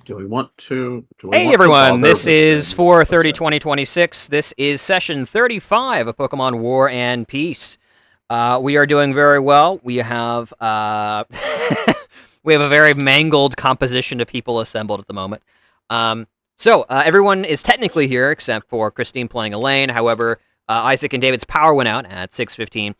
Do we want to? Hey everyone, this is 4/30/2026. This is session 35 of Pokemon War and Peace. We are doing very well. We have we have a very mangled composition of people assembled at the moment. Everyone is technically here except for Christine playing Elaine. However, Isaac and David's power went out at 6:15.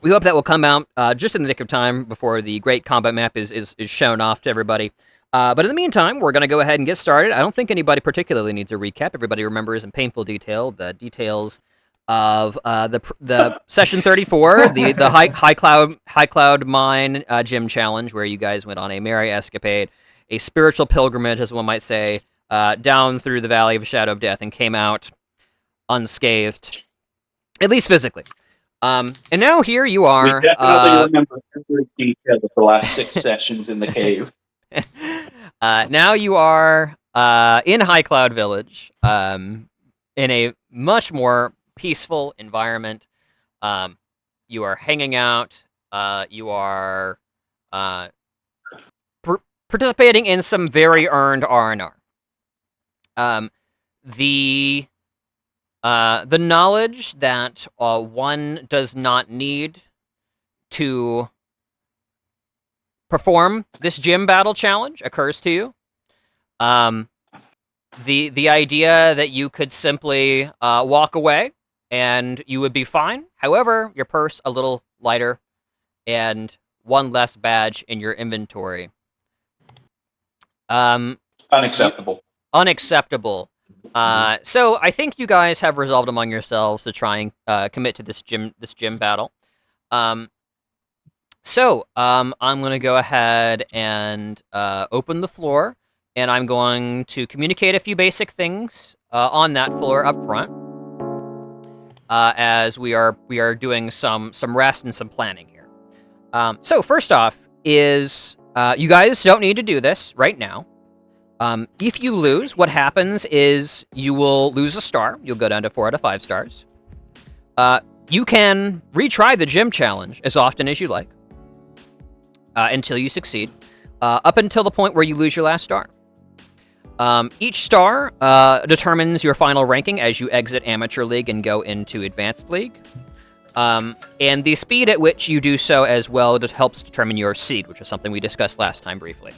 We hope that will come out just in the nick of time before the great combat map is shown off to everybody. But in the meantime, we're going to go ahead and get started. I don't think anybody particularly needs a recap. Everybody remembers in painful detail the details of the session 34, the high cloud mine gym challenge, where you guys went on a merry escapade, a spiritual pilgrimage, as one might say, down through the Valley of Shadow of Death, and came out unscathed, at least physically. And now here you are. We definitely remember every detail of the last 6 sessions in the cave. Now you are in High Cloud Village, in a much more peaceful environment. You are hanging out. You are participating in some very earned R&R. The knowledge that one does not need to perform this gym battle challenge occurs to you. The idea that you could simply walk away and you would be fine. However, your purse a little lighter and one less badge in your inventory. Unacceptable. Unacceptable. So I think you guys have resolved among yourselves to try and commit to this gym battle. I'm going to go ahead and open the floor, and I'm going to communicate a few basic things on that floor up front, as we are doing some rest and some planning here. So first off is you guys don't need to do this right now. If you lose, what happens is you will lose a star. You'll go down to 4 out of 5 stars. You can retry the gym challenge as often as you like. Until you succeed, up until the point where you lose your last star. Each star determines your final ranking as you exit Amateur League and go into Advanced League. And the speed at which you do so as well just helps determine your seed, which is something we discussed last time briefly.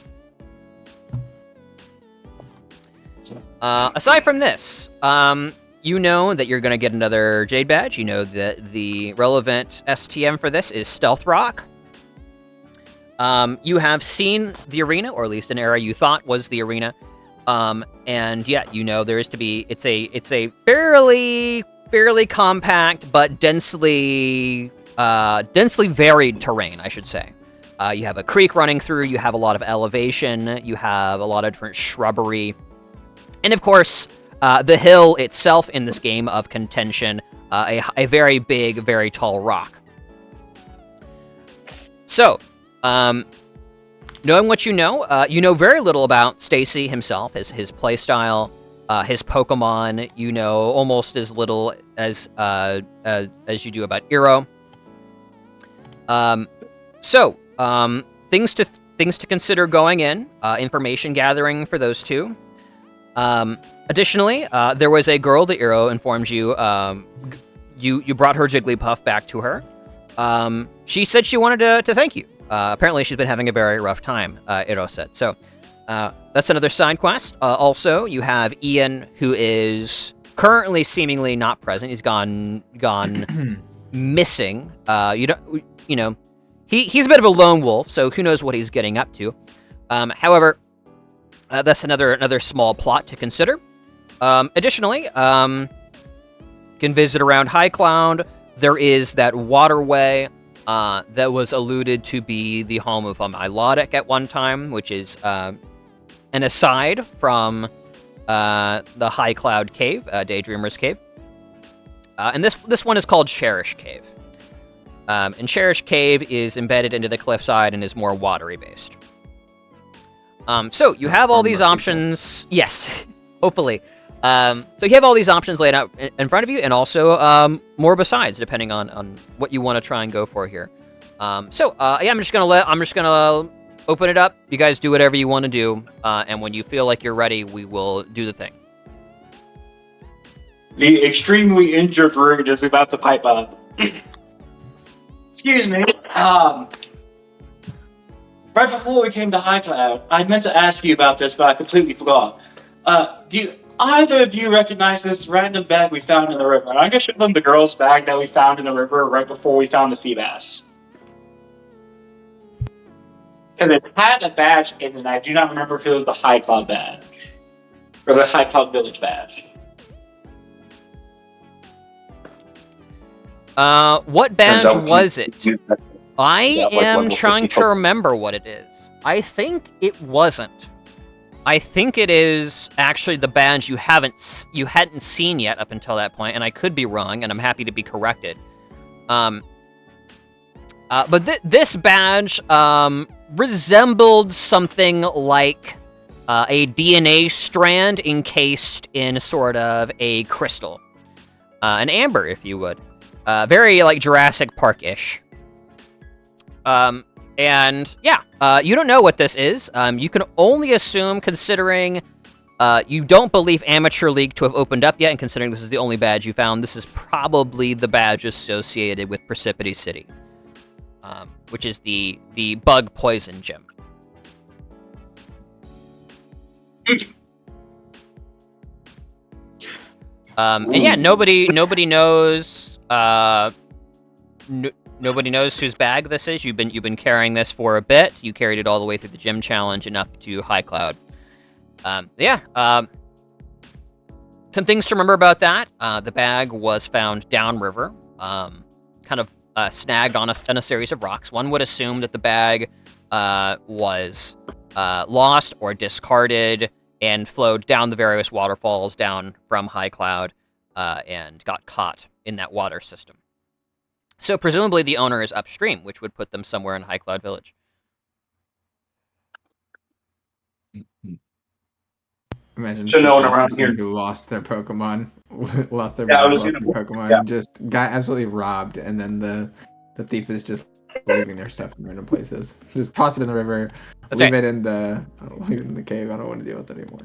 Aside from this, you know that you're going to get another Jade Badge. You know that the relevant STM for this is Stealth Rock. You have seen the arena, or at least an area you thought was the arena, and yet you know there is to be. It's a fairly compact but densely varied terrain, I should say. You have a creek running through. You have a lot of elevation. You have a lot of different shrubbery, and of course, the hill itself in this game of contention, a very big, very tall rock. So. Knowing what you know very little about Stacy himself, his playstyle, his Pokemon. You know almost as little as you do about Eroh. Things to consider going in. Information gathering for those two. Additionally, there was a girl that Eroh informed you. You brought her Jigglypuff back to her. She said she wanted to thank you. Apparently, she's been having a very rough time, Eroh said. So, that's another side quest. Also, you have Ian, who is currently seemingly not present. He's gone missing. He's a bit of a lone wolf, so who knows what he's getting up to. However, that's another small plot to consider. Additionally, you can visit around High Cloud. There is that waterway that was alluded to be the home of Milotic at one time, which is an aside from the High Cloud Cave, Daydreamer's Cave. And this one is called Cherish Cave. And Cherish Cave is embedded into the cliffside and is more watery based. So you have all these options. Yes, hopefully. So you have all these options laid out in front of you, and also more besides, depending on what you want to try and go for here. I'm just gonna open it up. You guys do whatever you want to do, and when you feel like you're ready, we will do the thing. The extremely injured Rude is about to pipe up. Excuse me. Right before we came to High Cloud, I meant to ask you about this, but I completely forgot. Do either of you recognize this random bag we found in the river? I'm gonna show them the girl's bag that we found in the river right before we found the Feebas. Because it had a badge in it, and I do not remember if it was the High Cloud badge. Or the High Cloud Village badge. What badge was it? I am trying to remember what it is. I think it wasn't. I think it is actually the badge you hadn't seen yet up until that point, and I could be wrong, and I'm happy to be corrected. But this badge resembled something like a DNA strand encased in sort of a crystal, an amber, if you would. Very like Jurassic Park-ish. And yeah, you don't know what this is. You can only assume, considering you don't believe Amateur League to have opened up yet, and considering this is the only badge you found, this is probably the badge associated with Precipity City, which is the bug poison gym. And yeah, nobody knows. Nobody knows whose bag this is. You've been carrying this for a bit. You carried it all the way through the gym challenge and up to High Cloud. Some things to remember about that. The bag was found downriver, kind of snagged on a series of rocks. One would assume that the bag was lost or discarded and flowed down the various waterfalls down from High Cloud and got caught in that water system. So presumably the owner is upstream, which would put them somewhere in High Cloud Village. Imagine so no one around here who lost their Pokemon, lost their Pokemon, yeah. just got absolutely robbed, and then the thief is just leaving their stuff in random places. Just toss it in the river, leave it in the cave. I don't want to deal with it anymore.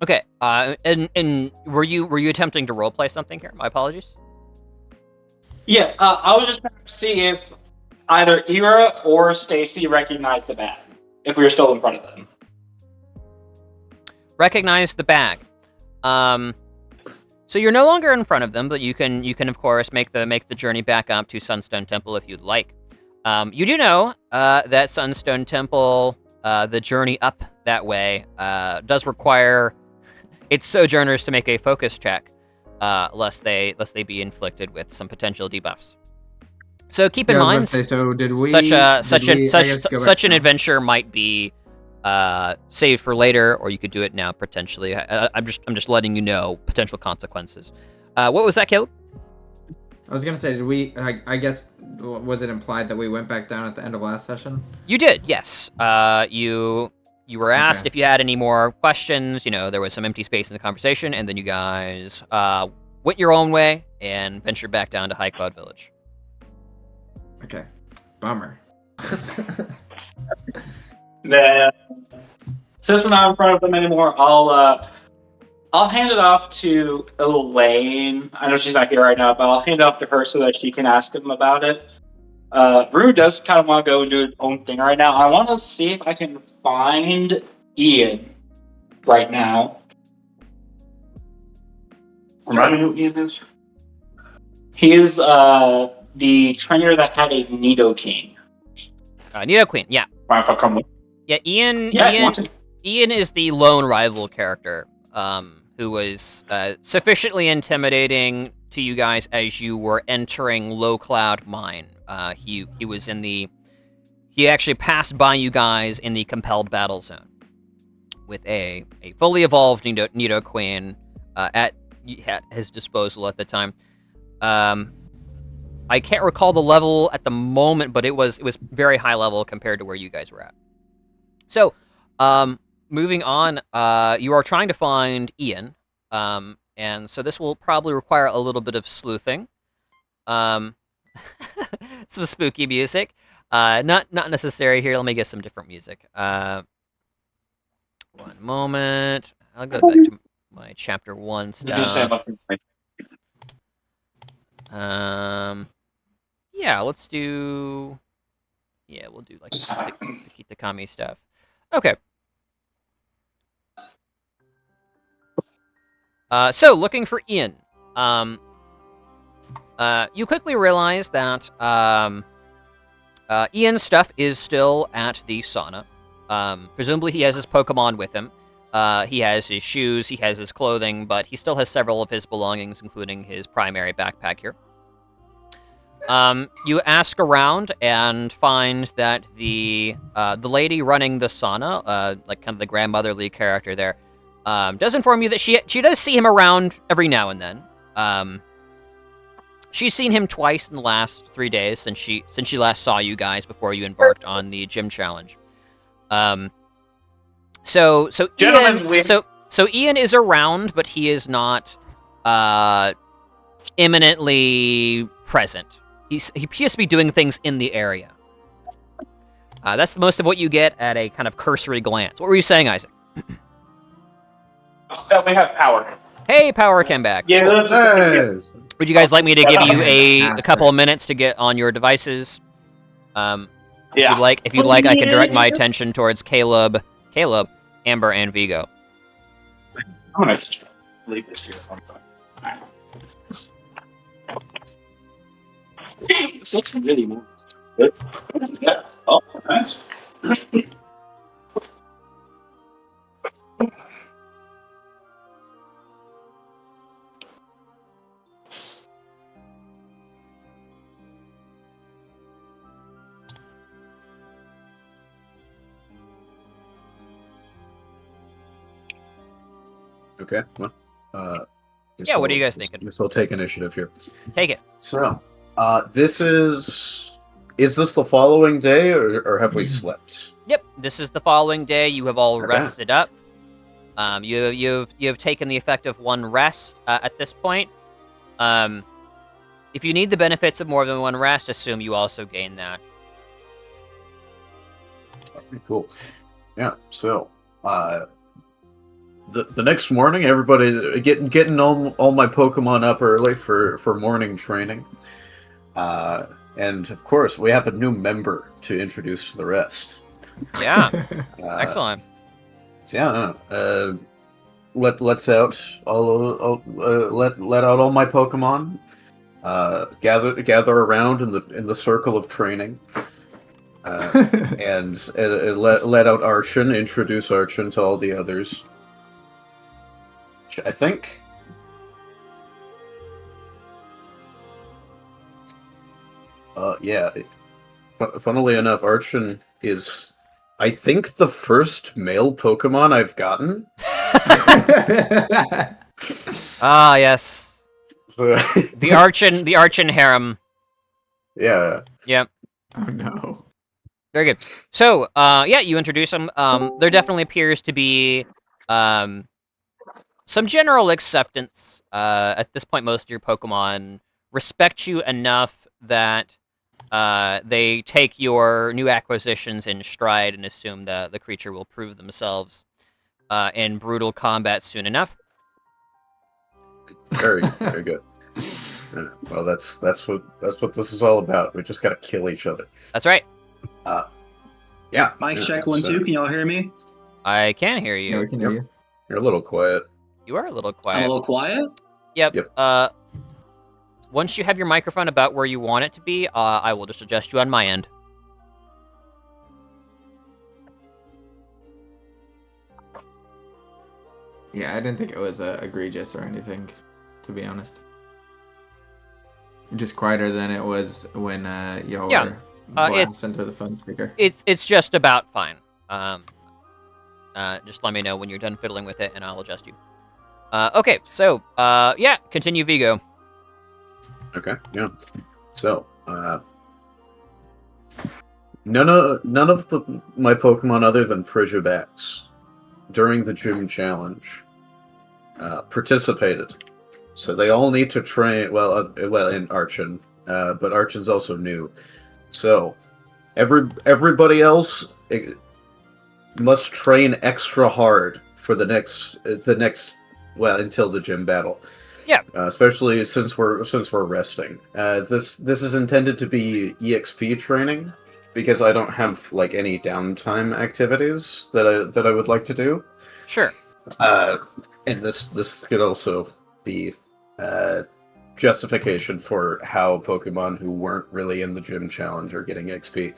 Okay, and were you attempting to roleplay something here? My apologies. Yeah, I was just trying to see if either Eroh or Stacy recognized the bag, if we were still in front of them. Recognize the bag. So you're no longer in front of them, but you can of course make the journey back up to Sunstone Temple if you'd like. You do know that Sunstone Temple, the journey up that way, does require its sojourners to make a focus check, lest they be inflicted with some potential debuffs. So keep in mind, so did we, such an adventure might be saved for later, or you could do it now potentially. I'm just letting you know potential consequences. What was that, Caleb? I was gonna say, did we? I guess, was it implied that we went back down at the end of last session? You did, yes. You were asked if you had any more questions. You know, there was some empty space in the conversation, and then you guys went your own way and ventured back down to High Cloud Village. Okay, bummer. Since we're not in front of them anymore, I'll hand it off to Elaine. I know she's not here right now, but I'll hand it off to her so that she can ask him about it. Rue does kind of want to go and do his own thing right now. I want to see if I can find Ian right now. Remind me who Ian is? He is the trainer that had a Nidoking. Nidoqueen, yeah. Mind if I come with? Yeah, Ian. Yeah, Ian is the lone rival character, who was sufficiently intimidating to you guys as you were entering Low Cloud Mine. He was in the. He actually passed by you guys in the compelled battle zone with a fully evolved Nidoqueen at his disposal at the time. I can't recall the level at the moment, but it was very high level compared to where you guys were at. So, moving on, you are trying to find Ian, and so this will probably require a little bit of sleuthing. some spooky music. Not necessary here. Let me get some different music. One moment. I'll go back to my chapter 1 stuff. Yeah, let's do. Yeah, we'll do like the Kitakami stuff. Okay. So looking for Ian. You quickly realize that Ian's stuff is still at the sauna. Presumably he has his Pokemon with him. He has his shoes, he has his clothing, but he still has several of his belongings, including his primary backpack here. You ask around and find that the lady running the sauna, like kind of the grandmotherly character there, does inform you that she does see him around every now and then. She's seen him twice in the last 3 days since she last saw you guys before you embarked on the gym challenge. So Ian is around, but he is not imminently present. He appears to be doing things in the area. That's most of what you get at a kind of cursory glance. What were you saying, Isaac? We have power. Hey, Power came back. Yeah, Would you guys like me to give you a couple of minutes to get on your devices? Yeah. If you'd like, I can direct my attention towards Caleb, Amber, and Vigo. I'm gonna leave this here for fun. This looks really nice. Good. Yeah. Oh, nice. Okay. Well, Yeah, what are you guys thinking? Guess I'll take initiative here. Take it. So, this is this the following day, or have we slept? Yep, this is the following day. You have all Okay. rested up. You've taken the effect of one rest at this point. If you need the benefits of more than one rest, assume you also gain that. Okay, cool. Yeah. So, the next morning, everybody getting all my Pokemon up early for morning training. And of course, we have a new member to introduce to the rest. Yeah, excellent. So yeah, let out all my Pokemon. Gather around in the circle of training. And let out Archon, introduce Archon to all the others. I think. Yeah. Funnily enough, Archon is, I think, the first male Pokemon I've gotten. Ah, yes. The Archon harem. Yeah. Yep. Oh no. Very good. So, yeah, you introduce them. There definitely appears to be some general acceptance. At this point, most of your Pokemon respect you enough that they take your new acquisitions in stride and assume that the creature will prove themselves in brutal combat soon enough. Very good. Well, that's what this is all about. We just gotta kill each other. That's right. Yeah. Mic yeah, check 1 2. Can y'all hear me? I can hear Yeah, you. we can hear you. You're a little quiet. You are a little I'm quiet. a little quiet. Yep. Once you have your microphone about where you want it to be, I will just adjust you on my end. Yeah, I didn't think it was egregious or anything, to be honest. Just quieter than it was when y'all were blast into the phone speaker. It's just about fine. Just let me know when you're done fiddling with it, and I'll adjust you. Okay, so yeah, continue, Vigo. Okay. Yeah. So, none of my Pokemon other than Frigibax during the gym challenge participated. So they all need to train. Well, in Archon, but Archon's also new. So everybody else must train extra hard for the next until the gym battle. Yeah. Especially since we're resting. This is intended to be EXP training because I don't have like any downtime activities that I would like to do. Sure. And this could also be justification for how Pokemon who weren't really in the gym challenge are getting XP.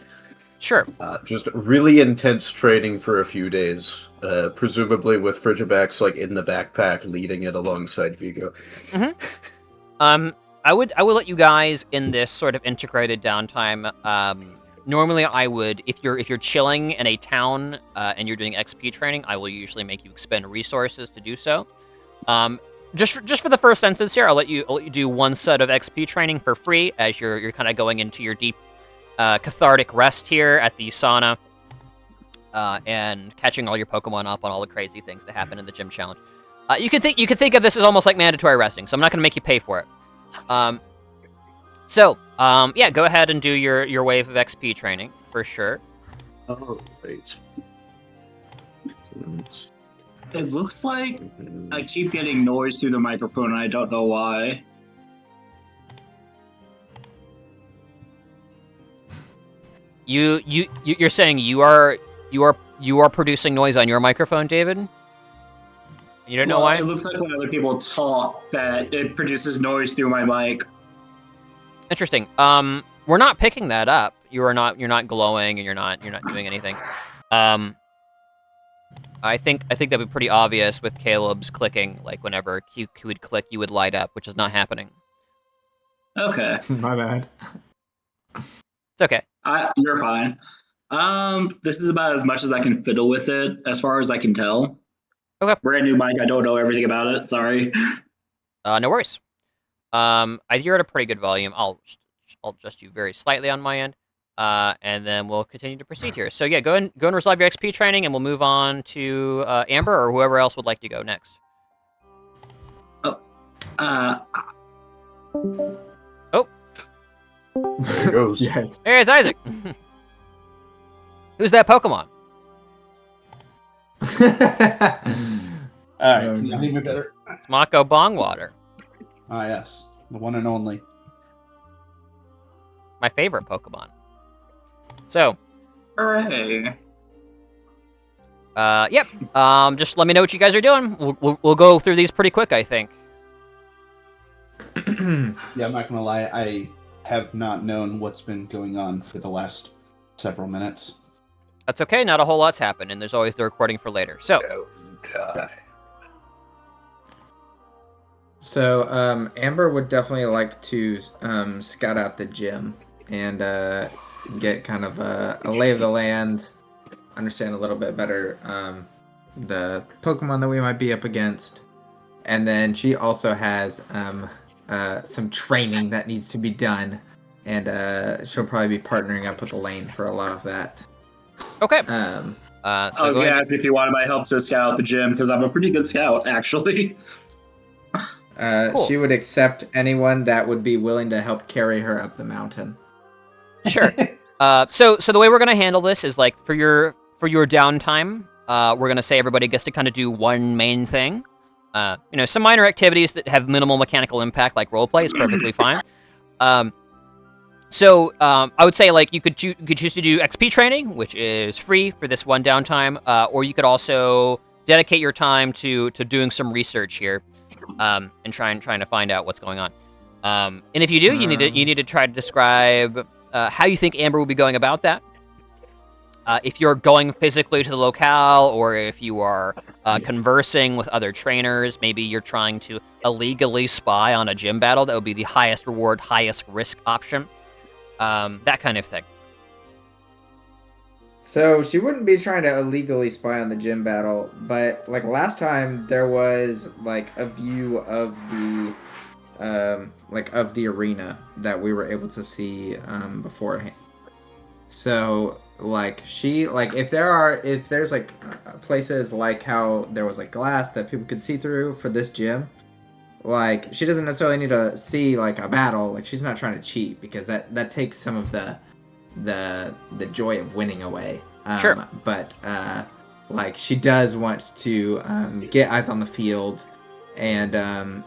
Sure. Just really intense training for a few days, presumably with Frigibax like in the backpack, leading it alongside Vigo. Mm-hmm. I would let you guys in this sort of integrated downtime. Normally, I would if you're chilling in a town and you're doing XP training, I will usually make you expend resources to do so. Just for the first instance here, I'll let you do one set of XP training for free as you're kind of going into your deep cathartic rest here at the sauna and catching all your Pokemon up on all the crazy things that happen in the gym challenge. You can think of this as almost like mandatory resting, so I'm not going to make you pay for it. Yeah, go ahead and do your wave of XP training for sure. Oh, wait. It looks like I keep getting noise through the microphone, and I don't know why. You're saying you are producing noise on your microphone, David? You don't know why? It looks like when other people talk that it produces noise through my mic. Interesting. We're not picking that up. You're not glowing and you're not doing anything. I think that'd be pretty obvious with Caleb's clicking. Like whenever he would click, you would light up, which is not happening. Okay. My bad. It's okay. You're fine. This is about as much as I can fiddle with it, as far as I can tell. Okay. Brand new mic. I don't know everything about it. Sorry. No worries. You're at a pretty good volume. I'll adjust you very slightly on my end. And then we'll continue to proceed here. So yeah, go and resolve your XP training, and we'll move on to Amber or whoever else would like to go next. Oh. There it goes. Yes. There's Isaac. Who's that Pokemon? Alright, can you hear me better? It's Mako Bongwater. Ah, yes. The one and only. My favorite Pokemon. So. Hooray. Yep. Just let me know what you guys are doing. We'll go through these pretty quick, I think. Yeah, I'm not gonna lie, I have not known what's been going on for the last several minutes. That's okay, not a whole lot's happened, and there's always the recording for later. So. So, Amber would definitely like to scout out the gym and get kind of a lay of the land, understand a little bit better the Pokemon that we might be up against. And then she also has some training that needs to be done, and she'll probably be partnering up with Elaine for a lot of that. Okay. I was going to ask if you wanted my help to scout out the gym, because I'm a pretty good scout, actually. Cool. She would accept anyone that would be willing to help carry her up the mountain. Sure. So the way we're gonna handle this is like for your downtime, we're gonna say everybody gets to kind of do one main thing. Some minor activities that have minimal mechanical impact, like roleplay, is perfectly fine. I would say like you could choose to do XP training, which is free for this one downtime, or you could also dedicate your time to doing some research here. And trying to find out what's going on. And if you do, you need to try to describe how you think Amber will be going about that. If you're going physically to the locale, or if you are conversing with other trainers, maybe you're trying to illegally spy on a gym battle, that would be the highest reward, highest risk option. That kind of thing. So she wouldn't be trying to illegally spy on the gym battle, but like last time there was like a view of the of the arena that we were able to see beforehand. So like if there's like places like how there was like glass that people could see through for this gym, like she doesn't necessarily need to see like a battle. Like she's not trying to cheat because that takes some of the joy of winning away. Sure. But like she does want to get eyes on the field, and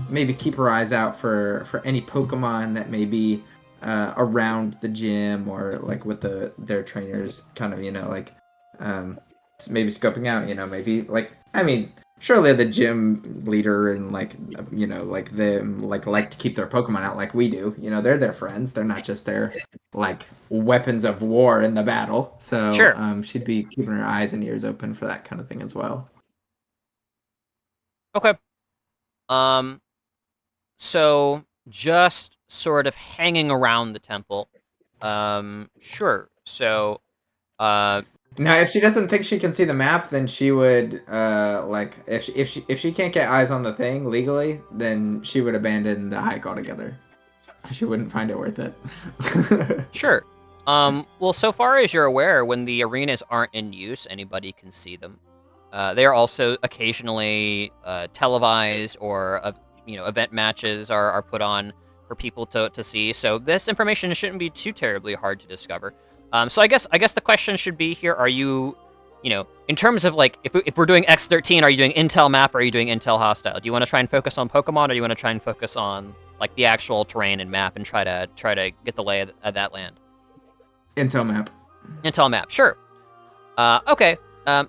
maybe keep her eyes out for any Pokemon that may be around the gym, or like with their trainers, kind of maybe scoping out. Maybe like surely the gym leader and like them like to keep their Pokemon out like we do. They're their friends. They're not just their like weapons of war in the battle. So Sure. she'd be keeping her eyes and ears open for that kind of thing as well. Okay. So just sort of hanging around the temple. Sure. So, Now, if she doesn't think she can see the map, then she would like if she can't get eyes on the thing legally, then she would abandon the hike altogether. She wouldn't find it worth it. sure. Well, so far as you're aware, when the arenas aren't in use, anybody can see them. They are also occasionally televised, or event matches are put on for people to see. So this information shouldn't be too terribly hard to discover. So I guess the question should be here: are you, in terms of like if we're doing X13, are you doing Intel map, or are you doing Intel hostile? Do you want to try and focus on Pokemon, or do you want to try and focus on like the actual terrain and map and try to get the lay of that land? Intel map. Intel map, sure. Okay.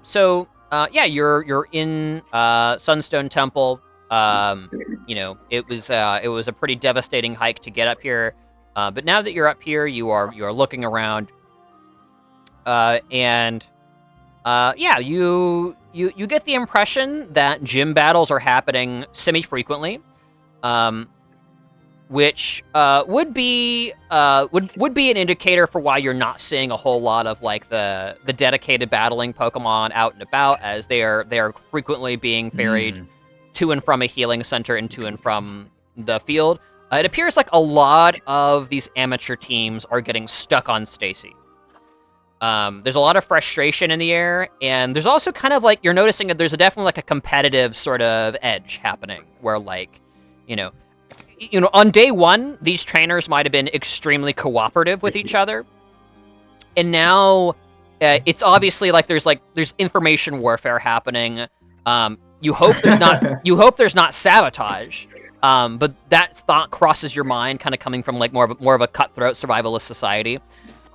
So yeah, you're in Sunstone Temple. It was a pretty devastating hike to get up here. But now that you're up here, you are looking around. And yeah, you get the impression that gym battles are happening semi-frequently. Which would be an indicator for why you're not seeing a whole lot of like the dedicated battling Pokemon out and about, as they are frequently being ferried to and from a healing center and to and from the field. It appears like a lot of these amateur teams are getting stuck on Stacy. There's a lot of frustration in the air, and there's also kind of like you're noticing that there's definitely like a competitive sort of edge happening, where like on day one, these trainers might have been extremely cooperative with each other, and now it's obviously like there's information warfare happening. You hope there's not sabotage, but that thought crosses your mind, kind of coming from like more of a cutthroat survivalist society.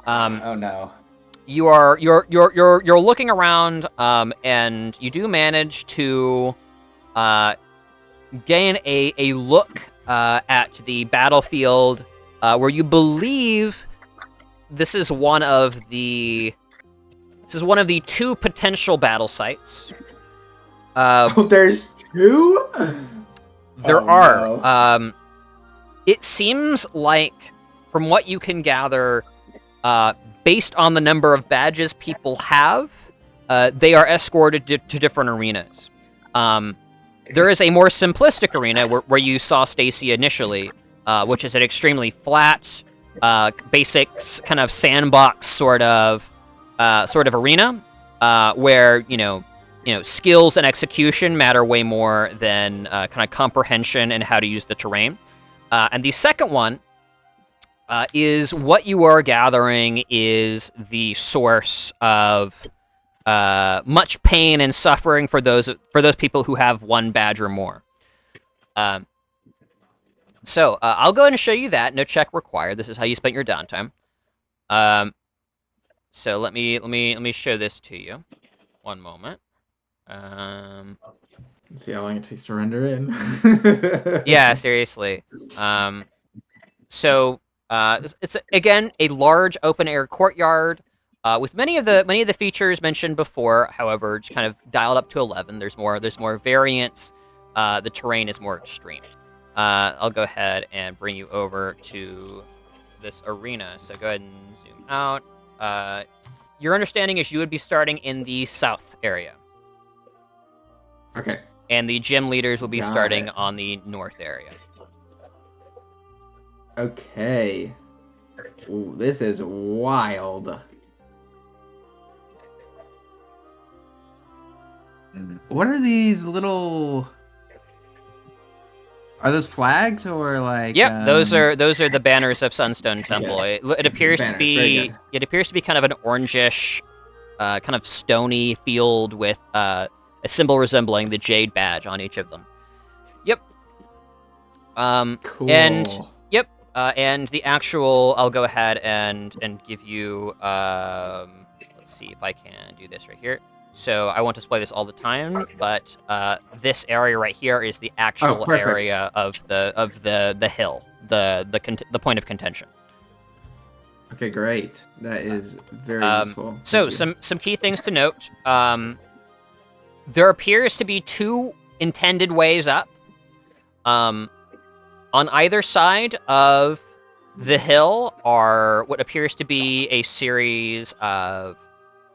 Oh no. You're looking around, and you do manage to gain a look at the battlefield, where you believe this is one of the two potential battle sites. There's two? There Oh, are. no. It seems like, from what you can gather, based on the number of badges people have, they are escorted to different arenas. There is a more simplistic arena where you saw Stacy initially, which is an extremely flat, basic kind of sandbox sort of arena, where skills and execution matter way more than kind of comprehension and how to use the terrain. And the second one is what you are gathering is the source of much pain and suffering for those people who have one badge or more. So I'll go ahead and show you that. No check required. This is how you spent your downtime. So let me show this to you. One moment. See how long it takes to render in. Yeah, seriously. So it's again a large open air courtyard. With many of the features mentioned before, however, just kind of dialed up to 11. There's more variance. The terrain is more extreme. I'll go ahead and bring you over to this arena. So go ahead and zoom out. Your understanding is you would be starting in the south area. Okay. And the gym leaders will be Got starting it. on the north area. Okay. Ooh, this is wild. What are these little... Are those flags or like? Yep, those are the banners of Sunstone Temple. Okay. It appears Banners, to very be good. it appears to be kind of an orangish, kind of stony field with a symbol resembling the jade badge on each of them. Yep. Cool. And yep. And the actual, I'll go ahead and give you. Let's see if I can do this right here. So I won't display this all the time, but this area right here is the actual perfect. area of the hill, the point of contention. Okay, great. That is very useful. So Thank you. some key things to note. There appears to be 2 intended ways up. On either side of the hill are what appears to be a series of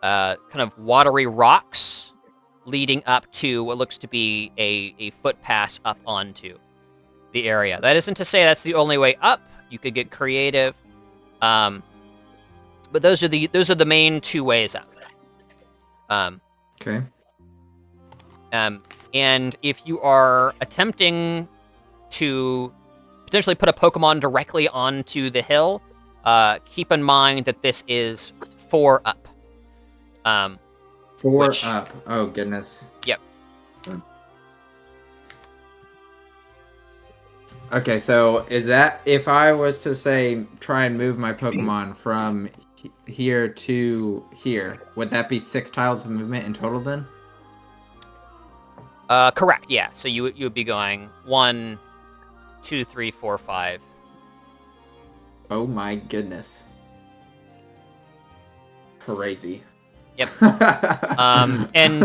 kind of watery rocks leading up to what looks to be a footpath up onto the area. That isn't to say that's the only way up. You could get creative, but those are the main 2 ways up. Okay. And if you are attempting to potentially put a Pokemon directly onto the hill, keep in mind that this is 4 up. 4 up. Oh goodness. Yep. Okay, so is that if I was to say try and move my Pokemon from here to here, would that be 6 tiles of movement in total then? Correct. Yeah. So you would be going 1, 2, 3, 4, 5. Oh my goodness. Crazy. Yep. And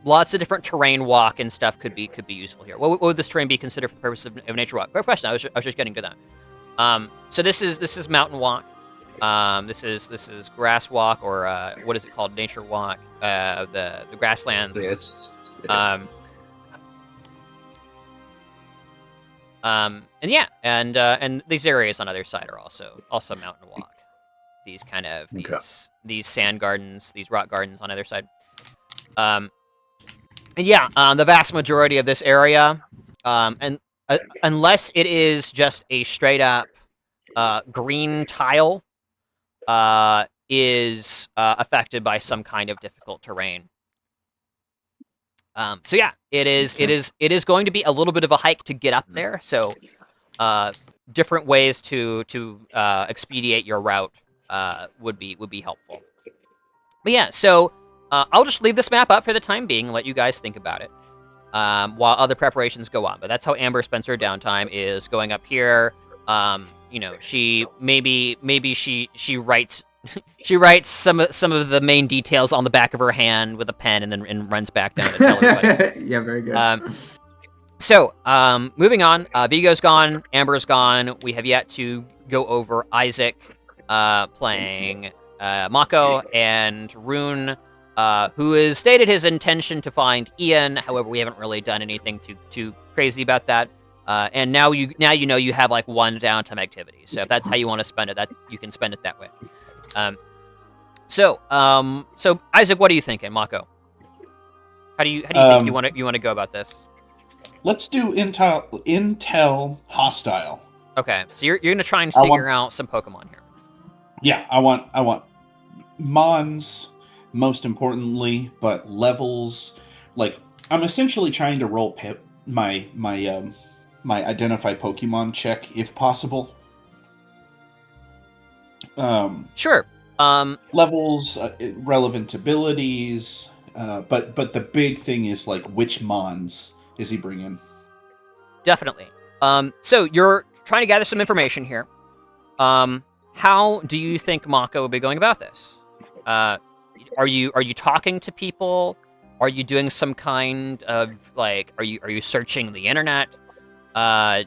lots of different terrain walk and stuff could be useful here. What would this terrain be considered for the purpose of nature walk? Great question. I was just getting to that. So this is mountain walk. This is grass walk, or what is it called? Nature walk. The grasslands. Yes. And yeah, and these areas on either side are also mountain walk. These kind of these sand gardens, these rock gardens on either side. And yeah, the vast majority of this area, and unless it is just a straight up green tile, is affected by some kind of difficult terrain. So yeah, it is going to be a little bit of a hike to get up there. So different ways to expedite your route would be helpful. But yeah, so I'll just leave this map up for the time being and let you guys think about it while other preparations go on. But that's how Amber spends her downtime, is going up here. She maybe she writes she writes some of the main details on the back of her hand with a pen, and then runs back down to tell everybody. Yeah, very good. So moving on, Vigo's gone, Amber's gone. We have yet to go over Isaac playing Mako, and Rune, who has stated his intention to find Ian. However, we haven't really done anything too crazy about that. And now you know you have like 1 downtime activity. So if that's how you want to spend it, you can spend it that way. So Isaac, what are you thinking, Mako? How do you think you want to go about this? Let's do intel hostile. Okay, so you're gonna try and figure out some Pokemon here. Yeah, I want Mons, most importantly, but levels. Like, I'm essentially trying to roll my identify Pokemon check if possible. Sure. Levels, relevant abilities, but the big thing is like which Mons is he bringing? Definitely. So you're trying to gather some information here. How do you think Mako will be going about this? Are you talking to people? Are you doing some kind of like are you searching the internet? Are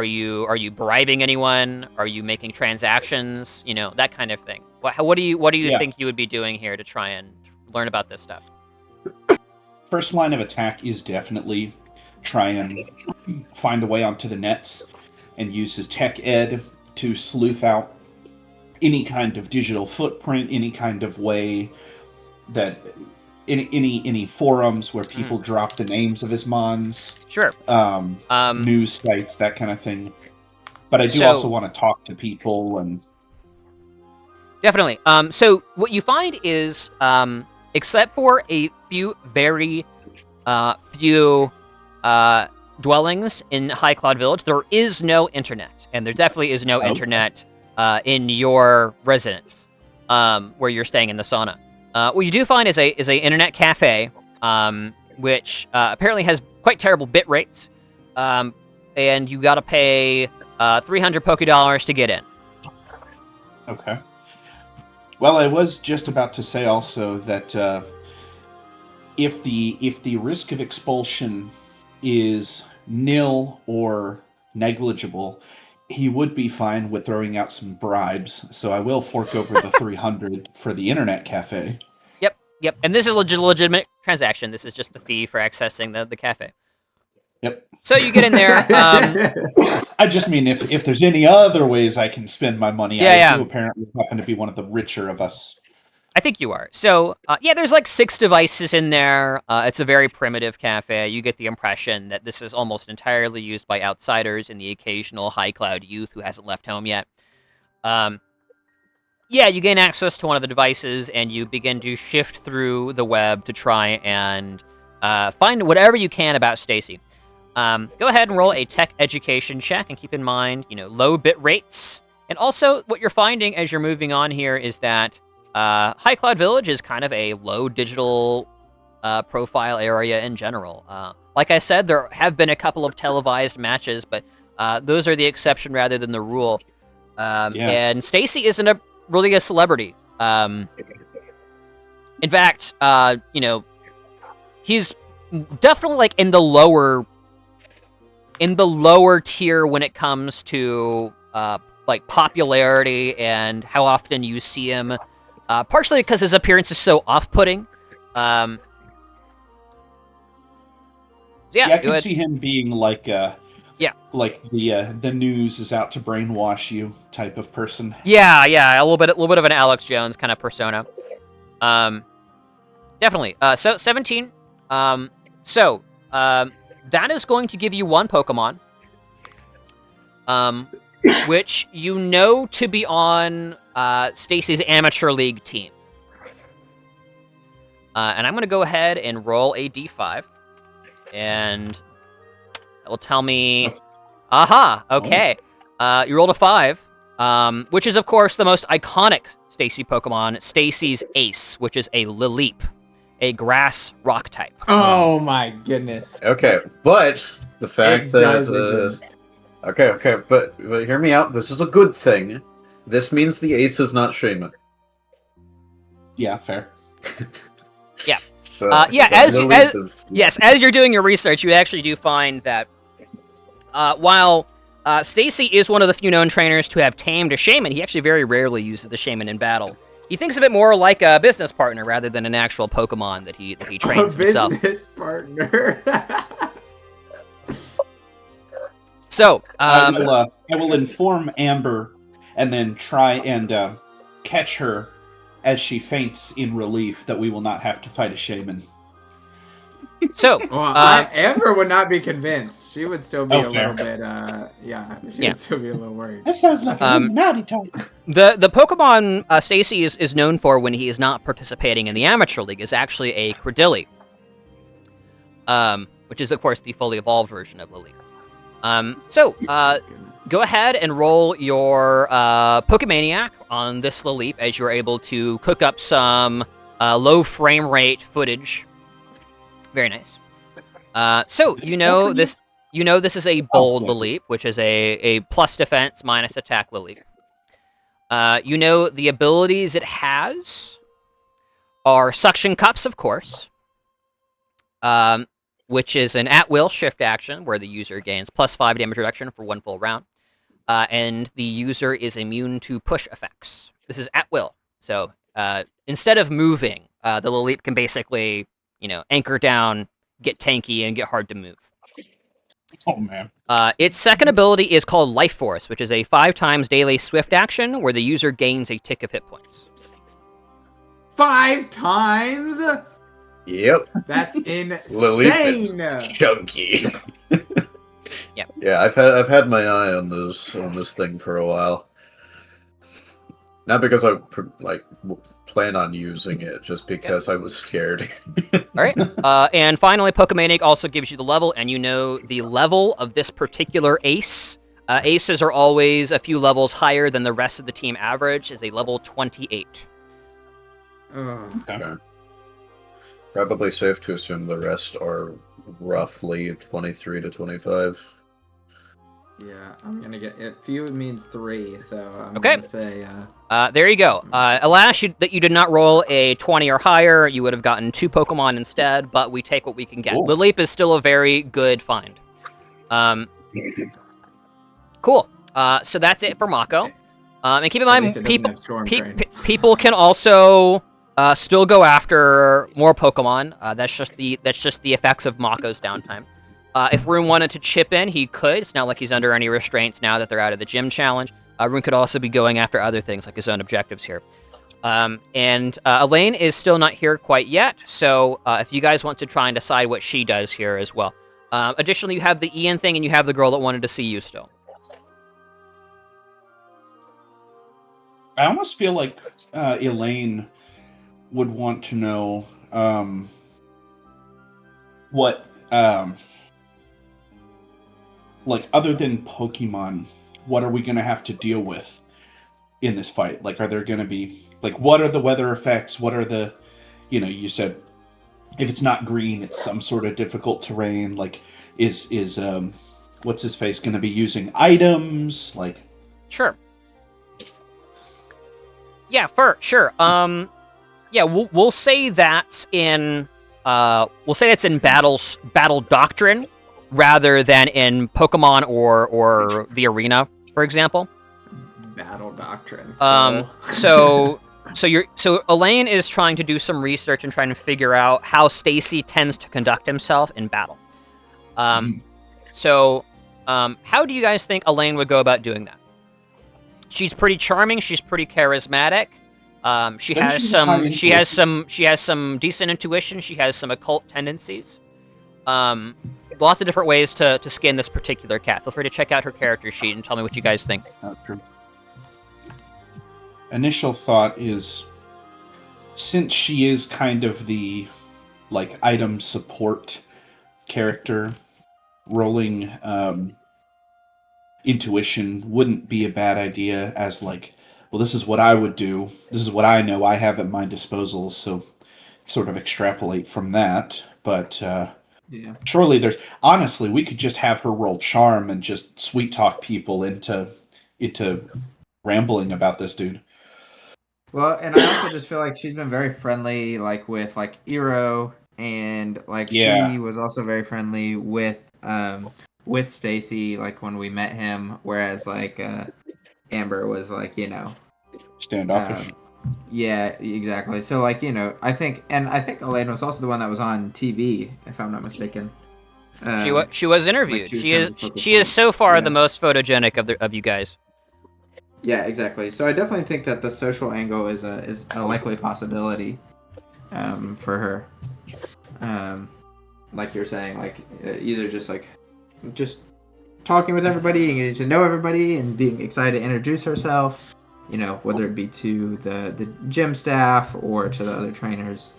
you bribing anyone? Are you making transactions? That kind of thing. What do you think you would be doing here to try and learn about this stuff? First line of attack is definitely try and find a way onto the nets and use his tech ed to sleuth out any kind of digital footprint, any kind of way that any forums where people drop the names of his mons, Sure. news sites, that kind of thing. But I do also want to talk to people and definitely. So what you find is, except for a few very few dwellings in High Cloud Village, there is no internet, and there definitely is no internet in your residence where you're staying in the sauna. What you do find is a internet cafe, which apparently has quite terrible bit rates, and you got to pay 300 Poké-Dollars to get in. Okay. Well, I was just about to say also that if the risk of expulsion is nil or negligible, he would be fine with throwing out some bribes. So I will fork over the 300 for the internet cafe. Yep. And this is a legitimate transaction. This is just the fee for accessing the cafe. Yep. So you get in there. I just mean if there's any other ways I can spend my money, I do apparently happen to be one of the richer of us. I think you are. So, there's like 6 devices in there. It's a very primitive cafe. You get the impression that this is almost entirely used by outsiders and the occasional high cloud youth who hasn't left home yet. You gain access to one of the devices, and you begin to shift through the web to try and find whatever you can about Stacy. Go ahead and roll a tech education check, and keep in mind, low bit rates. And also, what you're finding as you're moving on here is that High Cloud Village is kind of a low digital profile area in general. Like I said, there have been a couple of televised matches, but those are the exception rather than the rule. And Stacy isn't really a celebrity. In fact, he's definitely like in the lower tier when it comes to like popularity and how often you see him. Partially because his appearance is so off-putting. I can see him being like like the news is out to brainwash you type of person. Yeah, a little bit of an Alex Jones kind of persona. Definitely. So 17. That is going to give you one Pokemon. Which you know to be on Stacy's amateur league team. And I'm going to go ahead and roll a d5. And it will tell me... Aha! Okay. You rolled a 5, which is, of course, the most iconic Stacy Pokemon, Stacy's Ace, which is a Lileep, a grass rock type. Oh my goodness. Okay, but the fact that... Okay, but hear me out. This is a good thing. This means the Ace is not Shaman. Yeah, fair. Yeah. So, as you're doing your research, you actually do find that while Stacy is one of the few known trainers to have tamed a Shaman, he actually very rarely uses the Shaman in battle. He thinks of it more like a business partner rather than an actual Pokemon that he trains himself. Business partner. So, I will inform Amber and then try and catch her as she faints in relief that we will not have to fight a Shaman. So, Amber would not be convinced. She would still be a little bit, would still be a little worried. That sounds like a naughty type. The Pokemon Stacy is known for when he is not participating in the Amateur League is actually a Credilli. Which is, of course, the fully evolved version of the league. Go ahead and roll your Pokemaniac on this Lileep as you're able to cook up some low frame rate footage. Very nice. This is a bold Lileep, which is a plus defense minus attack Lileep. The abilities it has are Suction Cups, of course. Which is an at-will shift action, where the user gains +5 damage reduction for one full round. And the user is immune to push effects. This is at-will. So, instead of moving, the Lileep can basically, anchor down, get tanky, and get hard to move. Oh, man. Its second ability is called Life Force, which is a 5x daily swift action, where the user gains a tick of hit points. 5 times? Yep. That's Lilith is insane. chunky. Yeah. Yeah, I've had my eye on this thing for a while. Not because I plan on using it, just because I was scared. All right. And finally, Pokemaniac also gives you the level, and you know the level of this particular ace. Aces are always a few levels higher than the rest of the team average, is a level 28. Okay. Probably safe to assume the rest are roughly 23 to 25. Yeah, I'm gonna get it. Few means 3, so I'm Okay. gonna say. There you go. Alas, that you did not roll a 20 or higher. You would have gotten 2 Pokemon instead, but we take what we can get. Cool. Lileep is still a very good find. Cool. So that's it for Mako. And keep in At mind, least it doesn't have Storm Drain. people can also still go after more Pokemon. That's just the effects of Mako's downtime. If Rune wanted to chip in, he could. It's not like he's under any restraints now that they're out of the gym challenge. Rune could also be going after other things, like his own objectives here. And Elaine is still not here quite yet, so if you guys want to try and decide what she does here as well. Additionally, you have the Ian thing, and you have the girl that wanted to see you still. I almost feel like Elaine would want to know what, like, other than Pokemon, what are we going to have to deal with in this fight? Like, are there going to be, like, what are the weather effects? What are the, you said if it's not green, it's some sort of difficult terrain. Like, is what's his face going to be using items? Like, Sure. Yeah, sure. Yeah, we'll say that's in battle doctrine rather than in Pokemon or the arena, for example. Battle doctrine. So Elaine is trying to do some research and trying to figure out how Stacy tends to conduct himself in battle. So how do you guys think Elaine would go about doing that? She's pretty charming. She's pretty charismatic. She has some decent intuition. She has some occult tendencies. Lots of different ways to skin this particular cat. Feel free to check out her character sheet and tell me what you guys think. true. Initial thought is, since she is kind of the, like, item support character, rolling intuition wouldn't be a bad idea as, like, well, this is what I would do. This is what I know I have at my disposal, so sort of extrapolate from that. But yeah. Surely honestly, we could just have her roll charm and just sweet talk people into rambling about this dude. Well, and I also just feel like she's been very friendly, like with like Eroh, and like she was also very friendly with Stacy, like when we met him. Whereas like Amber was like, Standoffish. Yeah, exactly. So like I think Elaine was also the one that was on TV, if I'm not mistaken. She was interviewed. Like she is so far the most photogenic of you guys. Yeah, exactly. So I definitely think that the social angle is a likely possibility for her. Like you're saying, like either just talking with everybody and getting to know everybody and being excited to introduce herself, whether it be to the gym staff or to the other trainers.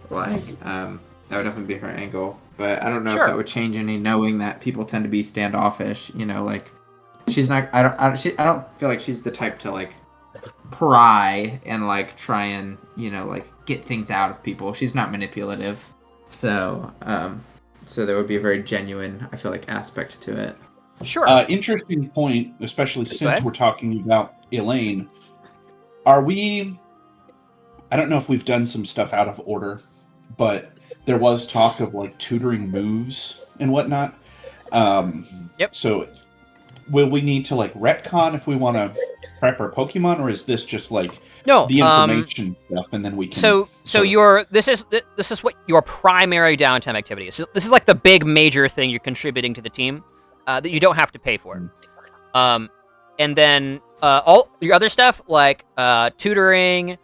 Like that would definitely be her angle. But I don't know if that would change any, knowing that people tend to be standoffish. Like she's not. I don't feel like she's the type to like pry and like try and like get things out of people. She's not manipulative. So there would be a very genuine, I feel like, aspect to it. Sure. Interesting point, especially since we're talking about Elaine. Are we... I don't know if we've done some stuff out of order, but there was talk of, like, tutoring moves and whatnot. Yep. So, will we need to, like, retcon if we want to prep our Pokemon, or is this just, like, the information stuff, and then we can... So this is what your primary downtime activity is. So this is like the big major thing you're contributing to the team that you don't have to pay for. And then all your other stuff like tutoring,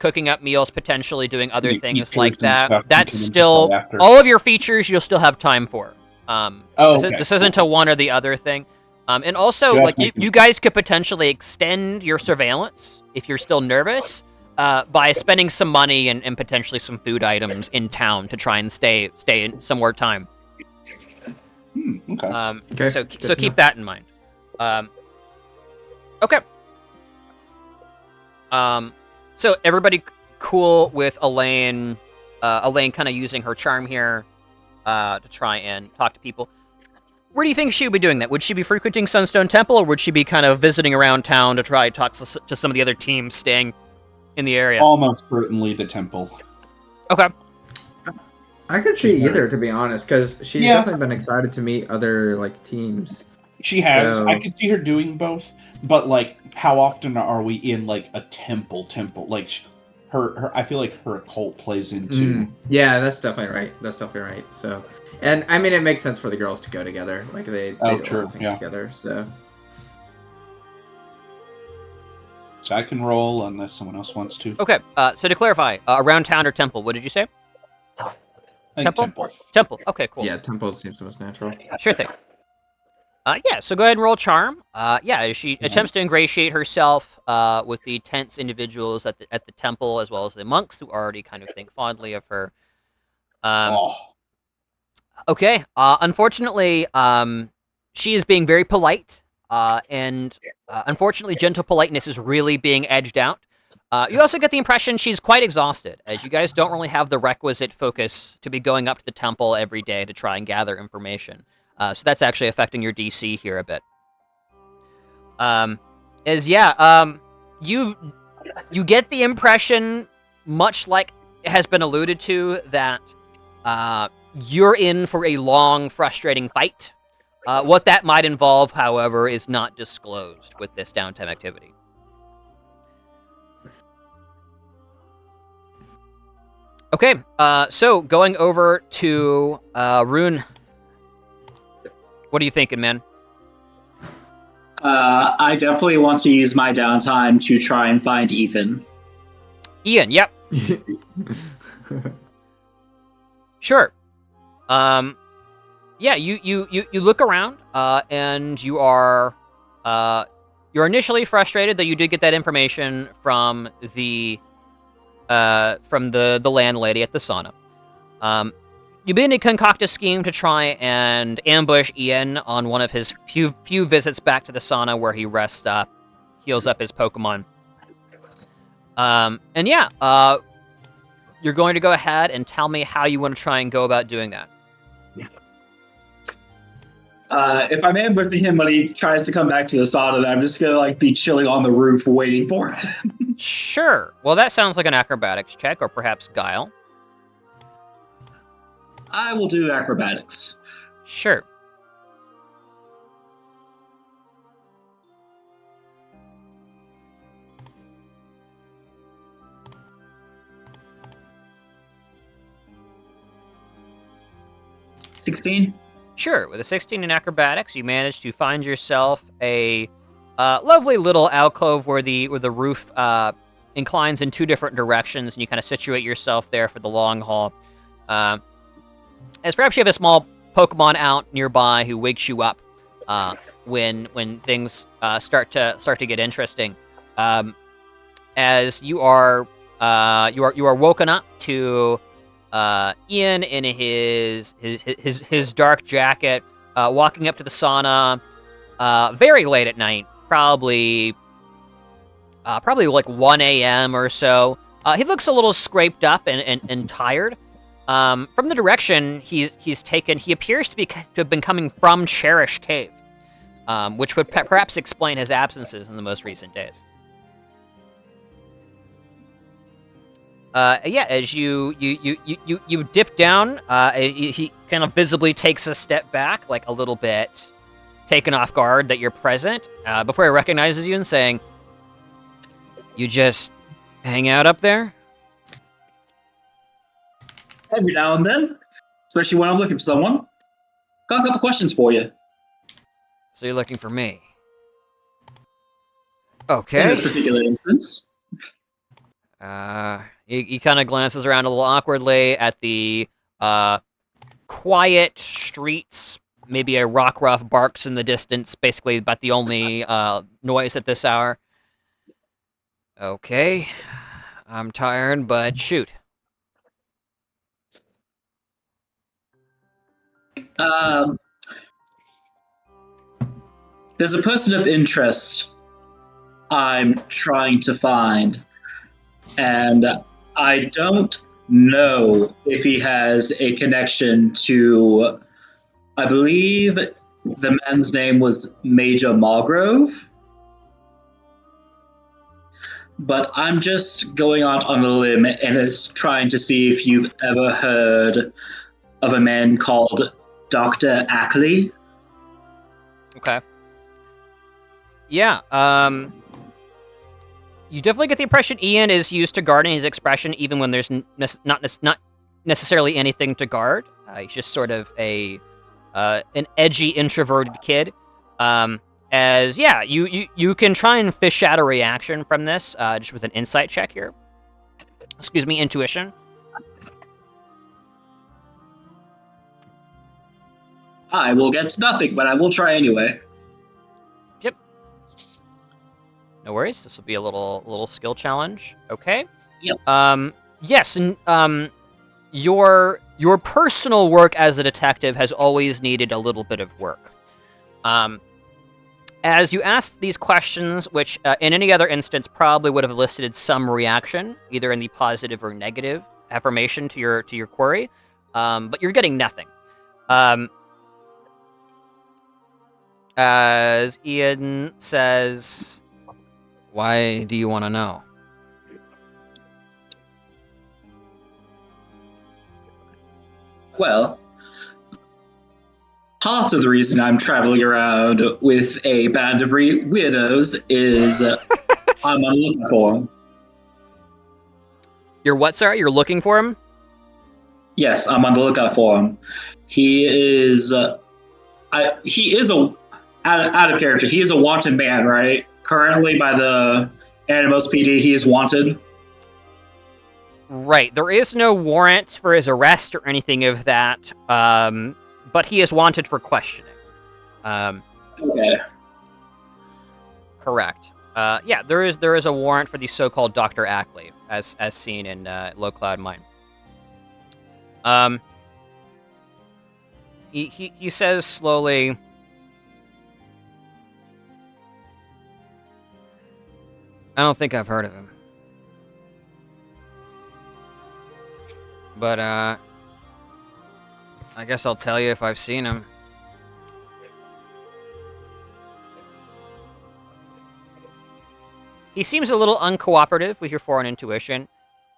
cooking up meals, potentially doing other Eat things pizzas like and that. stuff That's you can still play after. all of your features. You'll still have time for. Okay, This isn't a one or the other thing. And also, Just like making you guys could potentially extend your surveillance if you're still nervous by spending some money and potentially some food items in town to try and stay in some more time. Okay. Okay, So good so to keep know. that in mind. Okay. So everybody cool with Elaine? Elaine kind of using her charm here to try and talk to people. Where do you think she would be doing that? Would she be frequenting Sunstone Temple, or would she be kind of visiting around town to try to talk to some of the other teams staying in the area? Almost certainly the temple. Okay. I could see either, to be honest, because she's Yeah. definitely been excited to meet other like teams. She has. So- I could see her doing both, but like, how often are we in like a temple? Like, her. I feel like her occult plays into. Yeah, that's definitely right. That's definitely right. So, and I mean, it makes sense for the girls to go together. Like they do a lot true, of things yeah. together. So, So I can roll unless someone else wants to. Okay. So to clarify, around town or temple? What did you say? I think Temple? Temple. Okay. Cool. yeah, tempo seems the most natural. Sure thing. Yeah, so go ahead and roll charm. Yeah, she attempts to ingratiate herself with the tense individuals at the temple, as well as the monks who already kind of think fondly of her. Oh, Okay. Unfortunately, she is being very polite, and unfortunately, gentle politeness is really being edged out. You also get the impression she's quite exhausted, as you guys don't really have the requisite focus to be going up to the temple every day to try and gather information. So that's actually affecting your DC here a bit. You get the impression, much like it has been alluded to, that you're in for a long, frustrating fight. What that might involve, however, is not disclosed with this downtime activity. Okay, so going over to Rune. What are you thinking, man? I definitely want to use my downtime to try and find Ethan. Ian, yep. Sure. Yeah, you look around, and you're initially frustrated that you did get that information from the landlady at the sauna. You begin to concoct a scheme to try and ambush Ian on one of his few visits back to the sauna where he rests up, heals up his Pokemon. And yeah, you're going to go ahead and tell me how you want to try and go about doing that. If I'm ambushing him when he tries to come back to the sauna, then I'm just gonna like be chilling on the roof waiting for him. Sure. Well, that sounds like an acrobatics check, or perhaps guile. I will do acrobatics. Sure. $16. Sure. With a 16 in acrobatics, you manage to find yourself a lovely little alcove where the roof inclines in two different directions, and you kind of situate yourself there for the long haul. As perhaps you have a small Pokemon out nearby who wakes you up when things start to get interesting. As you are woken up to Ian in his dark jacket, walking up to the sauna very late at night, probably like 1 a.m. or so. He looks a little scraped up and tired. From the direction he's taken, he appears to have been coming from Cherish Cave, which would perhaps explain his absences in the most recent days. Yeah, as you dip down, he kind of visibly takes a step back, like a little bit taken off guard that you're present, before he recognizes you and saying, "You just hang out up there?" Every now and then, especially when I'm looking for someone. Got a couple questions for you. So you're looking for me? In Okay. this particular instance. He kind of glances around a little awkwardly at the quiet streets. Maybe a rock ruff barks in the distance, basically about the only noise at this hour. Okay, I'm tired, but shoot. There's a person of interest I'm trying to find, and I don't know if he has a connection to, I believe the man's name was Major Margrove, but I'm just going out on a limb and it's trying to see if you've ever heard of a man called Dr. Ackley. Okay. Yeah, you definitely get the impression Ian is used to guarding his expression even when there's not necessarily anything to guard. He's just sort of an edgy, introverted kid. As yeah, you can try and fish out a reaction from this just with an insight check here. Excuse me, intuition. I will get nothing, but I will try anyway. Yep. No worries. This will be a little skill challenge. Okay. Yep. Yes, and your personal work as a detective has always needed a little bit of work. As you ask these questions, which in any other instance probably would have elicited some reaction, either in the positive or negative affirmation to your query, but you're getting nothing. As Ian says, "Why do you want to know?" Well, part of the reason I'm traveling around with a band of weirdos is I'm on the lookout for him. You're what, sir? You're looking for him? Yes, I'm on the lookout for him. He is out of character. He is a wanted man, right? Currently by the Animos PD, he is wanted. Right. There is no warrant for his arrest or anything of that, but he is wanted for questioning. Okay. Correct. Yeah, there is a warrant for the so-called Dr. Ackley, as seen in Low Cloud Mine. He says slowly, "I don't think I've heard of him. But, I guess I'll tell you if I've seen him." He seems a little uncooperative with your foreign intuition.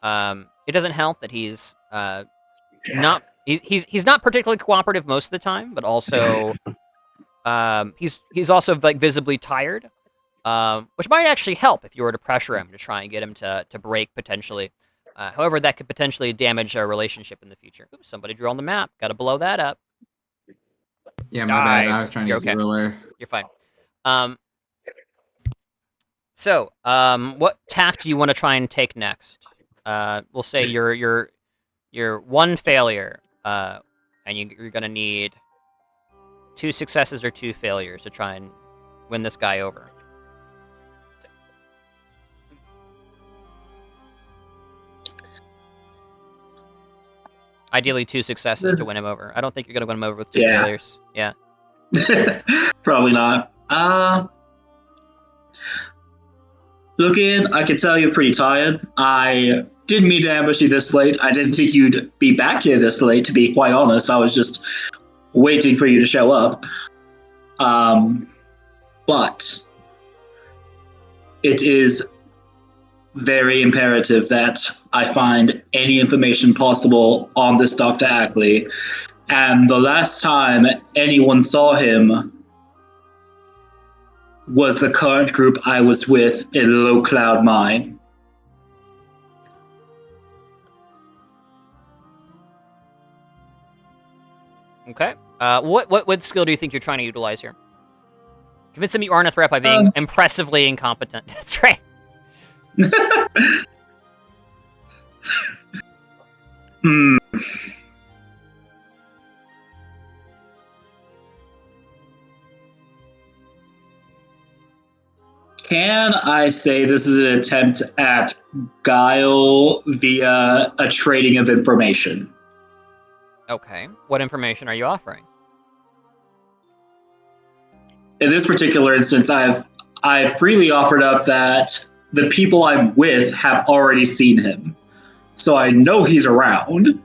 It doesn't help that he's not he's not particularly cooperative most of the time, but also he's also like visibly tired, which might actually help if you were to pressure him to try and get him to break potentially. However, that could potentially damage our relationship in the future. Oops, somebody drew on the map. Got to blow that up. Yeah, my bad. I was trying to You're use okay. a ruler. You're fine. So, what tack do you want to try and take next? We'll say you're one failure, and you're gonna need 2 successes or 2 failures to try and win this guy over. Ideally, 2 successes to win him over. I don't think you're gonna win him over with 2 failures. Yeah. Probably not. Looking, I can tell you're pretty tired. I didn't mean to ambush you this late. I didn't think you'd be back here this late, to be quite honest. I was just waiting for you to show up. But it is very imperative that I find any information possible on this Dr. Ackley. And the last time anyone saw him was the current group I was with in Low Cloud Mine. Okay. What skill do you think you're trying to utilize here? Convince him you aren't a threat by being impressively incompetent. That's right. Hmm. Can I say this is an attempt at guile via a trading of information? Okay. What information are you offering? In this particular instance, I've freely offered up that the people I'm with have already seen him. So I know he's around.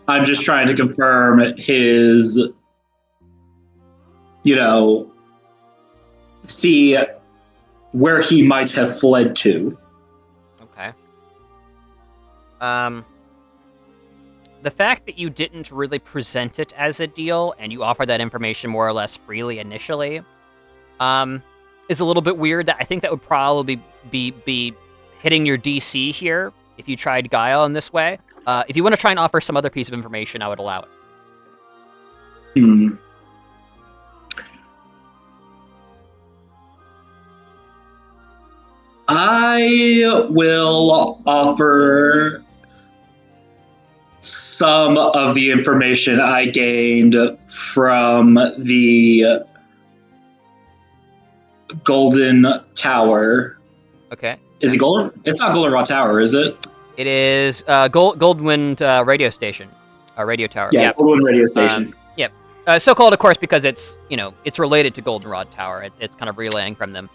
I'm just trying to confirm his, see where he might have fled to. Okay. The fact that you didn't really present it as a deal and you offered that information more or less freely initially, is a little bit weird. That I think that would probably be hitting your DC here if you tried guile in this way. If you want to try and offer some other piece of information, I would allow it. I will offer some of the information I gained from the Golden Tower. Okay. Is it Golden? It's not Goldenrod Tower, is it? It is Goldwind radio station, radio tower. Yeah, yep. Goldwind radio station. Yep. So called, of course, because it's it's related to Goldenrod Tower. It's kind of relaying from them.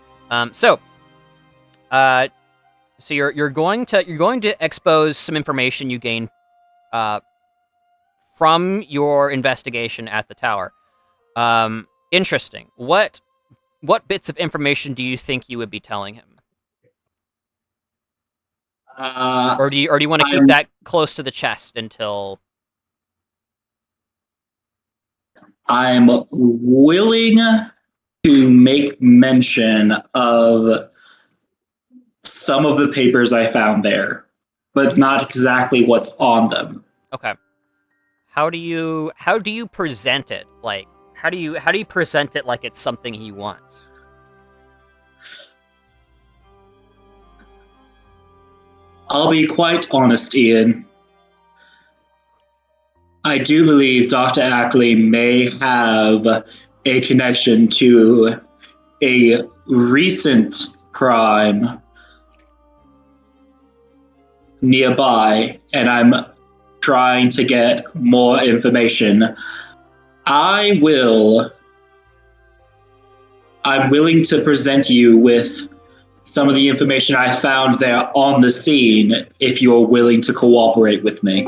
So you're going to expose some information you gain from your investigation at the tower. Interesting. What bits of information do you think you would be telling him? Or do you want to keep that close to the chest until? I'm willing to make mention of some of the papers I found there, but not exactly what's on them. Okay. How do you present it? Like, how do you present it like it's something he wants? I'll be quite honest, Ian. I do believe Dr. Ackley may have a connection to a recent crime nearby, and I'm trying to get more information. I'm willing to present you with some of the information I found there on the scene if you're willing to cooperate with me.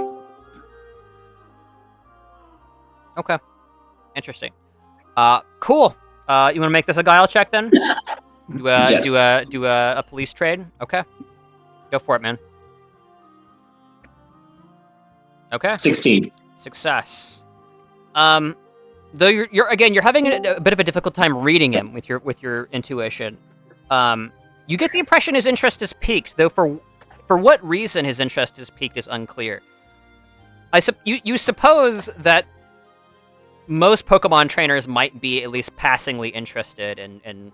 Okay. Interesting. Cool. You want to make this a guile check then? Yes. Do a police trade? Okay. Go for it, man. Okay. 16. Success. Though you're having a bit of a difficult time reading him with your intuition. You get the impression his interest is piqued, though for what reason his interest is piqued is unclear. You suppose that most Pokemon trainers might be at least passingly interested in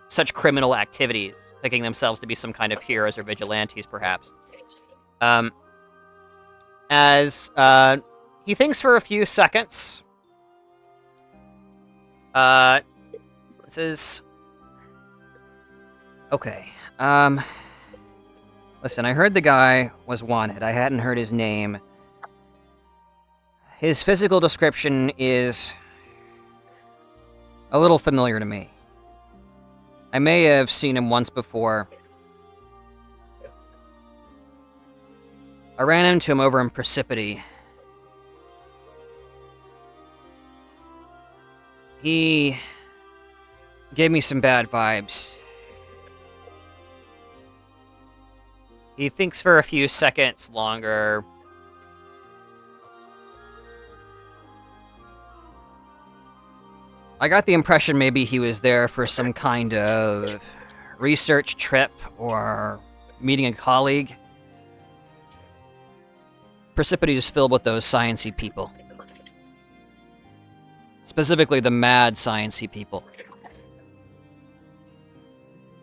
such criminal activities, thinking themselves to be some kind of heroes or vigilantes, perhaps. As he thinks for a few seconds, says, "Okay, listen, I heard the guy was wanted. I hadn't heard his name. His physical description is a little familiar to me. I may have seen him once before. I ran into him over in Precipity. He gave me some bad vibes. He thinks for a few seconds longer. I got the impression maybe he was there for some kind of research trip or meeting a colleague. Precipity is filled with those science-y people. Specifically the mad science-y people.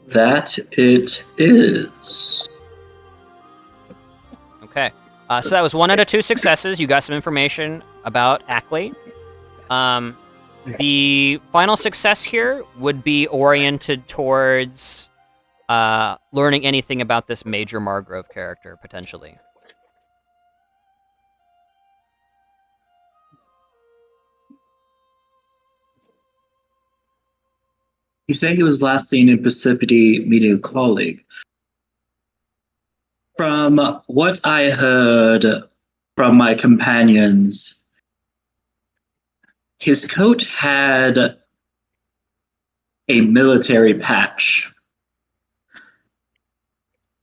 That it is. Okay. So that was 1 out of 2 successes. You got some information about Ackley. The final success here would be oriented towards learning anything about this Major Margrove character, potentially. You say he was last seen in Precipity meeting a colleague. From what I heard from my companions, his coat had a military patch.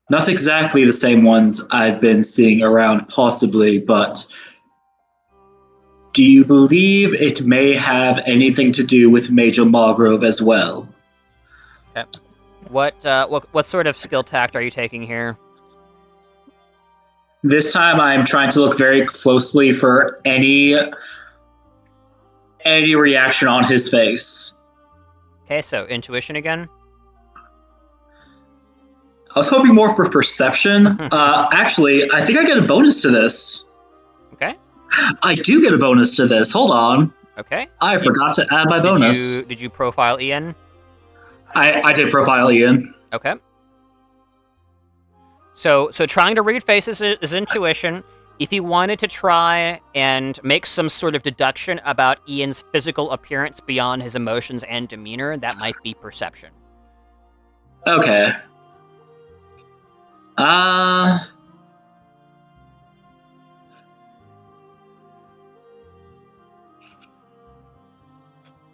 Not exactly the same ones I've been seeing around, possibly, but do you believe it may have anything to do with Major Margrove as well? Okay. What sort of skill tact are you taking here? This time I'm trying to look very closely for any reaction on his face. Okay, so intuition again. I was hoping more for perception. Actually, I think I get a bonus to this. Okay. I do get a bonus to this. Hold on. Okay. I forgot to add my bonus. Did you profile Ian? I did profile Ian. Okay. So trying to read faces is intuition. If you wanted to try and make some sort of deduction about Ian's physical appearance beyond his emotions and demeanor, that might be perception. Okay.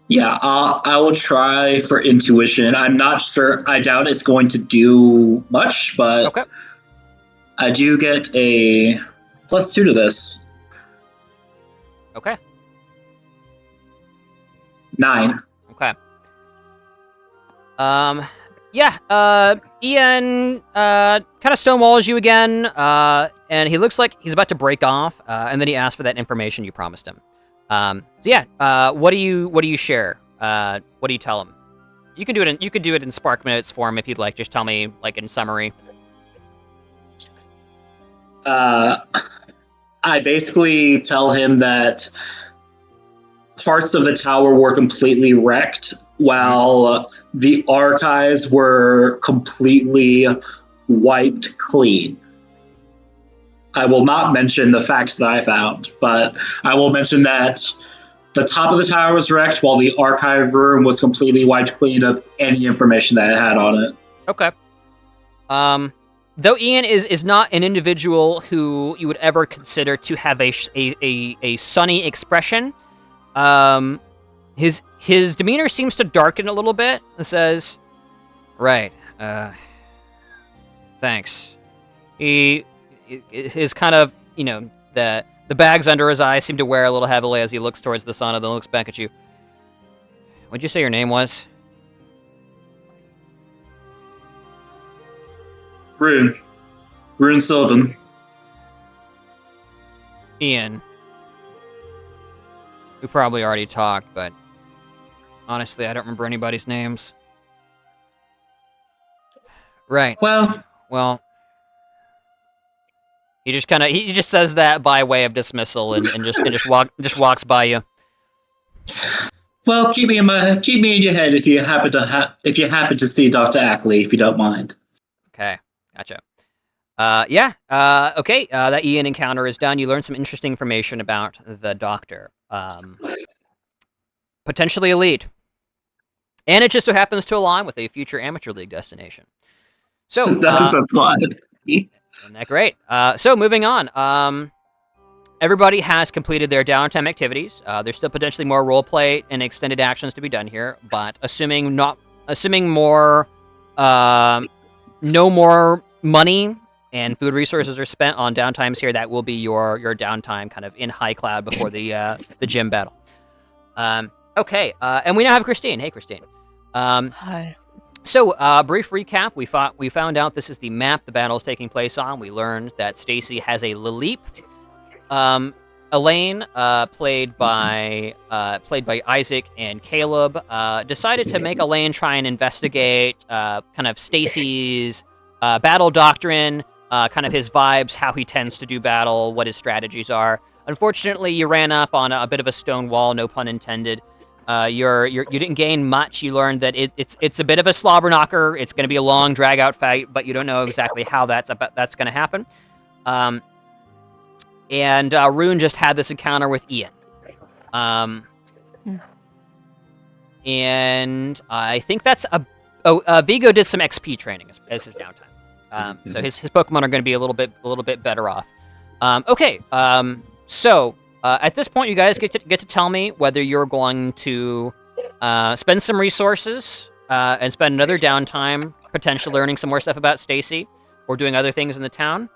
Yeah, I will try for intuition. I'm not sure. I doubt it's going to do much, but Okay. I do get a +2 to this. Okay. 9. Okay. Ian kind of stonewalls you again, and he looks like he's about to break off, and then he asks for that information you promised him. What do you share? What do you tell him? You can do it in Spark Minutes form if you'd like. Just tell me, like, in summary. I basically tell him that parts of the tower were completely wrecked, while the archives were completely wiped clean. I will not mention the facts that I found, but I will mention that the top of the tower was wrecked while the archive room was completely wiped clean of any information that it had on it. Okay. Though Ian is not an individual who you would ever consider to have a sunny expression, his demeanor seems to darken a little bit and says, "Right, thanks." He is kind of, the bags under his eyes seem to wear a little heavily as he looks towards the sun and then looks back at you. What'd you say your name was? Rune Sylvan. Ian. We probably already talked, but honestly, I don't remember anybody's names. Right. Well, he just says that by way of dismissal and just walks by you. Well, keep me in your head if you happen to see Dr. Ackley, if you don't mind. Okay, gotcha. Okay. That Ian encounter is done. You learn some interesting information about the doctor. Potentially a lead. And it just so happens to align with a future amateur league destination. So that's fine. Isn't that great? So moving on. Everybody has completed their downtime activities. There's still potentially more roleplay and extended actions to be done here, but assuming more, no more money and food resources are spent on downtimes here, that will be your downtime, kind of in high cloud before the gym battle. Okay, and we now have Christine. Hey, Christine. Hi. So, brief recap. We found out this is the map the battle is taking place on. We learned that Stacy has a Laleep. Elaine, played by Isaac and Caleb, decided to make Elaine try and investigate kind of Stacy's battle doctrine kind of his vibes, how he tends to do battle, what his strategies are. Unfortunately, you ran up on a bit of a stone wall, no pun intended. You didn't gain much. You learned that it's a bit of a slobber knocker. It's going to be a long, drag-out fight, but you don't know exactly how that's going to happen. And Rune just had this encounter with Ian. And I think that's Vigo did some XP training as his downtime. So his Pokemon are going to be a little bit better off. Okay. So at this point, you guys get to tell me whether you're going to spend some resources and spend another downtime potentially learning some more stuff about Stacy or doing other things in the town,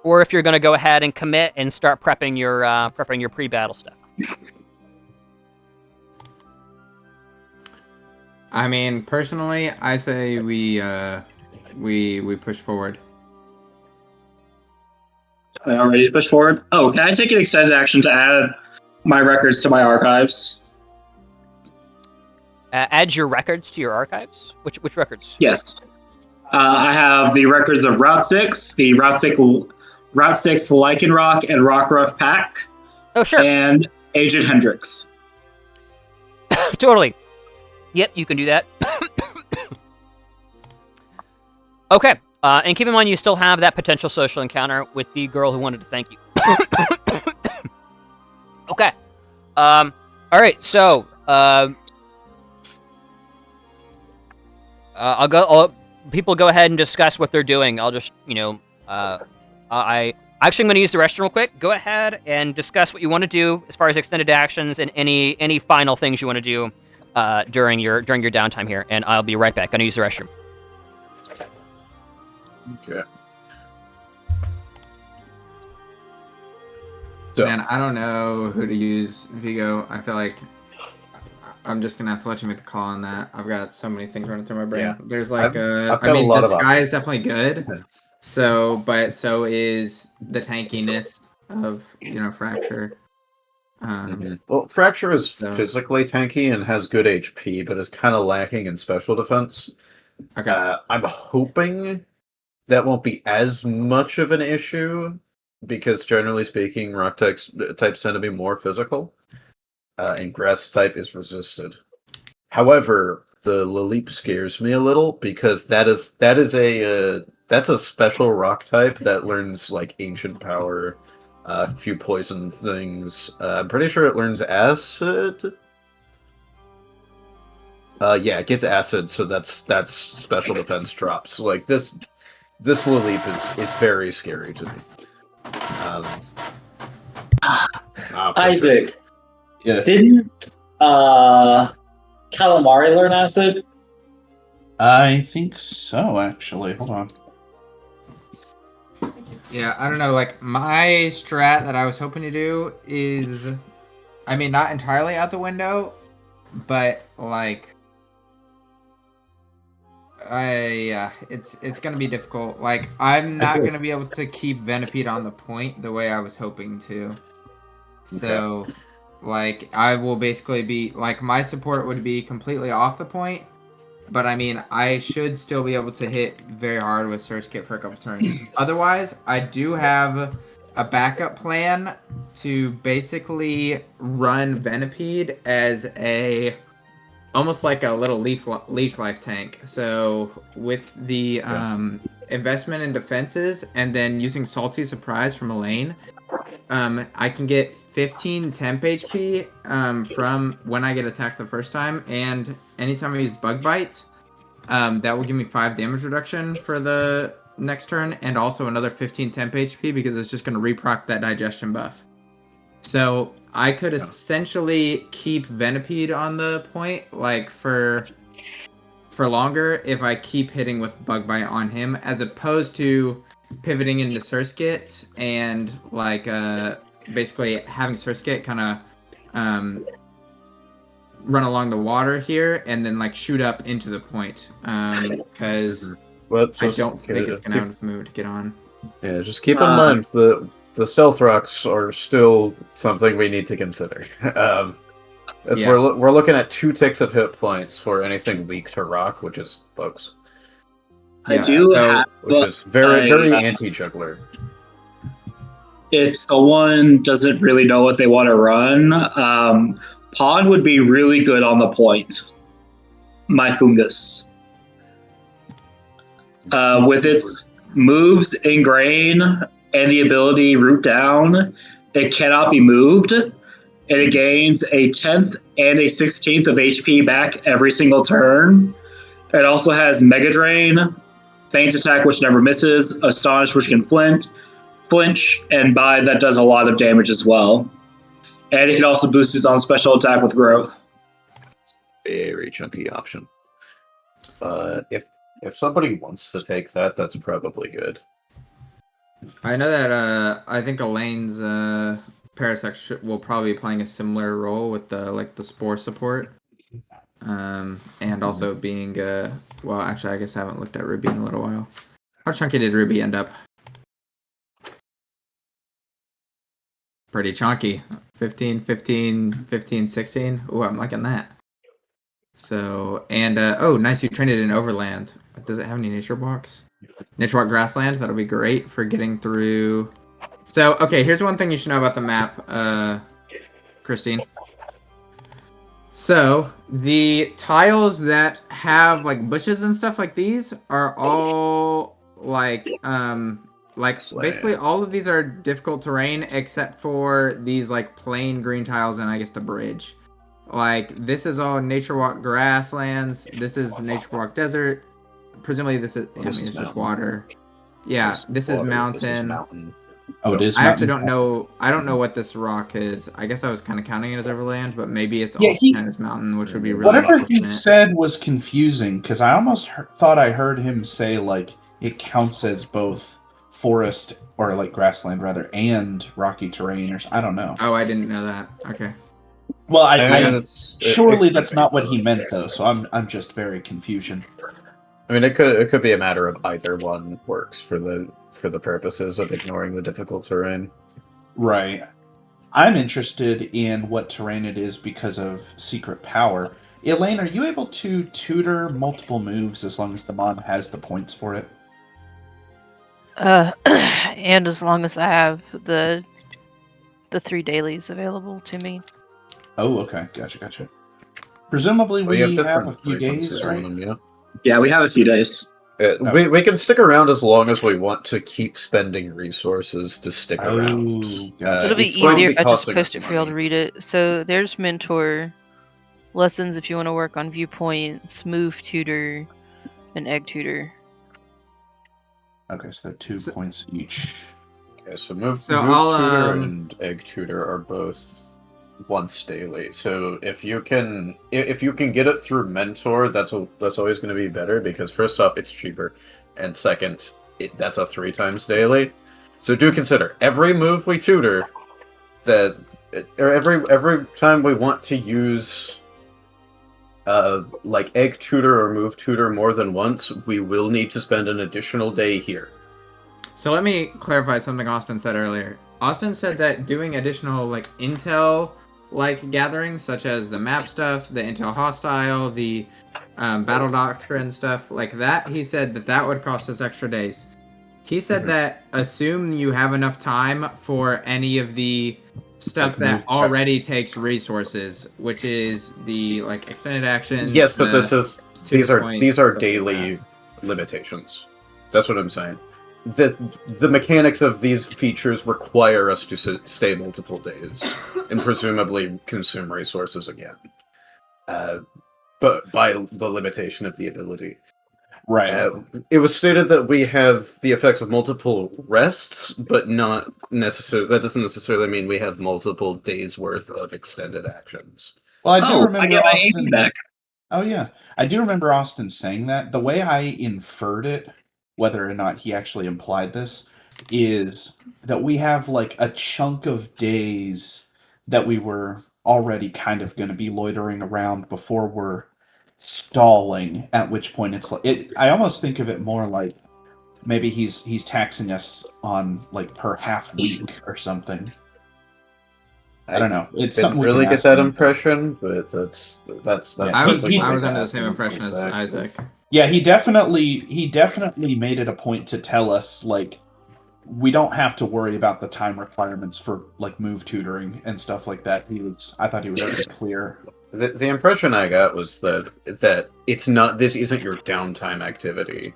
or if you're going to go ahead and commit and start prepping your pre-battle stuff. I mean, personally, I say we push forward. I'm ready to push forward. Oh, can I take an extended action to add my records to my archives? Add your records to your archives? Which records? Yes. I have the records of Route 6, the Route 6 Lycanroc and Rockruff Pack. Oh, sure. And Agent Hendrix. Totally. Yep, you can do that. Okay. And keep in mind, you still have that potential social encounter with the girl who wanted to thank you. Okay. All right. So, people go ahead and discuss what they're doing. I'll just, I'm going to use the restroom real quick. Go ahead and discuss what you want to do as far as extended actions and any final things you want to do during your downtime here. And I'll be right back. Going to use the restroom. Okay. So, Man, I don't know who to use, Vigo. I feel like I'm just gonna have to let you make the call on that. I've got so many things running through my brain. Yeah. There's like I've got a lot the of sky options. is definitely good. But so is the tankiness of Fracture. Well, Fracture is So- physically tanky and has good HP, but is kind of lacking in special defense. Okay. I'm hoping that won't be as much of an issue, because generally speaking, rock types tend to be more physical, and grass type is resisted. However, the Laleep scares me a little, because that's a special rock type that learns like ancient power, a few poison things. I'm pretty sure it learns acid. Yeah, it gets acid, so that's special defense drops. Like this Laleep is very scary to me. Isaac, Yeah. didn't Calamari learn acid? I think so, actually. Hold on. Yeah, I don't know. Like, my strat that I was hoping to do is, I mean, not entirely out the window, but like, it's gonna be difficult. Like, I'm not gonna be able to keep Venipede on the point the way I was hoping to. So, like, I will basically be like, my support would be completely off the point. But I mean, I should still be able to hit very hard with Surge Kit for a couple turns. Otherwise, I do have a backup plan to basically run Venipede as almost like a little leech life tank. So with the investment in defenses and then using Salty Surprise from Elaine, I can get 15 temp HP from when I get attacked the first time, and anytime I use Bug Bite, that will give me 5 damage reduction for the next turn, and also another 15 temp HP because it's just going to reproc that digestion buff. So I could essentially keep Venipede on the point like for longer if I keep hitting with Bug Bite on him, as opposed to pivoting into Surskit and like basically having Surskit kind of run along the water here and then like shoot up into the point, because I don't think it's gonna have enough movement to get on. Yeah, just keep in mind the stealth rocks are still something we need to consider. As we're looking at 2 ticks of hit points for anything weak to rock, which is bugs. I do so- have. which is very I- anti-juggler. If someone doesn't really know what they want to run, Pawn would be really good on the point. My Fungus. With its moves Ingrain and the ability Root Down, it cannot be moved, and it gains a 10th and a 16th of HP back every single turn. It also has Mega Drain, Feint Attack, which never misses, Astonish, which can flinch, and Bide, that does a lot of damage as well. And it can also boost its own special attack with Growth. Very chunky option. But if somebody wants to take that, that's probably good. I know that I think Elaine's Parasect will probably be playing a similar role with the Spore support. And also being well, actually I guess I haven't looked at Ruby in a little while. How chunky did Ruby end up? Pretty chunky. 15, 15, 15, 16. Ooh, I'm liking that. So, and oh, nice, you trained it in Overland. Does it have any nature walks? Nature walk grassland, that'll be great for getting through. So, okay, here's one thing you should know about the map, Christine. So, the tiles that have like bushes and stuff like these are all like basically all of these are difficult terrain except for these like plain green tiles and I guess the bridge. Like this is all nature walk grasslands. This is nature walk desert. Presumably this is it's just water. Yeah, this is mountain. Oh, it is. I actually mountain. don't know. I don't know what this rock is. I guess I was kind of counting it as overland, but maybe it's Yeah, also as mountain, which would be really Whatever he unfortunate. said was confusing because I almost thought I heard him say like it counts as both forest or like grassland rather and rocky terrain or I don't know. Oh, I didn't know that. Okay. Well, surely it that's could not be what he both. meant though. So I'm just very confusion. I mean, it could be a matter of either one works for the purposes of ignoring the difficult terrain. Right. I'm interested in what terrain it is because of secret power. Elaine, are you able to tutor multiple moves as long as the mon has the points for it? And as long as I have the 3 dailies available to me. Oh, okay. Gotcha. Presumably We have we have a different few days, frequencies on right? them, yeah. Yeah, we have a few days. We can stick around as long as we want to keep spending resources to stick around. Gotcha. It'll be it's going to easier be if I just costing post us it for y'all to money. read it. So there's mentor lessons if you want to work on viewpoints, move tutor, and egg tutor. Okay, so they're 2 points each. Okay, so move So tutor I'll, and egg tutor are both once daily. So if you can get it through mentor, that's always going to be better because first off, it's cheaper, and second, that's a 3 times daily. So do consider every move we tutor or every time we want to use like egg tutor or move tutor more than once, we will need to spend an additional day here. So let me clarify something Austin said earlier. Austin said that doing additional like intel like gatherings such as the map stuff, the intel hostile, the battle doctrine stuff like that, he said that would cost us extra days. He said that assume you have enough time for any of the stuff that already takes resources, which is the like extended actions. Yes, but these are stuff daily like limitations. That's what I'm saying. The mechanics of these features require us to stay multiple days and presumably consume resources again. But by the limitation of the ability. Right. It was stated that we have the effects of multiple rests, but not necessarily. That doesn't necessarily mean we have multiple days worth of extended actions. Well, I do I remember get my Austin AP back. Oh yeah, I do remember Austin saying that. The way I inferred it, whether or not he actually implied this, is that we have like a chunk of days that we were already kind of going to be loitering around before we're stalling. At which point it's like I almost think of it more like maybe he's taxing us on like per half week or something. I don't know. It's Didn't something we really can get ask that him. impression, but that's I was he- under the asking same him impression as back. Isaac. Yeah, he definitely made it a point to tell us, like, we don't have to worry about the time requirements for, like, move tutoring and stuff like that. I thought he was pretty clear. The impression I got was that it's not. This isn't your downtime activity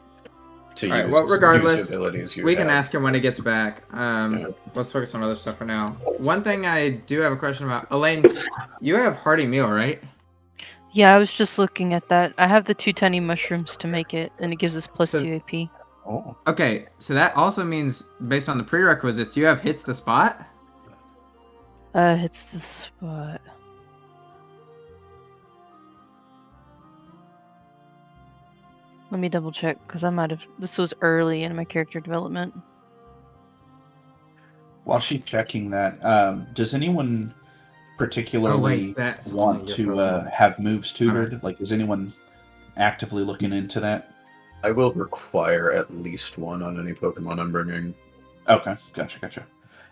to All right. use Well, regardless, abilities you we can have. ask him when he gets back. Yeah. Let's focus on other stuff for now. One thing I do have a question about, Elaine. You have hearty meal, right? Yeah, I was just looking at that. I have the 2 tiny mushrooms to make it, and it gives us plus So- 2 AP. Oh. Okay, so that also means, based on the prerequisites, you have hits the spot. Hits the spot. Let me double check, because I might have... This was early in my character development. While she's checking that, does anyone particularly that's want only your to Pokemon. have moves tutored? Like, is anyone actively looking into that? I will require at least one on any Pokemon I'm bringing. Okay, gotcha.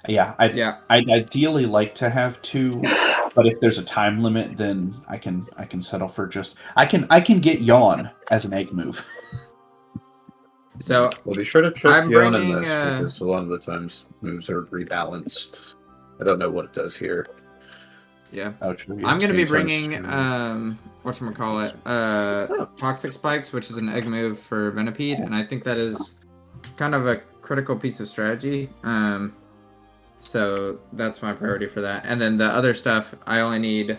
Yeah, I'd ideally like to have 2, but if there's a time limit, then I can settle for just I can get Yawn as an egg move. So Well, be sure to check I'm Yawn in bringing, this because a lot of the times moves are rebalanced. I don't know what it does here. yeah, Oh, true. I'm gonna be Same bringing times whatchamacallit, Toxic Spikes, which is an egg move for Venipede, and I think that is kind of a critical piece of strategy. So that's my priority for that. And then the other stuff, I only need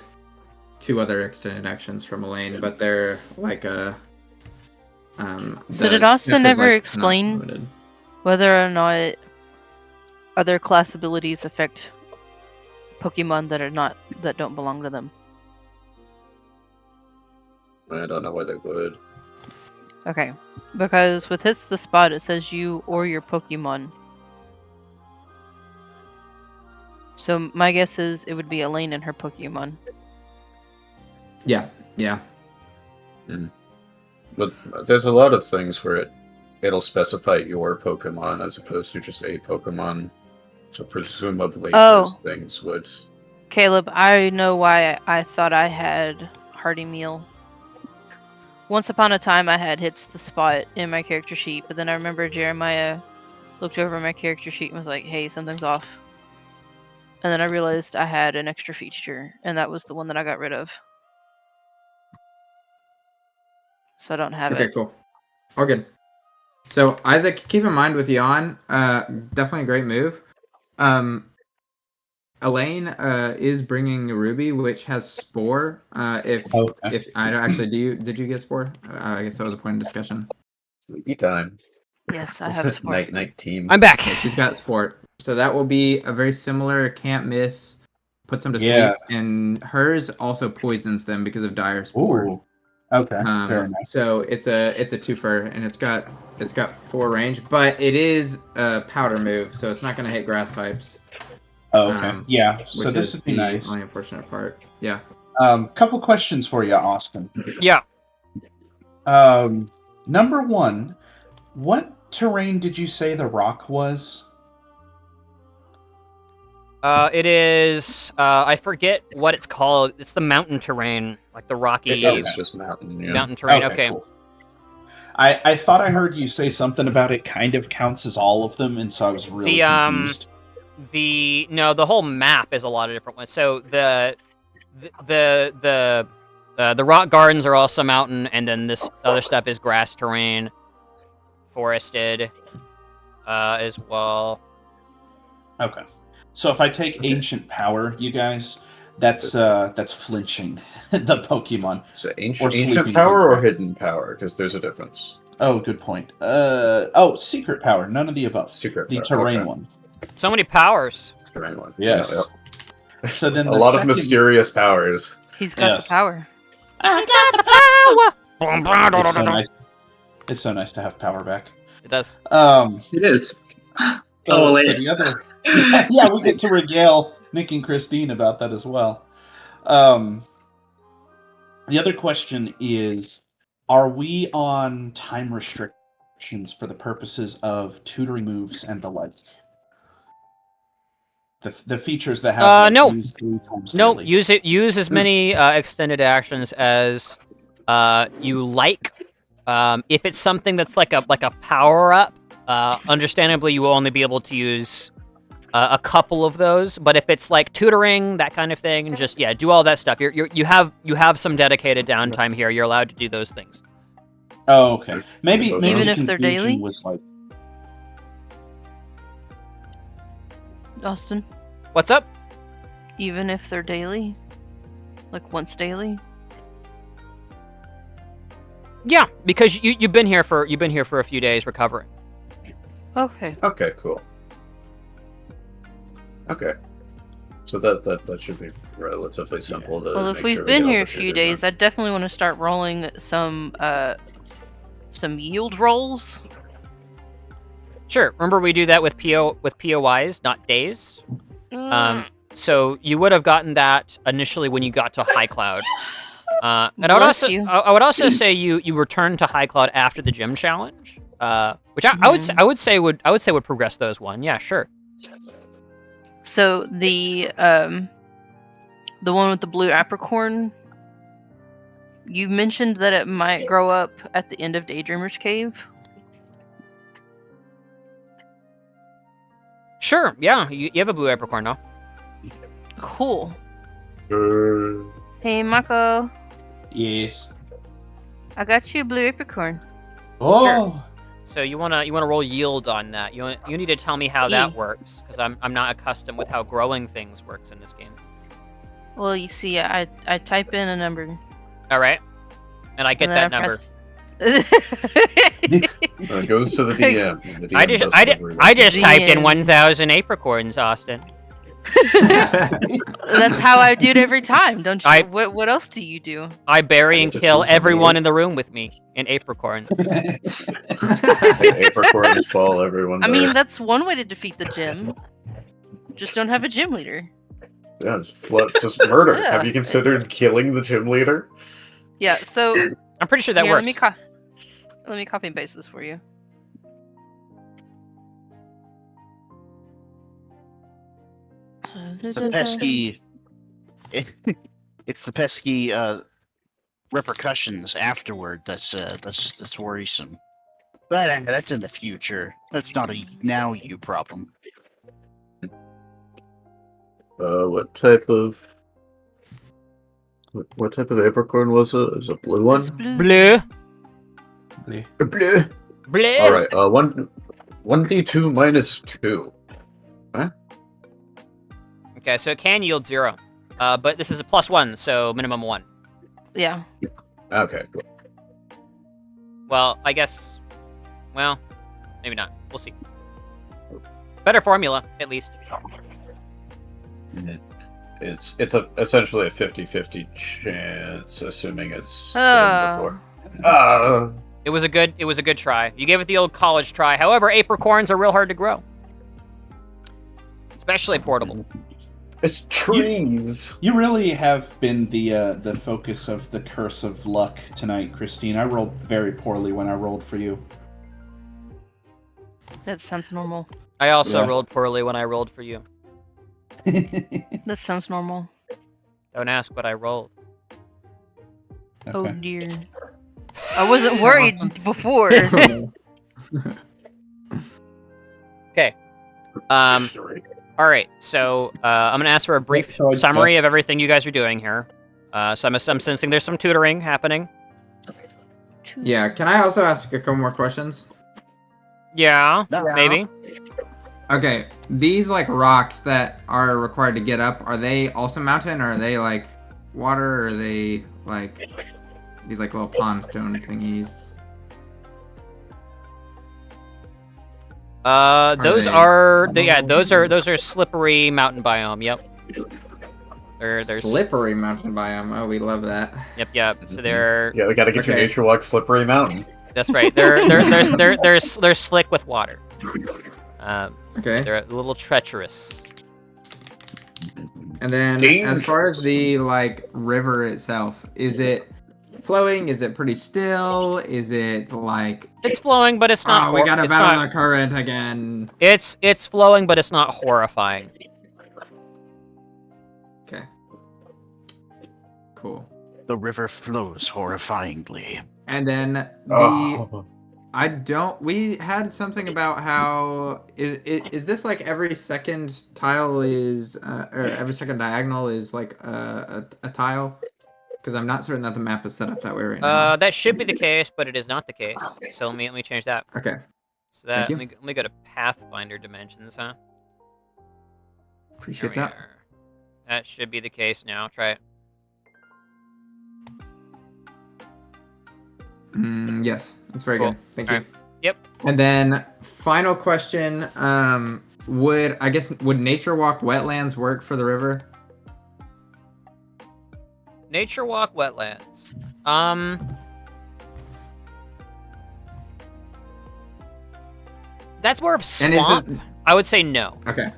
2 other extended actions from Elaine, but they're like a. So did Austin ever explain whether or not other class abilities affect Pokemon that don't belong to them? I don't know why they would. Okay, because with Hits the Spot, it says you or your Pokemon. So my guess is it would be Elaine and her Pokemon. Yeah. But there's a lot of things where it'll specify your Pokemon as opposed to just a Pokemon. So presumably those things would. Caleb, I know why I thought I had Hearty Meal. Once upon a time, I had Hits the Spot in my character sheet, but then I remember Jeremiah looked over my character sheet and was like, hey, something's off. And then I realized I had an extra feature, and that was the one that I got rid of. So I don't have it. Okay, cool. All good. So Isaac, keep in mind with Yawn, definitely a great move. Elaine is bringing Ruby, which has Spore. If I don't actually, did you get Spore? I guess that was a point of discussion. Sleepy time. Yes, I have Spore. Night team. I'm back. Yeah, she's got Spore. So that will be a very similar can't miss, puts them to Yeah. sleep, and hers also poisons them because of Dire Spore. Ooh. Okay. Very nice. So it's a twofer, and it's got 4 range, but it is a powder move, so it's not going to hit grass types. Oh, okay. Yeah. So Which this is would be the nice. only unfortunate part. Yeah. Couple questions for you, Austin. Yeah. Number 1, what terrain did you say the rock was? It is. I forget what it's called. It's the mountain terrain, like the rocky It's just mountain. Yeah. mountain terrain. Okay. Cool. I thought I heard you say something about it kind of counts as all of them, and so I was really confused. The whole map is a lot of different ones. So the rock gardens are also mountain, and then this other stuff is grass terrain, forested, as well. Okay. So if I take Ancient Power, you guys, that's flinching the Pokemon. So Or ancient sleeping power or power. hidden power? Because there's a difference. Oh, good point. Secret Power. None of the above. Secret The power, terrain okay. one. So many powers. Terrain one. Yes. Yeah. So then a the lot second- of mysterious powers. He's got Yes. the power. I got the power. It's so nice. It's so nice to have power back. It does. It is. So Elaine. the other, yeah, we get to regale Nick and Christine about that as well. The other question is, are we on time restrictions for the purposes of tutoring moves and the like? The features that have no. used 3 times No, daily. use as many extended actions as you like. If it's something that's like a power up, understandably you will only be able to use a couple of those. But if it's like tutoring, that kind of thing, just do all that stuff. You have some dedicated downtime here. You're allowed to do those things. Oh, okay. Maybe Even the if they're confusion daily? was like, Austin, What's up? even if they're daily? Like once daily? Yeah, because you've been here for a few days recovering. Okay. Okay, cool. Okay. So that should be relatively simple to Well, if make we've sure we been get all here the a few tutors days, I definitely want to start rolling some yield rolls. Sure. Remember we do that with POIs, not days. So you would have gotten that initially when you got to High Cloud. And Bless you. I would also say you returned to High Cloud after the gym challenge, which I would say would progress those one. Yeah, sure. So the one with the blue apricorn, you mentioned that it might grow up at the end of Daydreamer's Cave. Sure. Yeah, you have a blue apricorn now. Cool. done. Hey, Mako, yes. I got you a blue apricorn. Oh, So you wanna roll yield on that. You need to tell me how that E. works because I'm not accustomed with how growing things works in this game. Well, you see, I type in a number. All right, and I get and then that I number. press- It goes to the DM. and the DM doesn't agree with I it. just typed in DM. 1,000 apricorns, Austin. That's how I do it every time. Don't you? I- What else do you do? I bury I and just kill use the everyone meter. in the room with me in apricorns. Apricorns fall, everyone I mean, dies. that's one way to defeat the gym. Just don't have a gym leader. Yeah, just murder. Yeah. Have you considered killing the gym leader? Yeah. So I'm pretty sure that here, works. let me copy and paste this for you. It's the pesky. It's the pesky repercussions afterward. That's worrisome. But that's in the future. That's not a now you problem. What type of apricorn was it? Is it a blue one? It's blue. Blue. Blue. Blue. All right. 1d2 minus 2. Okay, so it can yield 0. But this is a +1, so minimum 1. Yeah. Okay. Cool. Well, I guess. Well, maybe not. We'll see. Better formula, at least. It's essentially a 50-50 chance, assuming it's been Oh. before. It was a good try. You gave it the old college try. However, apricorns are real hard to grow, especially portable. It's trees. you really have been the focus of the curse of luck tonight, Christine. I rolled very poorly when I rolled for you. That sounds normal. I also Yeah. rolled poorly when I rolled for you. That sounds normal. Don't ask what I rolled. Oh Okay. dear. I wasn't worried before. Okay. All right. So I'm gonna ask for a brief So I summary just- of everything you guys are doing here. So I'm sensing there's some tutoring happening. Yeah, can I also ask a couple more questions? Yeah, No. maybe. Okay, these like rocks that are required to get up, are they also mountain or are they like water or are they like these like little pond stone thingies? Those they- are those are slippery mountain biome. Yep. They're Slippery mountain biome. Oh, we love that. Yep. So they're Yeah, we gotta get your Okay. nature walk slippery mountain. that's right. They're slick with water. Okay. They're a little treacherous. And then as far as the like river itself, is it flowing? Is it pretty still? Is it like It's flowing, but it's not. we gotta it's battle not- the current again? It's flowing, but it's not horrifying. Okay. Cool. The river flows horrifyingly. And then the Oh. we had something about how is this like every second tile is or every second diagonal is like a tile? Because I'm not certain that the map is set up that way right now. That should be the case, but it is not the case. So let me change that. Okay. So that Thank you. let me go to Pathfinder dimensions, huh? There Appreciate we that. are. That should be the case now. Try it. Yes, that's very Cool. good. Thank All you. right. Yep. And then final question: would Nature Walk wetlands work for the river? Nature Walk wetlands. That's more of And is swamp. this I would say no. okay?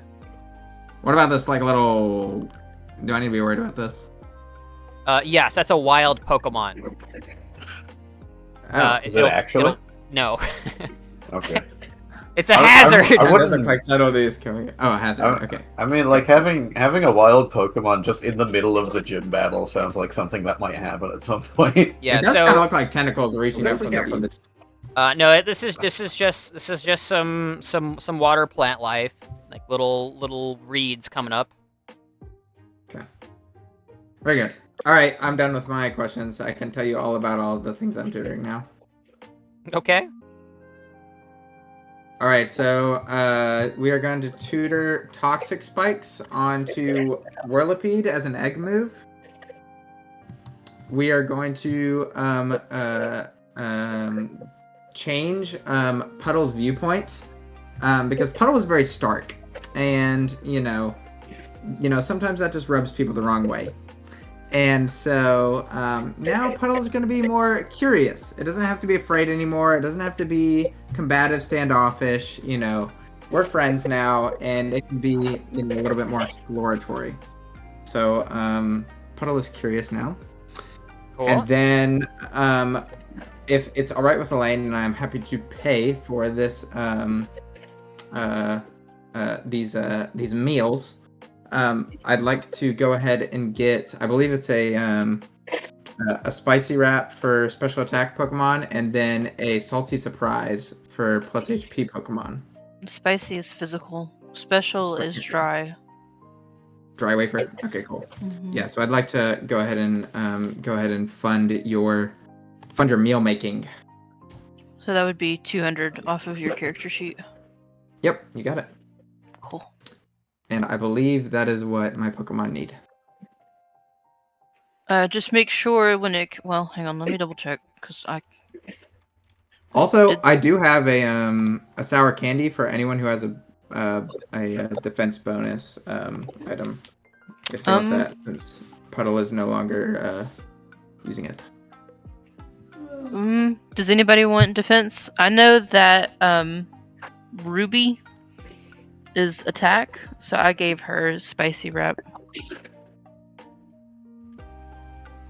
What about this like little? Do I need to be worried about this? Yes, that's a wild Pokemon. Oh, Is it actually? No. Okay. It's a I hazard. I It doesn't wouldn't- quite title these. Can we? Oh, hazard. Okay. I mean, like having a wild Pokemon just in the middle of the gym battle sounds like something that might happen at some point. Yeah. It does So kind of look like tentacles reaching out from the deep. no, this is just some water plant life, like little reeds coming up. Okay. Very good. All right, I'm done with my questions. I can tell you all about all the things I'm tutoring now. Okay. All right, so we are going to tutor Toxic Spikes onto Whirlipede as an egg move. We are going to change Puddle's viewpoint because Puddle is very stark, and you know, sometimes that just rubs people the wrong way. And so now Puddle is going to be more curious. It doesn't have to be afraid anymore. It doesn't have to be combative, standoffish. We're friends now, and it can be a little bit more exploratory. So Puddle is curious now. Cool. And then if it's all right with Elaine, and I'm happy to pay for this these meals. I'd like to go ahead and get, I believe it's a spicy wrap for special attack Pokemon, and then a salty surprise for plus HP Pokemon. Spicy is physical. Special is Spicy. dry. Dry wafer. Okay, cool. Mhm. Yeah, so I'd like to go ahead and fund your meal making. So that would be 200 off of your character sheet. Yep, you got it. Cool. And I believe that is what my Pokemon need. Just make sure when it. Well, hang on. Let me double check because I. Also, I do have a sour candy for anyone who has a defense bonus item. If they want that, since Puddle is no longer using it. Does anybody want defense? I know that Ruby is attack, so I gave her spicy wrap.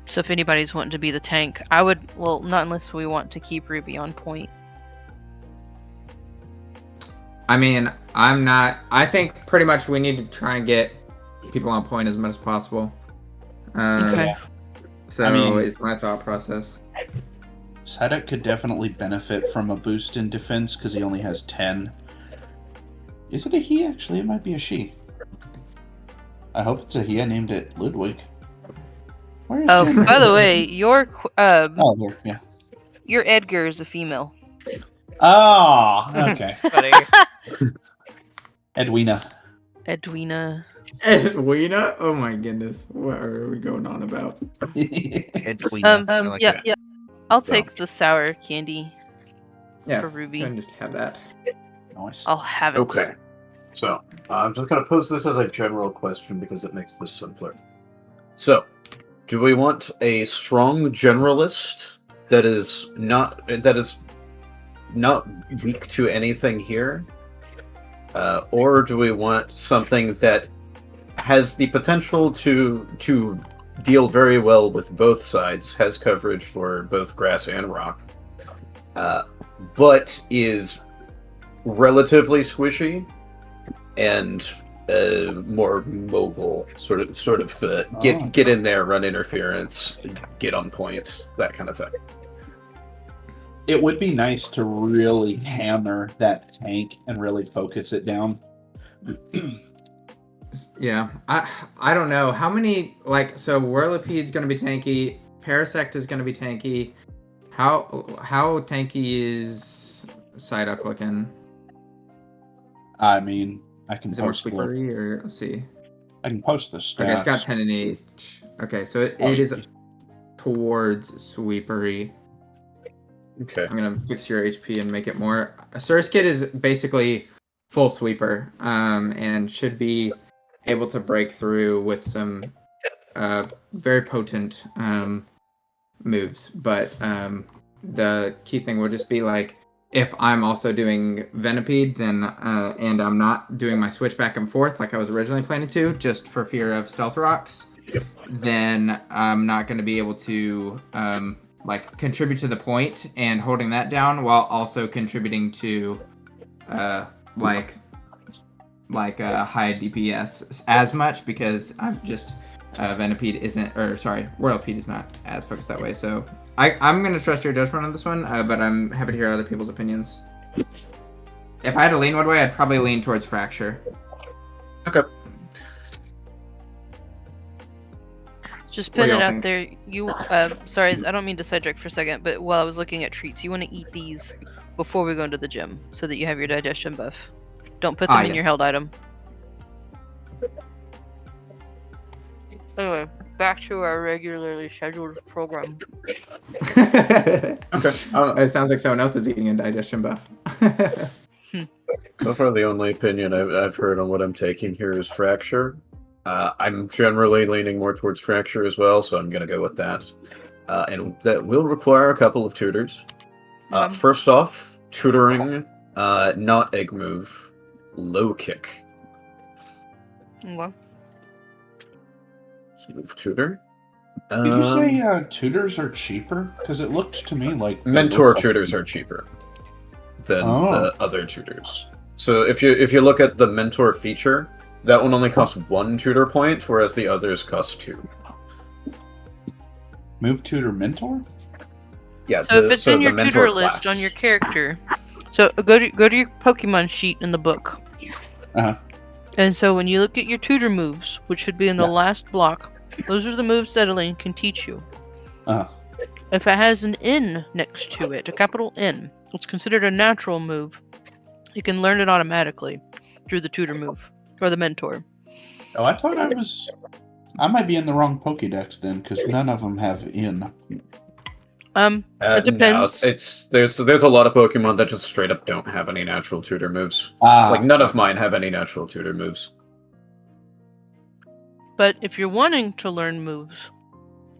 So if anybody's wanting to be the tank, I would. Well, not unless we want to keep Ruby on point. I mean, I'm not. I think pretty much we need to try and get people on point as much as possible. Okay. So I mean- is my thought process. Sadek could definitely benefit from a boost in defense because he only has 10. Is it a he? Actually, it might be a she. I hope it's a he. I named it Ludwig. Where is Oh, Jen? by the way, your Oh, there, yeah. your Edgar is a female. Ah, okay. Funny. Edwina. Edwina. Edwina? Oh my goodness. What are we going on about? Edwina. I like Yeah, that. yeah. I'll take the sour candy Yeah, for go Ruby. ahead and just have that. Nice. I'll have it. Okay. So, I'm just going to pose this as a general question because it makes this simpler. So, do we want a strong generalist that is not weak to anything here? Or do we want something that has the potential to deal very well with both sides, has coverage for both grass and rock, but is relatively squishy and more mobile, sort of get in there, run interference, get on point, that kind of thing. It would be nice to really hammer that tank and really focus it down. Yeah, I don't know how many so Whirlipede's going to be tanky, Parasect is going to be tanky. How tanky is Psyduck looking? I mean, I can Is it more post sleepery or let's see? I can post the stats. Okay, it's got 10 in each. Okay, so it is towards sweepery. Okay. I'm gonna fix your HP and make it more. Surskit is basically full sweeper, and should be able to break through with some very potent moves. But the key thing will just be like if I'm also doing Venipede, then and I'm not doing my switch back and forth like I was originally planning to, just for fear of Stealth Rocks. Yep. Then I'm not going to be able to contribute to the point and holding that down while also contributing to high DPS as much because I'm just Venipede isn't, or sorry, Whirlipede is not as focused that way. So I'm going to trust your judgment on this one, but I'm happy to hear other people's opinions. If I had to lean one way, I'd probably lean towards Fracture. Okay. Just put it out there. You, sorry, I don't mean to sidetrack for a second, but while I was looking at treats, you want to eat these before we go into the gym so that you have your digestion buff. Don't put them in your held item. Anyway, back to our regularly scheduled program. Okay. It sounds like someone else is eating a digestion buff. So far, the only opinion I've heard on what I'm taking here is Fracture. I'm generally leaning more towards Fracture as well, so I'm going to go with that. And that will require a couple of tutors. First off, tutoring, not egg move, low kick. Okay. Move tutor. Did you say tutors are cheaper? Because it looked to me like mentor tutors are cheaper than the other tutors. So if you look at the mentor feature, that one only costs 1 tutor point, whereas the others cost 2. Move tutor mentor? Yeah. So if it's in your tutor list on your character, so go to your Pokemon sheet in the book. And so when you look at your tutor moves, which should be in the last block, those are the moves that Elaine can teach you. If it has an N next to it, a capital N, it's considered a natural move. You can learn it automatically through the tutor move or the mentor. Oh, I thought I might be in the wrong Pokédex then, because none of them have N. It depends. No, there's a lot of Pokemon that just straight up don't have any natural tutor moves. None of mine have any natural tutor moves. But if you're wanting to learn moves,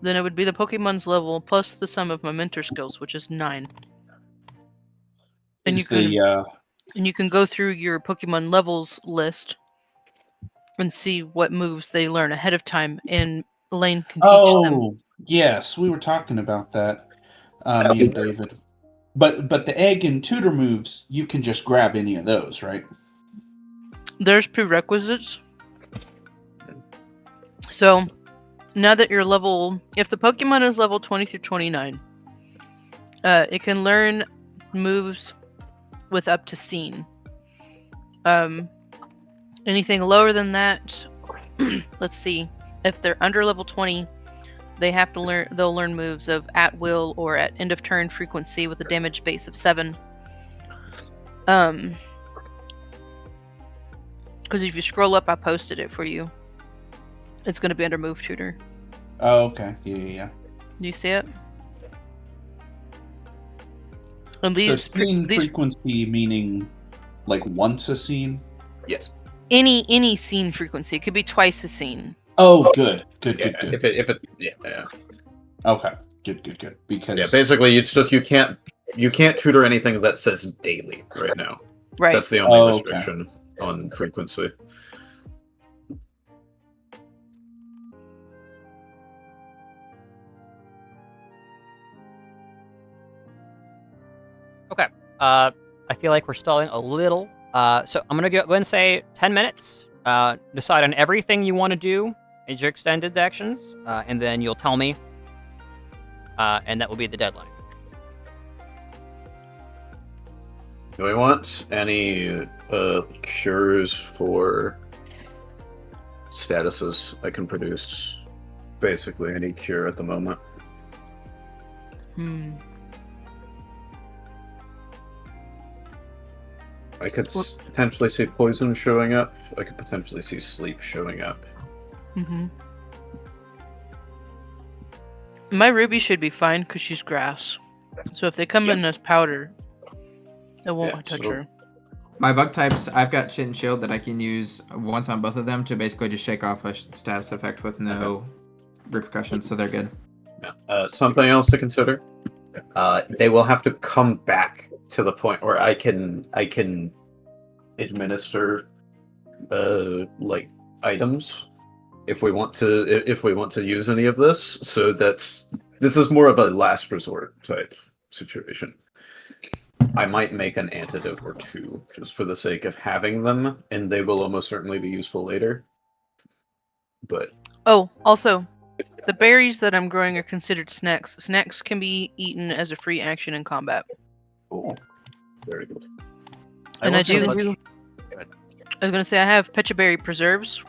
then it would be the Pokemon's level plus the sum of my mentor skills, which is 9. And you can go through your Pokemon levels list and see what moves they learn ahead of time, and Elaine can teach them. Oh, yes, we were talking about that, me and David. But the egg and tutor moves, you can just grab any of those, right? There's prerequisites. So, now that you're level... If the Pokemon is level 20 through 29, it can learn moves with up to Scene. Anything lower than that, let's see. If they're under level 20, they'll learn moves of at will or at end of turn frequency with a damage base of 7. Because if you scroll up, I posted it for you. It's going to be under move tutor. Oh, okay. Yeah. Do you see it? And these frequency meaning like once a scene? Yes. Any scene frequency. It could be twice a scene. Oh, good. Good. If it Okay. Good. Because basically it's just you can't tutor anything that says daily right now. Right. That's the only restriction on frequency. Okay. I feel like we're stalling a little. So I'm going to go ahead and say 10 minutes. Decide on everything you want to do as your extended actions, and then you'll tell me, and that will be the deadline. Do we want any cures for statuses I can produce? Basically, any cure at the moment. I could potentially see poison showing up. I could potentially see sleep showing up. My ruby should be fine because she's grass. So if they come in as powder, it won't touch her. My bug types, I've got Shit and Shield that I can use once on both of them to basically just shake off a status effect with no repercussions, so they're good. Yeah. Something else to consider. They will have to come back to the point where I can administer like items if we want to use any of this. So this is more of a last resort type situation. I might make an antidote or two just for the sake of having them, and they will almost certainly be useful later. But also, the berries that I'm growing are considered snacks. Snacks can be eaten as a free action in combat. Oh, very good. And I was going to say I have Pecha Berry Preserves,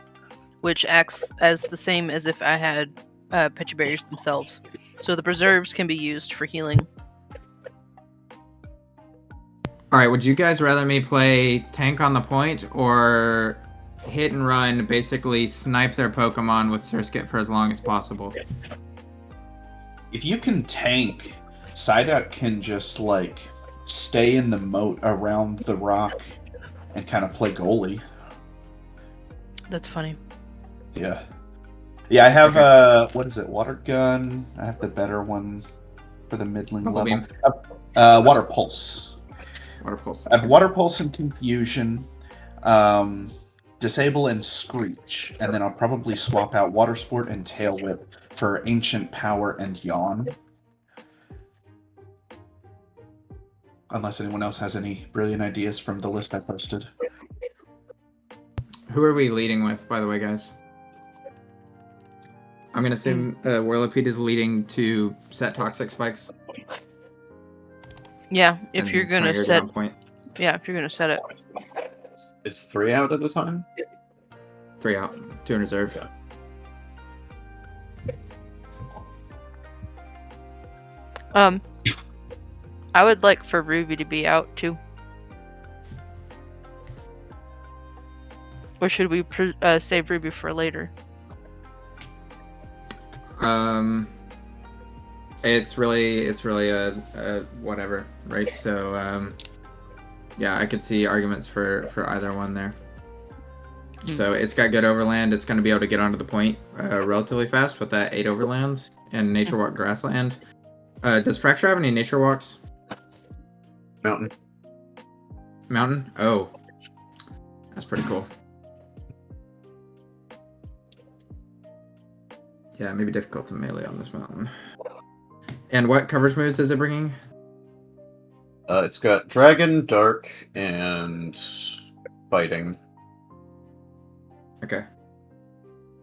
which acts as the same as if I had Pecha Berries themselves. So the preserves can be used for healing. Alright, would you guys rather me play tank on the point or hit and run, basically snipe their Pokemon with Surskit for as long as possible? If you can tank, Psyduck can just, like, stay in the moat around the rock and kind of play goalie. That's funny. Yeah. Yeah, I have, what is it, Water Gun. I have the better one for the middling level. Water Pulse. Water Pulse. I have Water Pulse and Confusion, Disable and Screech, and then I'll probably swap out Water Sport and Tail Whip for Ancient Power and Yawn. Unless anyone else has any brilliant ideas from the list I posted. Who are we leading with, by the way, guys? I'm going to assume Whirlipede is leading to set Toxic Spikes. Yeah, if you're going to set... Point. Yeah, if you're going to set it. It's 3 out at a time? 3 out. 2 in reserve. Yeah. I would like for Ruby to be out too. Or should we save Ruby for later? It's really a whatever, right? So yeah, I could see arguments for either one there. So it's got good overland. It's going to be able to get onto the point relatively fast with that 8 overland and Nature Walk grassland. Does Fracture have any Nature Walks? Mountain. Mountain? Oh. That's pretty cool. Yeah, maybe difficult to melee on this mountain. And what coverage moves is it bringing? It's got Dragon, Dark, and Fighting. Okay.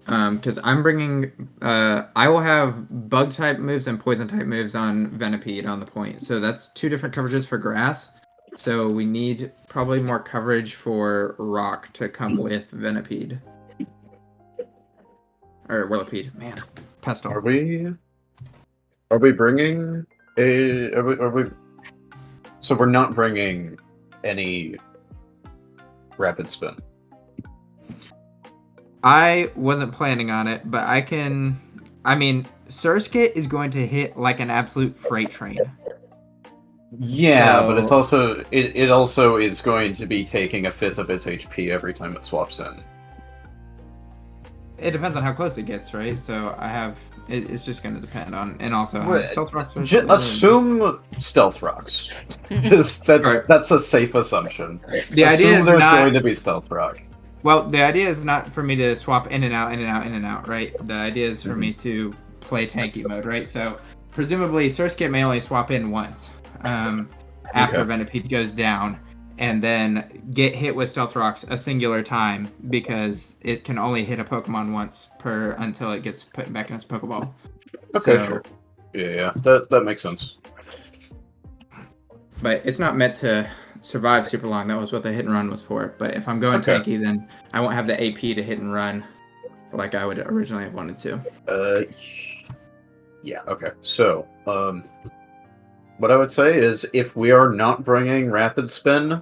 Because I'm bringing... I will have Bug-type moves and Poison-type moves on Venipede on the point. So that's 2 different coverages for Grass. So we need probably more coverage for Rock to come with Venipede. Or Whirlipede. Man. Pestle. Are we bringing a... Are we... So we're not bringing any Rapid Spin. I wasn't planning on it, but I can... I mean, Surskit is going to hit like an absolute freight train. Yeah, So- but it's also... It also is going to be taking 1/5 of its HP every time it swaps in. It depends on how close it gets, right? So I have... It's just going to depend on... And also, Stealth Rocks are... Assume Stealth Rocks. That's a safe assumption. The idea Assume is there's not... going to be Stealth Rock. Well, the idea is not for me to swap in and out, in and out, in and out, right? The idea is for me to play tanky mode, right? So presumably Surskit may only swap in once after Venipede goes down, and then get hit with Stealth Rocks a singular time because it can only hit a Pokemon once per until it gets put back in its Pokeball. Okay, So- sure. Yeah, that makes sense. But it's not meant to survive super long. That was what the hit and run was for. But if I'm going Okay. tanky, then I won't have the AP to hit and run like I would originally have wanted to. Yeah, okay. So, what I would say is if we are not bringing rapid spin,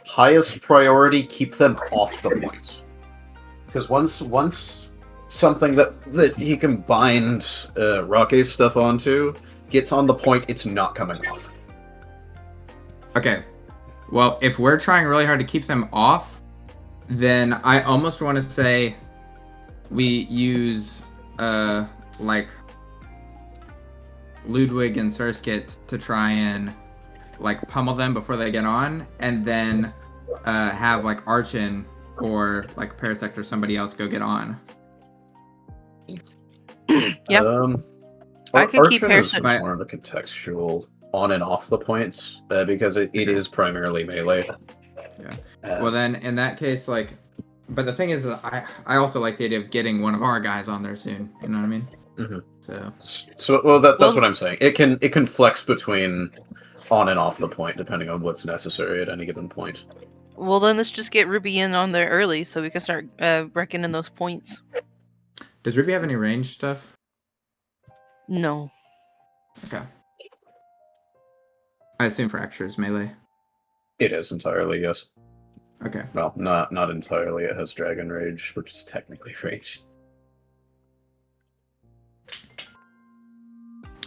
highest priority, keep them off the point. Because once something that he can bind Rocky's stuff onto gets on the point, it's not coming off. Okay. Well, if we're trying really hard to keep them off, then I almost want to say we use like Ludwig and Surskit to try and like pummel them before they get on, and then have like Archon or like Parasect or somebody else go get on. Yeah. I could keep Archon is Parasect. much more of a contextual on and off the points because it is primarily melee. Yeah. Well, then in that case, like, but the thing is, that I also like the idea of getting one of our guys on there soon. You know what I mean? Mm-hmm. So that's what I'm saying. It can flex between on and off the point depending on what's necessary at any given point. Well, then let's just get Ruby in on there early so we can start reckoning those points. Does Ruby have any range stuff? No. Okay. I assume Fracture is melee. It is entirely, yes. Okay. Well, not entirely. It has Dragon Rage, which is technically ranged.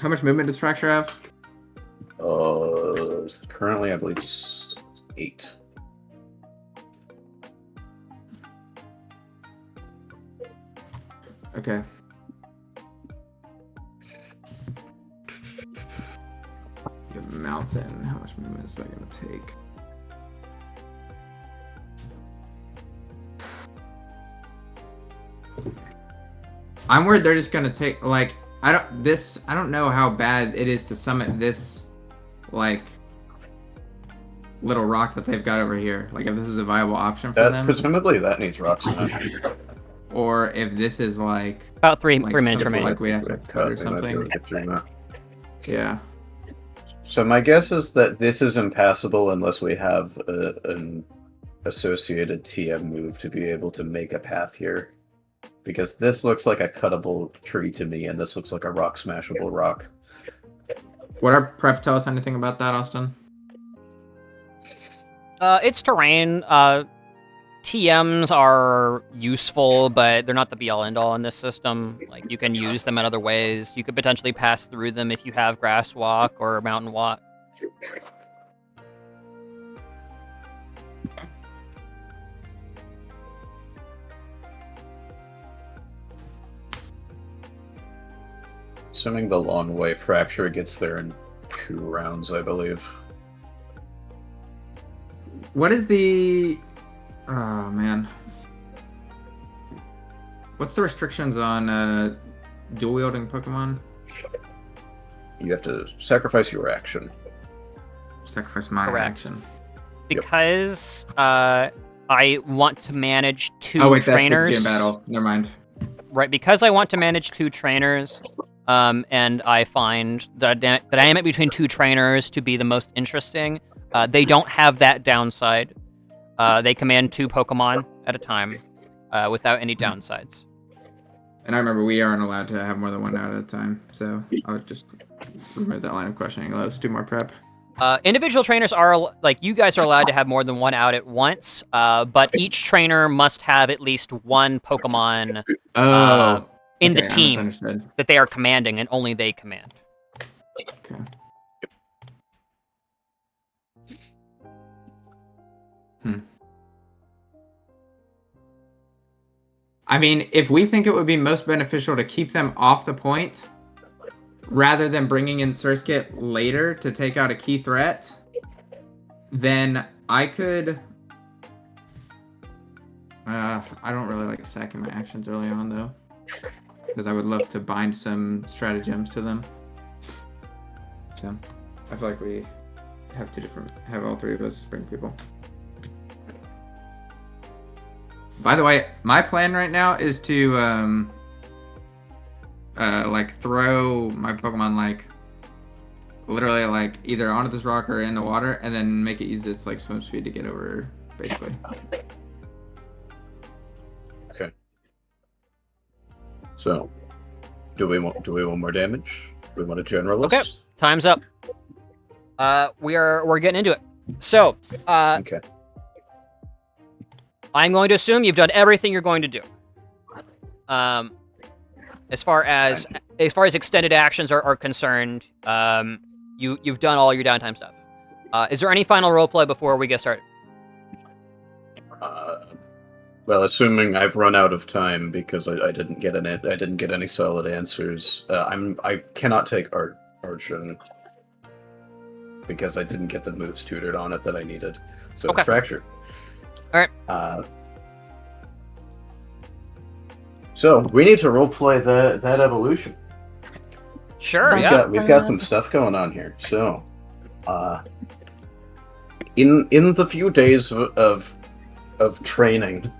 How much movement does Fracture have? Currently I believe it's 8. Okay. The mountain. How much movement is that going to take? I'm worried they're just going to take like I don't know how bad it is to summon this like little rock that they've got over here. Like if this is a viable option for them. Presumably that needs rock smash. Or if this is like about three minutes remaining. Like we have to cut or something. Yeah. So my guess is that this is impassable unless we have an associated TM move to be able to make a path here. Because this looks like a cuttable tree to me, and this looks like a rock smashable rock. Would our prep tell us anything about that, Austin? It's terrain. TMs are useful, but they're not the be-all end-all in this system. Like, you can use them in other ways. You could potentially pass through them if you have Grass Walk or Mountain Walk. Assuming the long way Fracture gets there in 2 rounds, I believe. What is the... Oh, man. What's the restrictions on dual-wielding Pokemon? You have to sacrifice your action. Sacrifice my action. Because I want to manage 2 oh, wait, trainers. That's the gym battle. Never mind. Right, because I want to manage 2 trainers, and I find the dynamic between 2 trainers to be the most interesting. They don't have that downside. They command 2 Pokemon at a time without any downsides. And I remember we aren't allowed to have more than 1 out at a time, so I would just remove that line of questioning. Let us do more prep. Individual trainers are, like, you guys are allowed to have more than 1 out at once, but each trainer must have at least 1 Pokemon in the team that they are commanding, and only they command. Okay. I mean, if we think it would be most beneficial to keep them off the point, rather than bringing in Surskit later to take out a key threat, then I could... I don't really like stacking my actions early on, though. Because I would love to bind some stratagems to them. So, I feel like we have all 3 of us bring people. By the way, my plan right now is to like throw my Pokemon literally like either onto this rock or in the water, and then make it use its like swim speed to get over, basically. Okay. So, do we want more damage? Do we want a generalist? Okay. Time's up. We're getting into it. So, Okay. I'm going to assume you've done everything you're going to do. As far as extended actions are concerned, you've done all your downtime stuff. Is there any final roleplay before we get started? Well, assuming I've run out of time because I didn't get any solid answers. I cannot take Archon because I didn't get the moves tutored on it that I needed. So Okay. it's fractured. All right. So we need to roleplay that evolution. Sure. Yeah. We've got some stuff going on here. So, in the few days of training,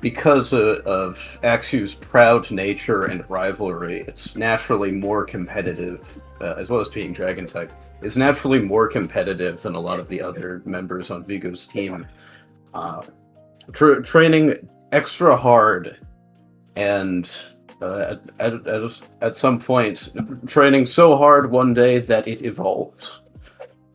because of Axu's proud nature and rivalry, it's naturally more competitive, as well as being Dragon type. Is naturally more competitive than a lot of the other members on Vigo's team. Training extra hard, and at some point, training so hard one day that it evolves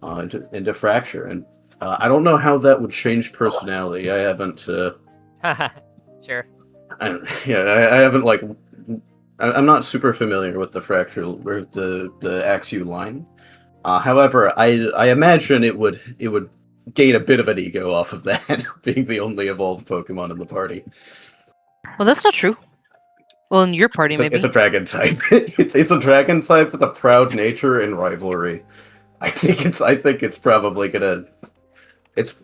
into fracture. And I don't know how that would change personality. I haven't. Sure. I haven't like. I'm not super familiar with the fracture or the Axu line. However, I imagine it would gain a bit of an ego off of that, being the only evolved Pokemon in the party. Well, that's not true. Well, in your party, maybe. It's a dragon type. it's a dragon type with a proud nature and rivalry. I think it's probably gonna. It's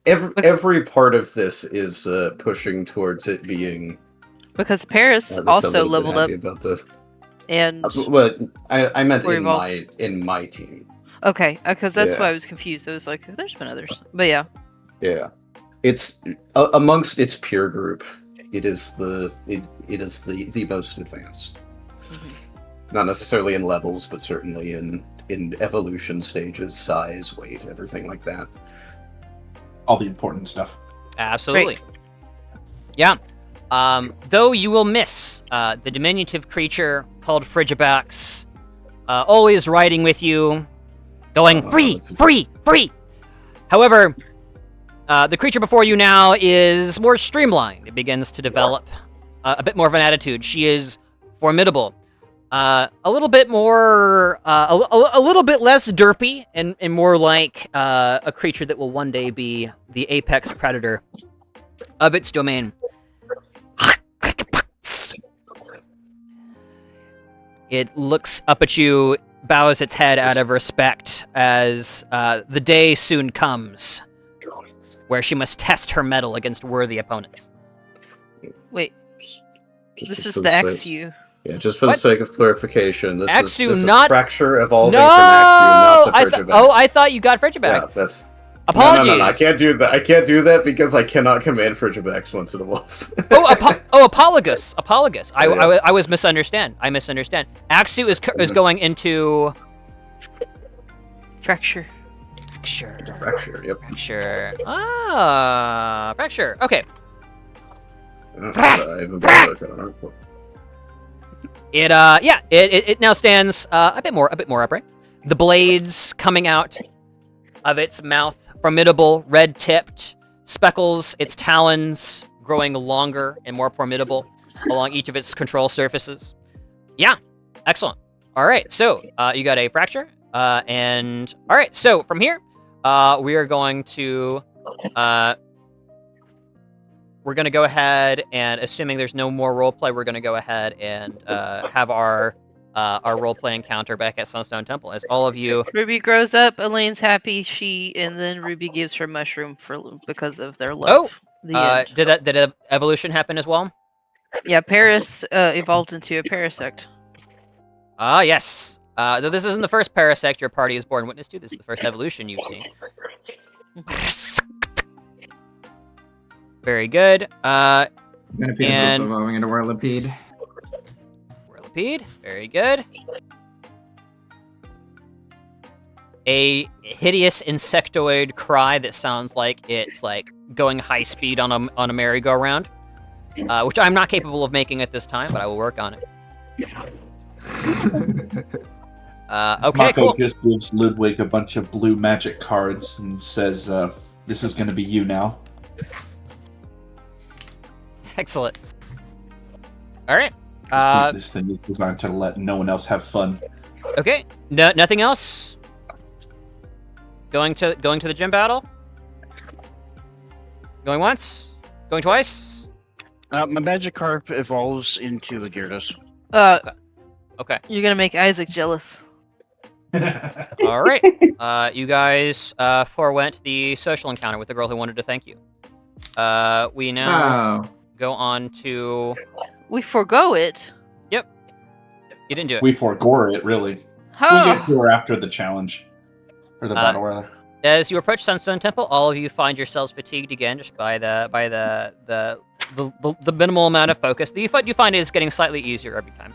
every part of this is pushing towards it being. Because Paris At least a also little bit leveled up, happy about this. and Well, I meant Or in my team. okay, because that's Yeah. why I was confused. I was like, "There's been others," but yeah. Yeah, it's amongst its peer group. It is the most advanced. Not necessarily in levels, but certainly in evolution stages, size, weight, everything like that. All the important stuff. Absolutely. Yeah. Though you will miss the diminutive creature called Frigibax, always riding with you, going free, free, free. However, the creature before you now is more streamlined. It begins to develop a bit more of an attitude. She is formidable. A little bit more, a little bit less derpy, and more like a creature that will one day be the apex predator of its domain. It looks up at you, bows its head out of respect as the day soon comes where she must test her mettle against worthy opponents. Wait, Just this is for the sake- Axu. Yeah, just for the What? sake of clarification, this Axu, is not- fracture evolving No, from Axu, not the Frigibax. I thought you got Frigibax. Yeah, that's. Apologies. No, I can't do that. I can't do that because I cannot command Frigibax once it evolves. Apologus. Yeah. I was misunderstand. I misunderstand. Axu is going into Fracture. fracture. Yep. Fracture. Ah, fracture. Okay. I haven't been working on it. It now stands a bit more upright. The blades coming out of its mouth, formidable, red-tipped, speckles its talons, growing longer and more formidable along each of its control surfaces. Yeah, excellent. All right, so you got a fracture, and all right, so from here, we are going to we're going to go ahead and, assuming there's no more roleplay, we're going to go ahead and have our roleplay encounter back at Sunstone Temple. As all of you... Ruby grows up, Elaine's happy, and then Ruby gives her mushroom because of their love. The end. Did evolution happen as well? Yeah, Paris evolved into a Parasect. Ah, yes. Though this isn't the first Parasect your party has borne witness to. This is the first evolution you've seen. Very good. Venipede is and- also evolving into Whirlipede. Whirlipede. Very good. a hideous insectoid cry that sounds like it's like going high speed on a merry-go-round, which I'm not capable of making at this time, but I will work on it. Okay, Mako cool. just gives Ludwig a bunch of blue magic cards and says, "This is going to be you now." Excellent. All right. This thing is designed to let no one else have fun. Okay. No, nothing else. Going to the gym battle. Going once. Going twice. My Magikarp evolves into a Gyarados. Okay. You're gonna make Isaac jealous. All right. You guys forewent the social encounter with the girl who wanted to thank you. We now go on to. We forego it. Yep. You didn't do it. We forgore it, really. How? We'll get to her after the challenge. Or the battle, rather. As you approach Sunstone Temple, all of you find yourselves fatigued again, just by the minimal amount of focus. You find it is getting slightly easier every time.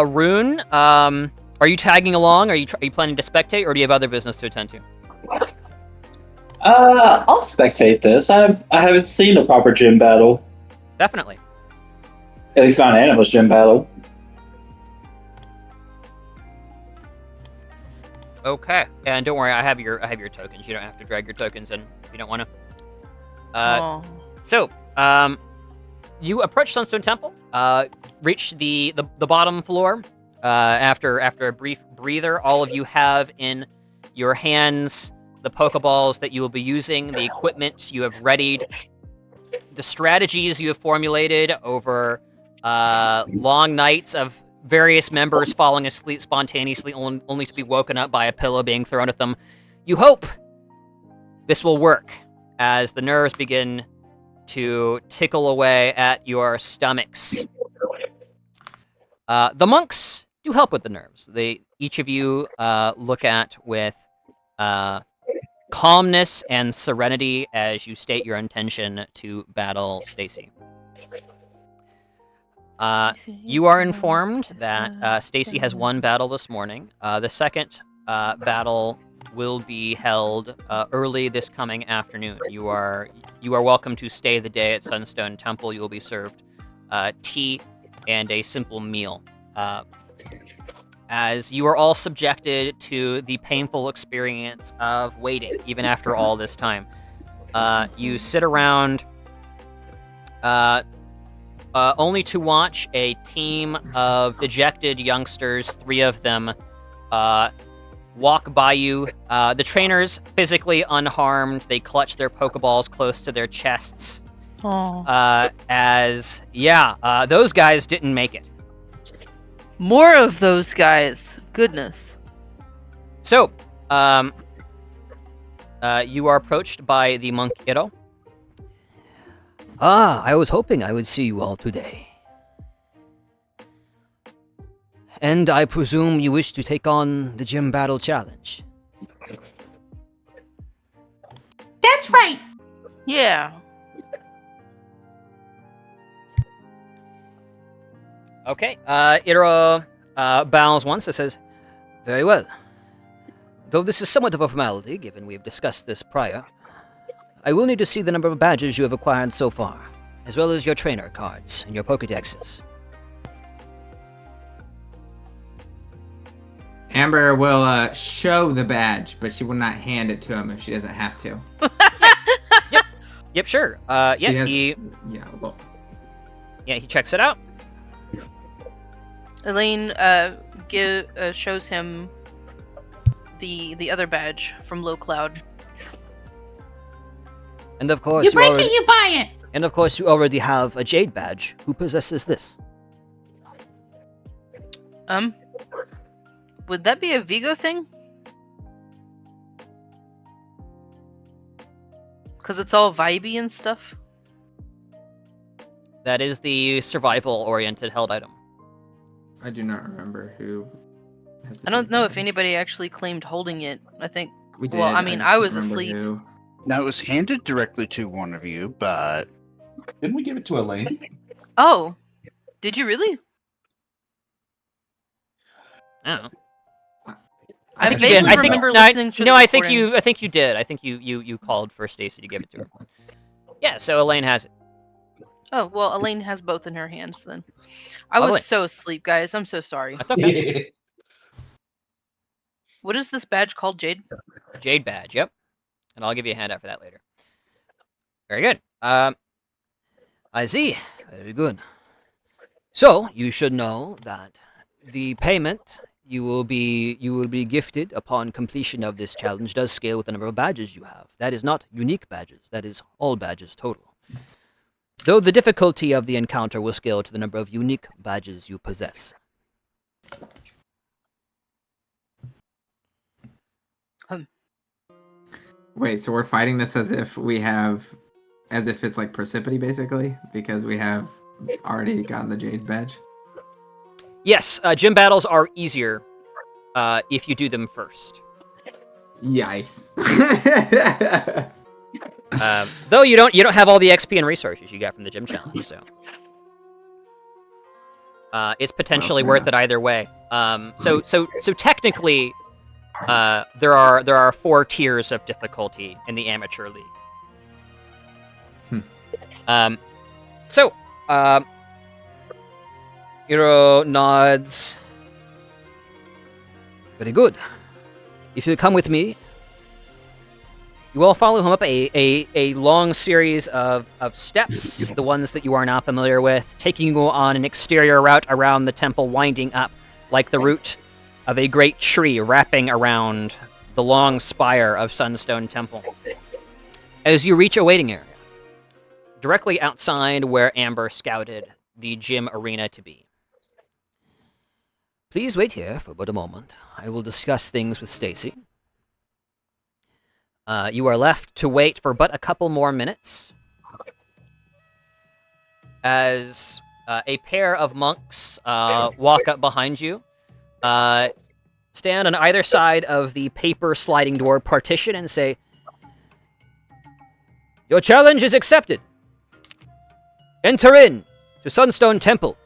Rune, are you tagging along? Are you planning to spectate, or do you have other business to attend to? I'll spectate this. I haven't seen a proper gym battle. Definitely. At least not an Animus gym battle. Okay, and don't worry, I have your tokens. You don't have to drag your tokens in if you don't want to. So, you approach Sunstone Temple, reach the bottom floor. After a brief breather, all of you have in your hands the Pokeballs that you will be using, the equipment you have readied, the strategies you have formulated over long nights of various members falling asleep spontaneously, only to be woken up by a pillow being thrown at them. You hope this will work as the nerves begin to tickle away at your stomachs. The monks do help with the nerves. Each of you look at with calmness and serenity as you state your intention to battle Stacy. You are informed that Stacy has won battle this morning. The second battle will be held early this coming afternoon. You are welcome to stay the day at Sunstone Temple. You will be served tea and a simple meal. As you are all subjected to the painful experience of waiting, even after all this time. You sit around only to watch a team of dejected youngsters, 3 of them, walk by you. The trainers, physically unharmed, they clutch their Pokeballs close to their chests. Those guys didn't make it. More of those guys. Goodness. So, you are approached by the monk Eroh. I was hoping I would see you all today. And I presume you wish to take on the gym battle challenge. That's right. Yeah. Okay, Eroh bows once and says, Very well. Though this is somewhat of a formality, given we have discussed this prior, I will need to see the number of badges you have acquired so far, as well as your trainer cards and your Pokedexes. Amber will show the badge, but she will not hand it to him if she doesn't have to. Yep, sure. He checks it out. Elaine shows him the other badge from Low Cloud. And of course, You break it, you buy it. And of course, you already have a Jade badge. Who possesses this? Would that be a Vigo thing? Because it's all vibey and stuff. That is the survival-oriented held item. I do not remember who. I don't know if anybody actually claimed holding it. I think. We did. Well, I mean, I was asleep. Who. Now, it was handed directly to one of you, but... Didn't we give it to Elaine? Oh. Did you really? I don't know. I think you vaguely did. remember listening to the I think recording. you did. I think you called for Stacy to give it to her. Yeah, so Elaine has it. Oh, well, Elaine has both in her hands then. I Lovely. was so asleep, guys. I'm so sorry. That's okay. What is this badge called, Jade? Jade badge, yep. And I'll give you a handout for that later. Very good. I see. Very good. So, you should know that the payment you will be gifted upon completion of this challenge does scale with the number of badges you have. That is not unique badges. That is all badges total. Though the difficulty of the encounter will scale to the number of unique badges you possess. Wait, so we're fighting this as if it's like Precipity, basically, because we have already gotten the Jade badge? Yes, gym battles are easier if you do them first. Yikes. Though you don't have all the XP and resources you got from the gym challenge, so it's potentially worth it either way. So technically, there are 4 tiers of difficulty in the amateur league. Eroh nods. Very good. If you come with me, you will follow him up a long series of steps, the ones that you are now familiar with, taking you on an exterior route around the temple, winding up like the root of a great tree wrapping around the long spire of Sunstone Temple. As you reach a waiting area, directly outside where Amber scouted the gym arena to be. please wait here for but a moment. I will discuss things with Stacy. You are left to wait for but a couple more minutes as a pair of monks walk up behind you, stand on either side of the paper sliding door partition and say, "Your challenge is accepted. Enter in to Sunstone Temple."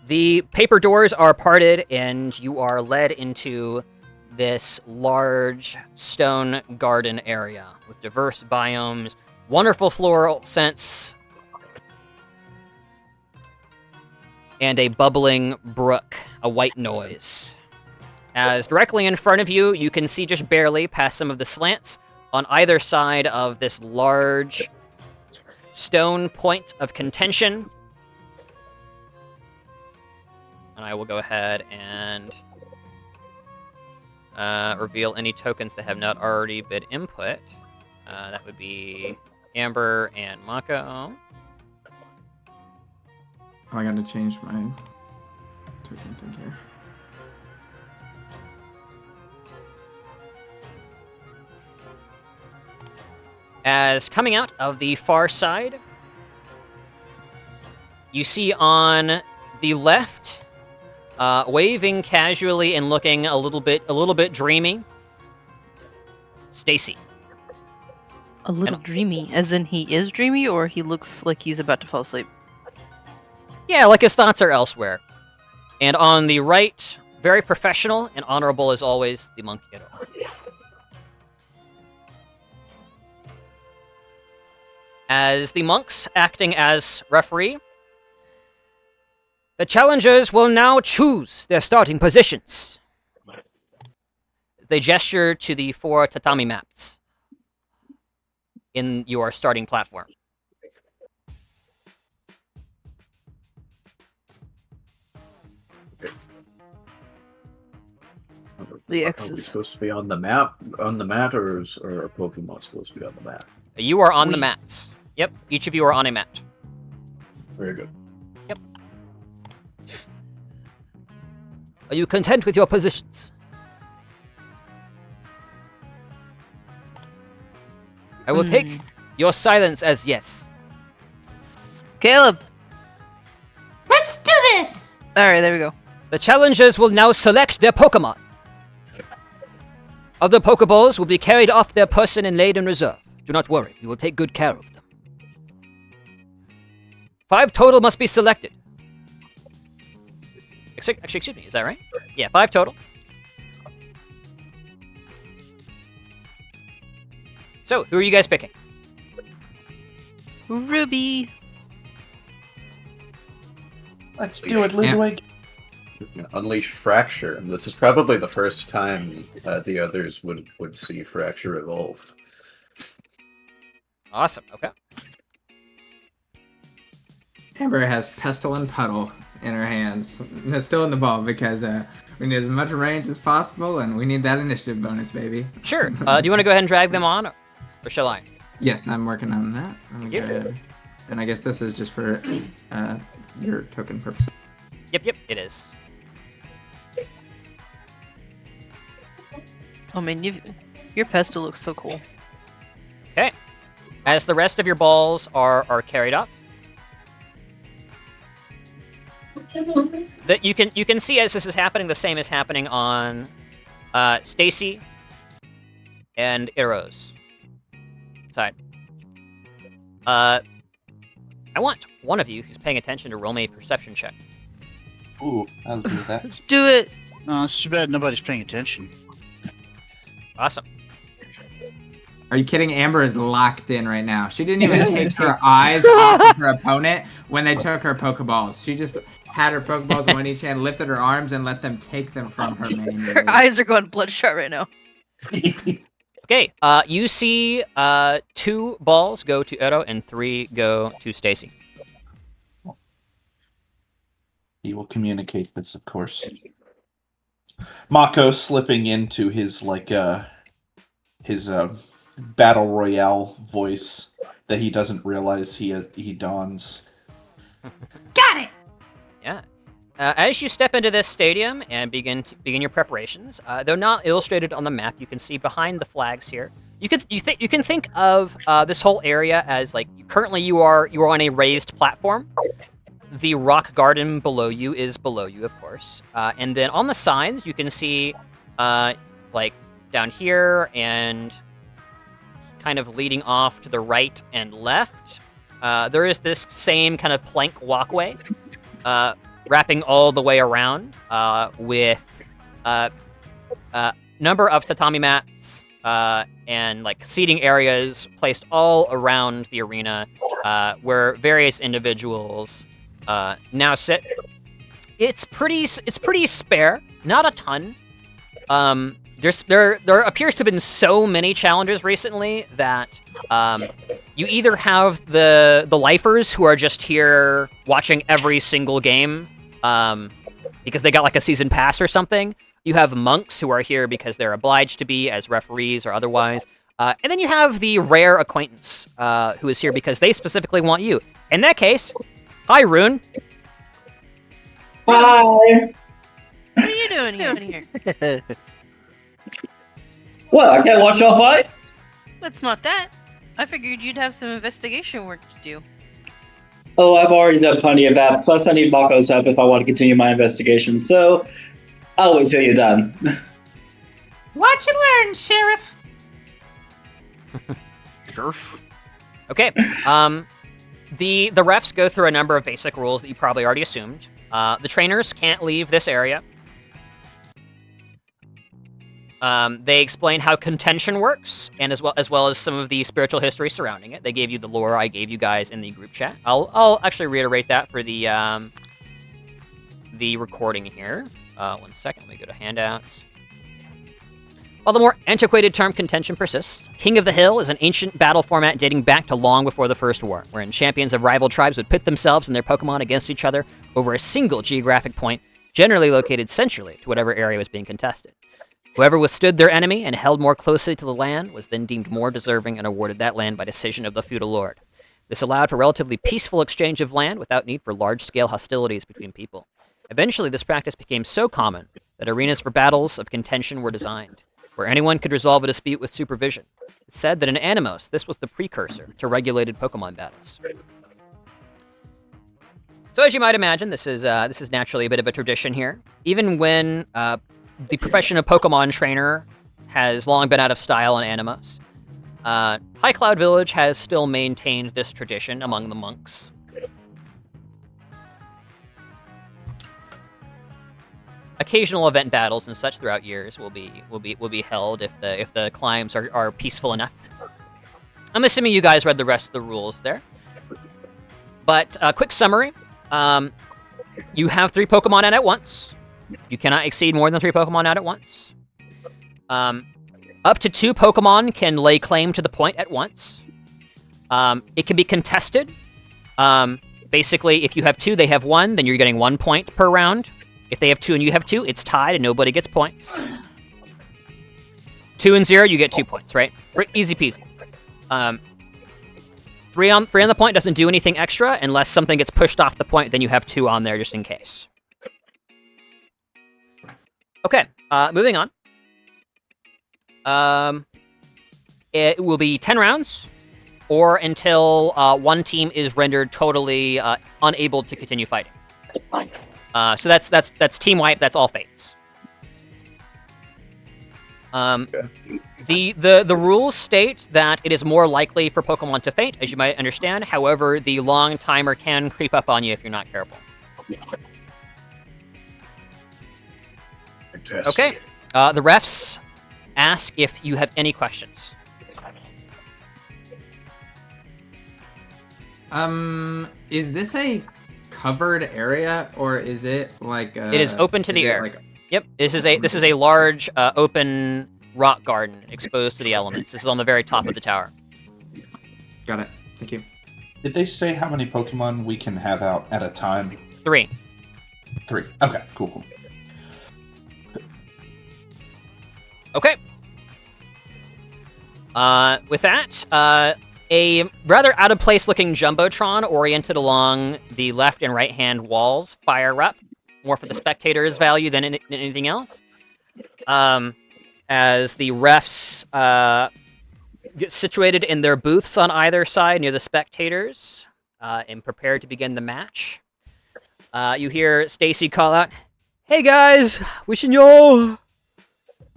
The paper doors are parted and you are led into this large stone garden area with diverse biomes, wonderful floral scents, and a bubbling brook, a white noise. As directly in front of you, you can see just barely past some of the slants on either side of this large stone point of contention. And I will go ahead and reveal any tokens that have not already been input. That would be Amber and Mako. Oh, I gotta change my token thing here. As coming out of the far side, you see on the left, waving casually and looking a little bit dreamy, Stacy. A little dreamy, as in he is dreamy, or he looks like he's about to fall asleep? Yeah, like his thoughts are elsewhere. And on the right, very professional and honorable as always, the monk Eroh. As the monks acting as referee, the challengers will now choose their starting positions. They gesture to the 4 tatami mats in your starting platform. The Are we X's. supposed to be on the mat, or are Pokemon supposed to be on the mat? You are on the mats. Yep, each of you are on a mat. Very good. Yep. Are you content with your positions? I will take your silence as yes. Caleb! Let's do this! Alright, there we go. The challengers will now select their Pokemon. Other Pokeballs will be carried off their person and laid in reserve. Do not worry, we will take good care of them. 5 total must be selected. Actually, excuse me, is that right? Yeah, 5 total. So, who are you guys picking? Ruby. Let's do it, Ludwig. Unleash Fracture. This is probably the first time the others would see Fracture evolved. Awesome. Okay. Amber has Pestle and Puddle in her hands. It's still in the ball because we need as much range as possible, and we need that initiative bonus, baby. Sure. Do you want to go ahead and drag them on, or shall I? Yes, I'm working on that. Yep. And I guess this is just for your token purposes. Yep, it is. I mean, your Pestle looks so cool. Okay. As the rest of your balls are carried off, that you can see as this is happening, the same is happening on Stacy and Ero's side. I want one of you who's paying attention to roll me a perception check. Ooh, I'll do that. Let's do it. No, it's too bad nobody's paying attention. Awesome. Are you kidding? Amber is locked in right now. She didn't even take her eyes off of her opponent when they took her Pokeballs. She just had her Pokeballs one in each hand, lifted her arms, and let them take them from her main move. Her eyes are going bloodshot right now. Okay, you see 2 balls go to Eroh and 3 go to Stacy. He will communicate this, of course. Mako slipping into his battle royale voice that he doesn't realize he dons. Got it. Yeah. As you step into this stadium and begin your preparations, though not illustrated on the map, you can see behind the flags here. You can think of this whole area as like currently you are on a raised platform. The rock garden below you is below you, of course, and then on the sides you can see like down here and kind of leading off to the right and left. There is this same kind of plank walkway. Wrapping all the way around with number of tatami mats and like seating areas placed all around the arena where various individuals now sit. It's pretty spare, not a ton. There appears to have been so many challenges recently that you either have the lifers who are just here watching every single game because they got like a season pass or something. You have monks who are here because they're obliged to be as referees or otherwise. And then you have the rare acquaintance who is here because they specifically want you. In that case, hi, Rune. Hi. What are you doing here? What? I can't watch y'all fight? It's not that. I figured you'd have some investigation work to do. Oh, I've already done plenty of that. Plus, I need Mako's help if I want to continue my investigation. So, I'll wait till you're done. Watch and learn, Sheriff. Sheriff. Okay. The refs go through a number of basic rules that you probably already assumed. The trainers can't leave this area. They explain how contention works, and as well as some of the spiritual history surrounding it. They gave you the lore I gave you guys in the group chat. I'll actually reiterate that for the recording here. 1 second, let me go to handouts. While the more antiquated term contention persists, King of the Hill is an ancient battle format dating back to long before the First War, wherein champions of rival tribes would pit themselves and their Pokemon against each other over a single geographic point, generally located centrally to whatever area was being contested. Whoever withstood their enemy and held more closely to the land was then deemed more deserving and awarded that land by decision of the feudal lord. This allowed for relatively peaceful exchange of land without need for large-scale hostilities between people. Eventually, this practice became so common that arenas for battles of contention were designed, where anyone could resolve a dispute with supervision. It's said that in Animos, this was the precursor to regulated Pokemon battles. So as you might imagine, this is naturally a bit of a tradition here. Even when the profession of Pokemon trainer has long been out of style in Animos, High Cloud Village has still maintained this tradition among the monks. occasional event battles and such throughout years will be held if the climbs are peaceful enough. I'm assuming you guys read the rest of the rules there. But quick summary: you have 3 Pokemon out at once. You cannot exceed more than 3 Pokemon out at once. Up to 2 Pokemon can lay claim to the point at once. It can be contested. Basically, if you have 2, they have 1, then you're getting 1 point per round. If they have 2 and you have 2, it's tied and nobody gets points. 2 and 0, you get 2 points, right? Easy peasy. 3 on the point doesn't do anything extra unless something gets pushed off the point, then you have 2 on there just in case. Okay, moving on. It will be 10 rounds, or until one team is rendered totally unable to continue fighting. So that's team wipe. That's all fates. The rules state that it is more likely for Pokemon to faint, as you might understand. However, the long timer can creep up on you if you're not careful. Fantastic. Okay. The refs ask if you have any questions. Is this a covered area or is it like It is open to the air. Like... Yep. This is a large open rock garden exposed to the elements. This is on the very top of the tower. Got it. Thank you. Did they say how many Pokemon we can have out at a time? 3. 3. Okay, cool. Okay. With that, a rather out-of-place looking Jumbotron oriented along the left and right-hand walls fire up, more for the spectator's value than anything else. As the refs get situated in their booths on either side near the spectators and prepare to begin the match. You hear Stacy call out, "Hey guys, wishing y'all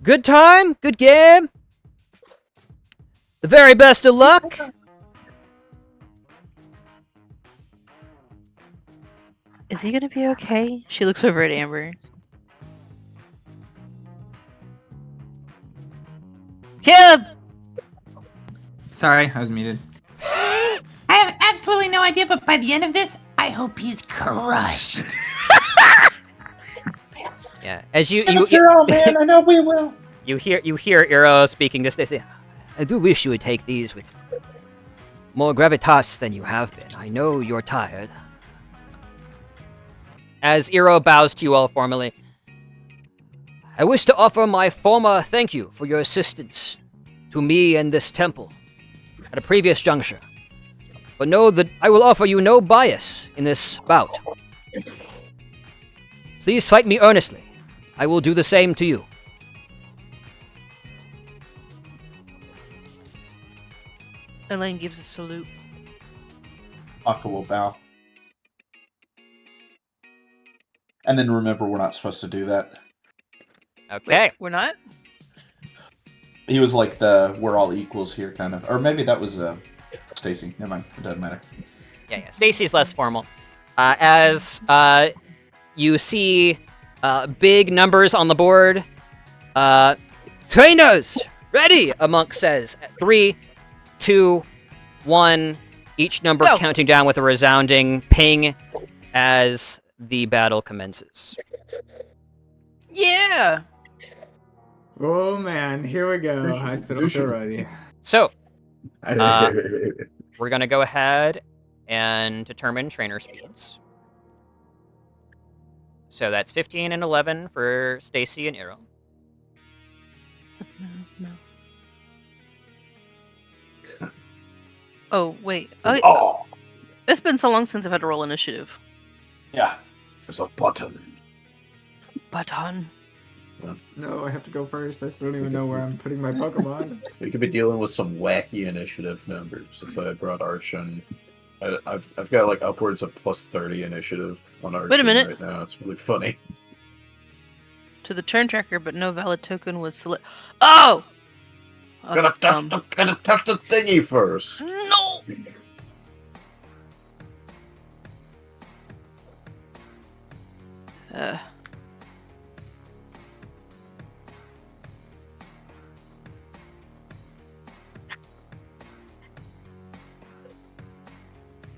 good time, good game. The very best of luck." Is he gonna be okay? She looks over at Amber. Caleb! Sorry, I was muted. I have absolutely no idea, but by the end of this, I hope he's crushed. Yeah, as you man, I know we will. you hear Eroh speaking to Stacy. I do wish you would take these with more gravitas than you have been. I know you're tired. As Eroh bows to you all formally. I wish to offer my former thank you for your assistance to me and this temple at a previous juncture. But know that I will offer you no bias in this bout. Please fight me earnestly. I will do the same to you. Elaine gives a salute. Akka will bow. And then remember, we're not supposed to do that. Okay. Wait, we're not? He was like the "we're all equals here" kind of, or maybe that was Stacy. Never mind, it doesn't matter. Yeah. Stacy's less formal. As you see big numbers on the board. Trainers! Ready, a monk says. 3, 2, 1. Each number Go. counting down with a resounding ping as the battle commences. Yeah! Oh man, here we go. I still feel ready. So, we're going to go ahead and determine trainer speeds. So that's 15 and 11 for Stacy and Eroh. No. Oh, wait. Oh, it's been so long since I've had to roll initiative. Yeah. There's a button. Button. No, I have to go first. I still don't even know where I'm putting my Pokemon. We could be dealing with some wacky initiative numbers if I brought Archon. I've got like upwards of plus 30 initiative on Archon Wait a minute. right now. It's really funny. To the turn tracker, but no valid token was select. Oh! Gotta That's touch the thingy first. No!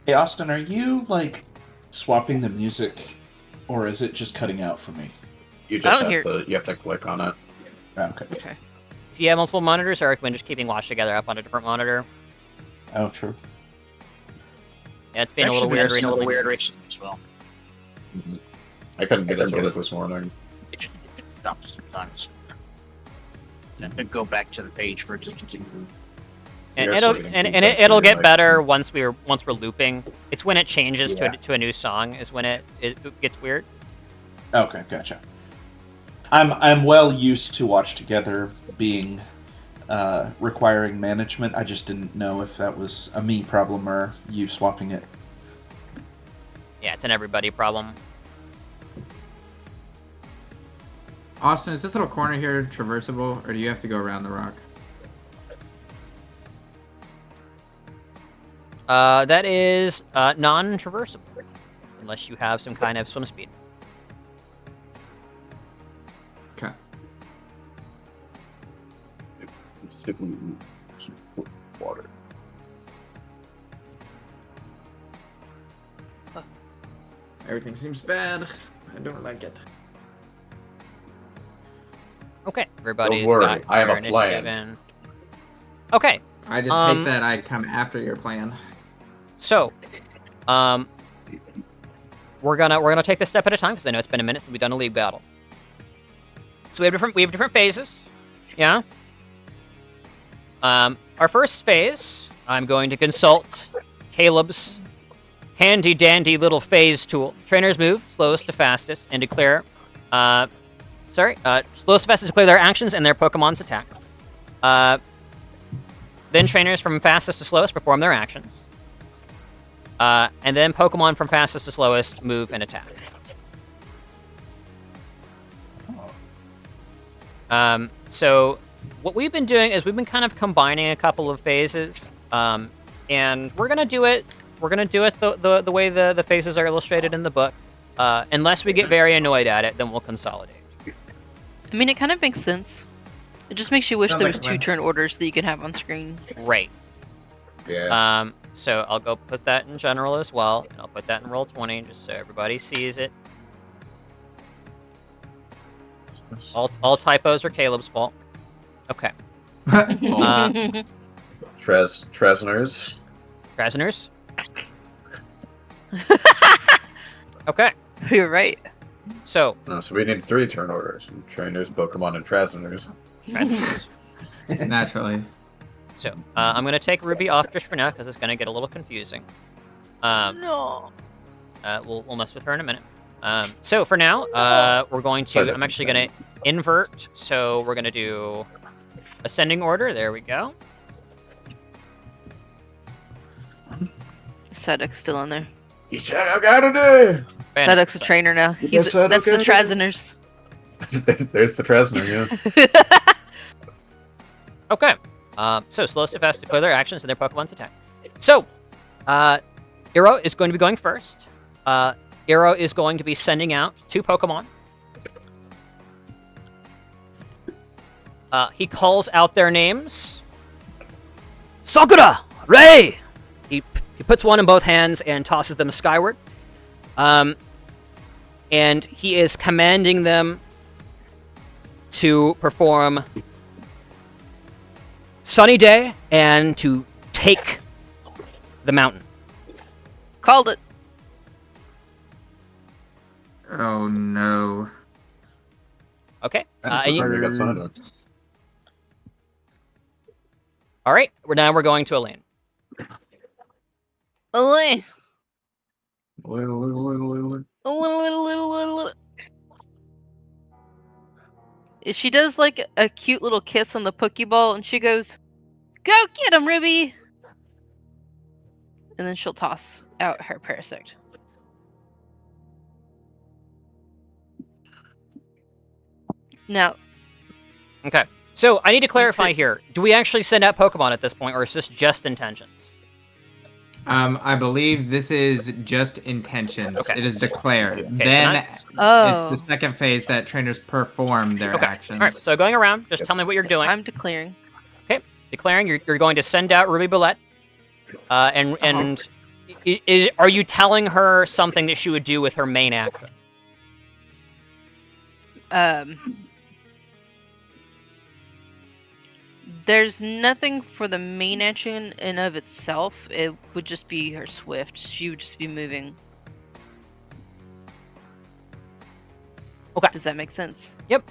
Hey, Austin, are you, like, swapping the music, or is it just cutting out for me? You I just don't you have to click on it. Okay. Okay. Do you have multiple monitors, or recommend just keeping watch together up on a different monitor? Oh, true. Yeah, it's been a little weird recently. As well. Mm-hmm. I couldn't get into it this morning. It just stops sometimes. And then go back to the page for it to continue. And You're it'll sorting and, through and that, it, it'll so get you're better once we're looping. It's when it changes Yeah. to a new song is when it gets weird. Okay, gotcha. I'm well used to Watch Together being requiring management. I just didn't know if that was a me problem or you swapping it. Yeah, it's an everybody problem. Austin, is this little corner here traversable, or do you have to go around the rock? That is non-traversable, unless you have some kind of swim speed. Okay. Water. Everything seems bad. I don't like it. Okay, everybody's worry, got I have their a plan. initiative in. Okay, I just hate that I come after your plan. so, we're gonna take this step at a time because I know it's been a minute since we've done a league battle. So we have different phases, yeah. Our first phase, I'm going to consult Caleb's handy dandy little phase tool. Trainers move slowest to fastest and declare, slowest to fastest declare their actions and their Pokemon's attack. Then trainers from fastest to slowest perform their actions. And then Pokemon from fastest to slowest move and attack. So what we've been doing is we've been kind of combining a couple of phases, and we're gonna do it. We're gonna do it the way the phases are illustrated in the book. Unless we get very annoyed at it, then we'll consolidate. I mean, it kind of makes sense. It just makes you wish Sounds there like was a plan. 2 turn orders that you could have on screen. Right. Yeah. So I'll go put that in general as well, and I'll put that in Roll20 just so everybody sees it. All typos are Caleb's fault. Okay. Tresners. Trazeners. Okay. You're right. So, So we need 3 turn orders: trainers, Pokemon, and Trazeners. Trazeners. Naturally. So, I'm going to take Ruby off just for now because it's going to get a little confusing. No. We'll mess with her in a minute. So, for now, we're going to... I'm actually going to invert. So, we're going to do ascending order. There we go. Sadek's still in there. You said I gotta do. Sadek's a trainer now. That's the Trazeners. There's the Tresner, yeah. Okay. So, slowest to fast declare their actions and their Pokemon's attack. So, Eroh is going to be going first. Eroh is going to be sending out 2 Pokemon. He calls out their names. Sakura! Ray! He puts one in both hands and tosses them skyward. And he is commanding them to perform Sunny Day and to take the mountain. Called it. Oh no. Okay. Birds. All right. We're going to Elaine. Elaine. Little. She does like a cute little kiss on the Pokeball, and she goes, "Go get him, Ruby!" And then she'll toss out her Parasect. Now, Okay. So I need to clarify here. Do we actually send out Pokemon at this point, or is this just intentions? I believe this is just intentions. Okay. It is declared. Okay, Then Oh. it's the second phase that trainers perform their Okay. actions. All right. So going around, just tell me what you're doing. I'm declaring. Okay. Declaring you're going to send out Ruby Bullet, and Are you telling her something that she would do with her main action? There's nothing for the main action in of itself. It would just be her swift. She would just be moving. Okay. Does that make sense? Yep.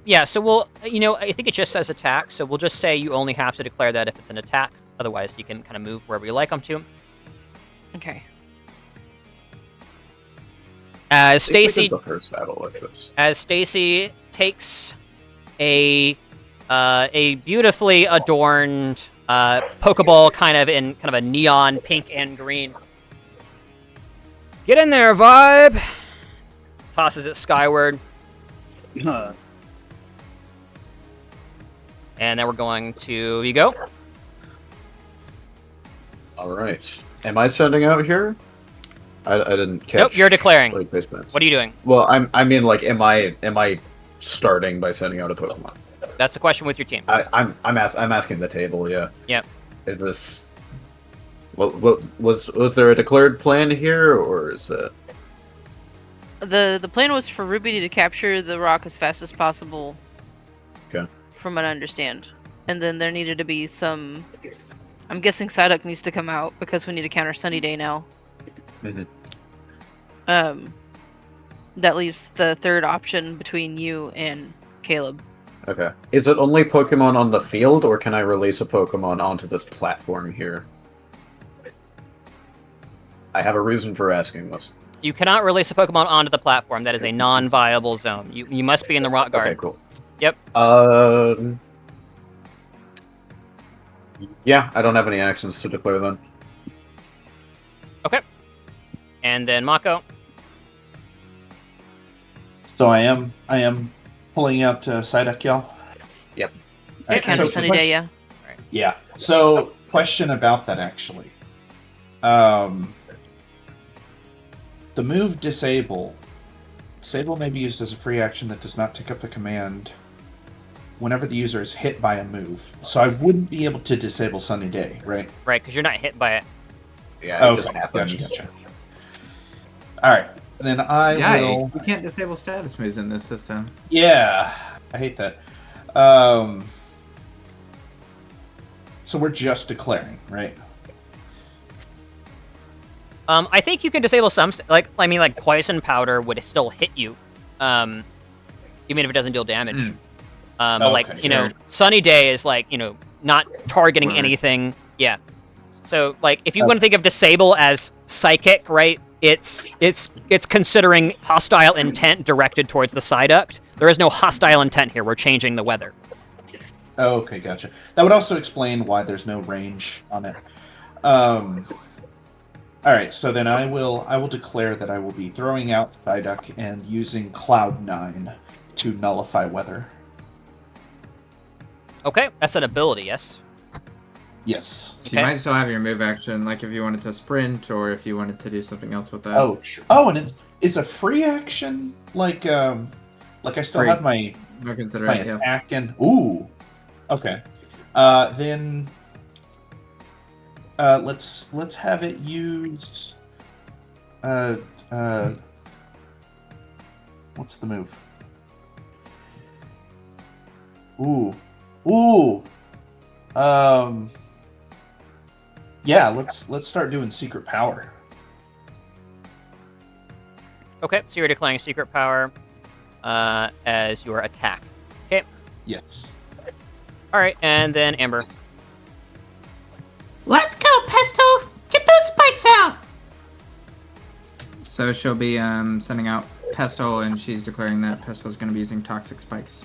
Yeah, so we'll, I think it just says attack, so we'll just say you only have to declare that if it's an attack. Otherwise, you can kind of move wherever you like them to. Okay. As I think we Stacy, did the first battle like this. as Stacy takes a beautifully adorned Pokeball, kind of in kind of a neon pink and green. Get in there, vibe. Tosses it skyward. And then we're going to Vigo. All right. Am I sending out here? I didn't catch. Nope, you're declaring. Like, basements. What are you doing? Well, I mean, like, am I starting by sending out a Pokemon? That's the question with your team. I'm asking the table. Yeah. Yep. Is this? What was there a declared plan here, or is it? The plan was for Ruby to capture the rock as fast as possible. Okay. From what I understand, and then there needed to be some. I'm guessing Psyduck needs to come out because we need to counter Sunny Day now. Mm-hmm. That leaves the third option between you and Caleb. Okay. Is it only Pokemon on the field, or can I release a Pokemon onto this platform here? I have a reason for asking this. You cannot release a Pokemon onto the platform. That is a non-viable zone. You must be in the rock guard. Okay, cool. Yep. Yeah, I don't have any actions to declare then. Okay. And then Mako. So I am pulling out Psyduck, y'all. Yep. To counter Sunny Day, yeah. Yeah. So, question about that actually. The move Disable. Disable may be used as a free action that does not take up the command whenever the user is hit by a move. So I wouldn't be able to disable Sunny Day, right? Right, because you're not hit by it. Yeah, it just happens. Gotcha. Alright, then I will... You can't disable status moves in this system. Yeah, I hate that. So we're just declaring, right? I think you can disable some, like Poison Powder would still hit you, even if it doesn't deal damage. But sure. Sunny Day is not targeting anything. Yeah. So if you want to think of disable as psychic, right? It's considering hostile intent directed towards the Psyduct. There is no hostile intent here. We're changing the weather. Oh, okay, gotcha. That would also explain why there's no range on it. All right, so then I will declare that I will be throwing out Psyduck and using Cloud9 to nullify weather. Okay, that's an ability, yes? Yes. So you might still have your move action, like if you wanted to sprint or if you wanted to do something else with that. Oh, sure. Oh, and it's a free action, like I still have my attack and ooh. Okay. Then let's have it use what's the move? Ooh. Yeah, let's start doing secret power. Okay, so you're declaring secret power as your attack. Okay. Yes. All right, and then Amber. Let's go, Pesto! Get those spikes out! So she'll be sending out Pestle, and she's declaring that Pestle's going to be using Toxic Spikes.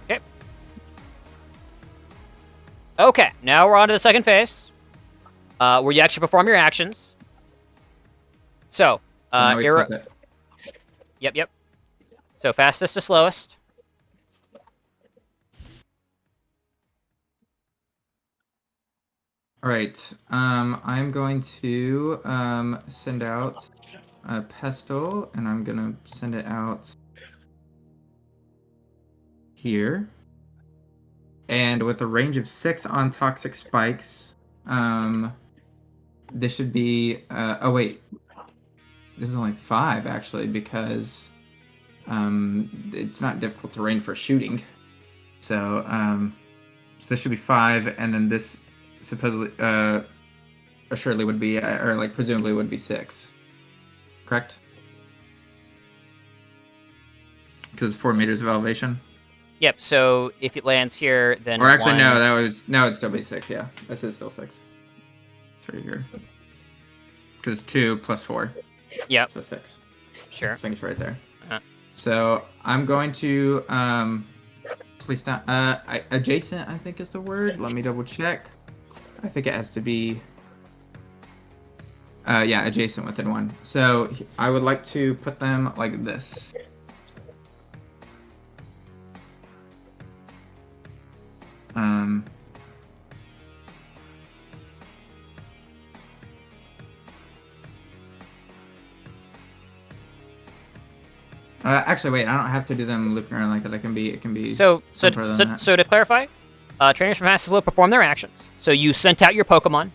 Okay. Okay, now we're on to the second phase, where you actually perform your actions. So, now we Eroh... flip it. Yep. So, fastest to slowest. All right. I'm going to send out Pestle, and I'm going to send it out here. And with a range of 6 on toxic spikes, this should be. Oh wait, this is only 5 actually because it's not difficult terrain for shooting. So so this should be 5, and then this supposedly assuredly would be, or like presumably would be 6. Correct? Because it's 4 meters of elevation. Yep. So if it lands here, then Or actually, one... no, it'd still be 6. Yeah, this is still 6. It's right here. Because it's 2 plus 4. Yep. So 6. Sure. So it's right there. Uh-huh. So I'm going to please not adjacent. I think is the word. Let me double check. I think it has to be. Yeah, adjacent within 1. So I would like to put them like this. Actually, wait. I don't have to do them looping around like that. It can be. So simpler than that. to clarify, trainers from Fastest Low perform their actions. So you sent out your Pokemon.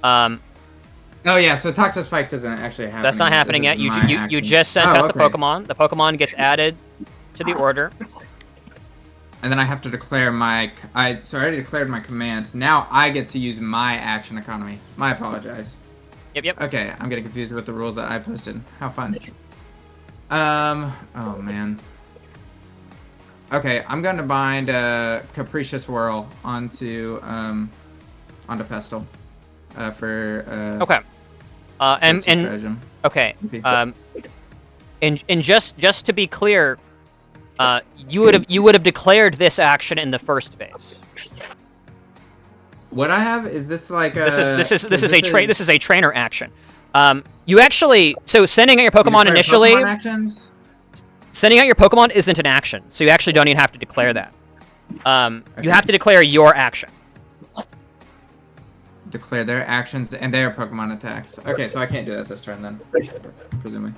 Oh yeah. So Toxic Spikes isn't actually happening. That's not happening yet. You just sent out the Pokemon. The Pokemon gets added to the order. And then I have to declare my. So I already declared my command. Now I get to use my action economy. I apologize. Yep. Okay, I'm getting confused with the rules that I posted. How fun. Oh man. Okay, I'm going to bind Capricious Whirl onto Pestle. For okay. And okay. And just to be clear, you would have declared this action in the first phase. What I have is this like this is a trainer action. You actually sending out your Pokemon initially. Pokemon actions? Sending out your Pokemon isn't an action, so you actually don't even have to declare that. You have to declare your action. Declare their actions and their Pokemon attacks. Okay, so I can't do that this turn then, presumably.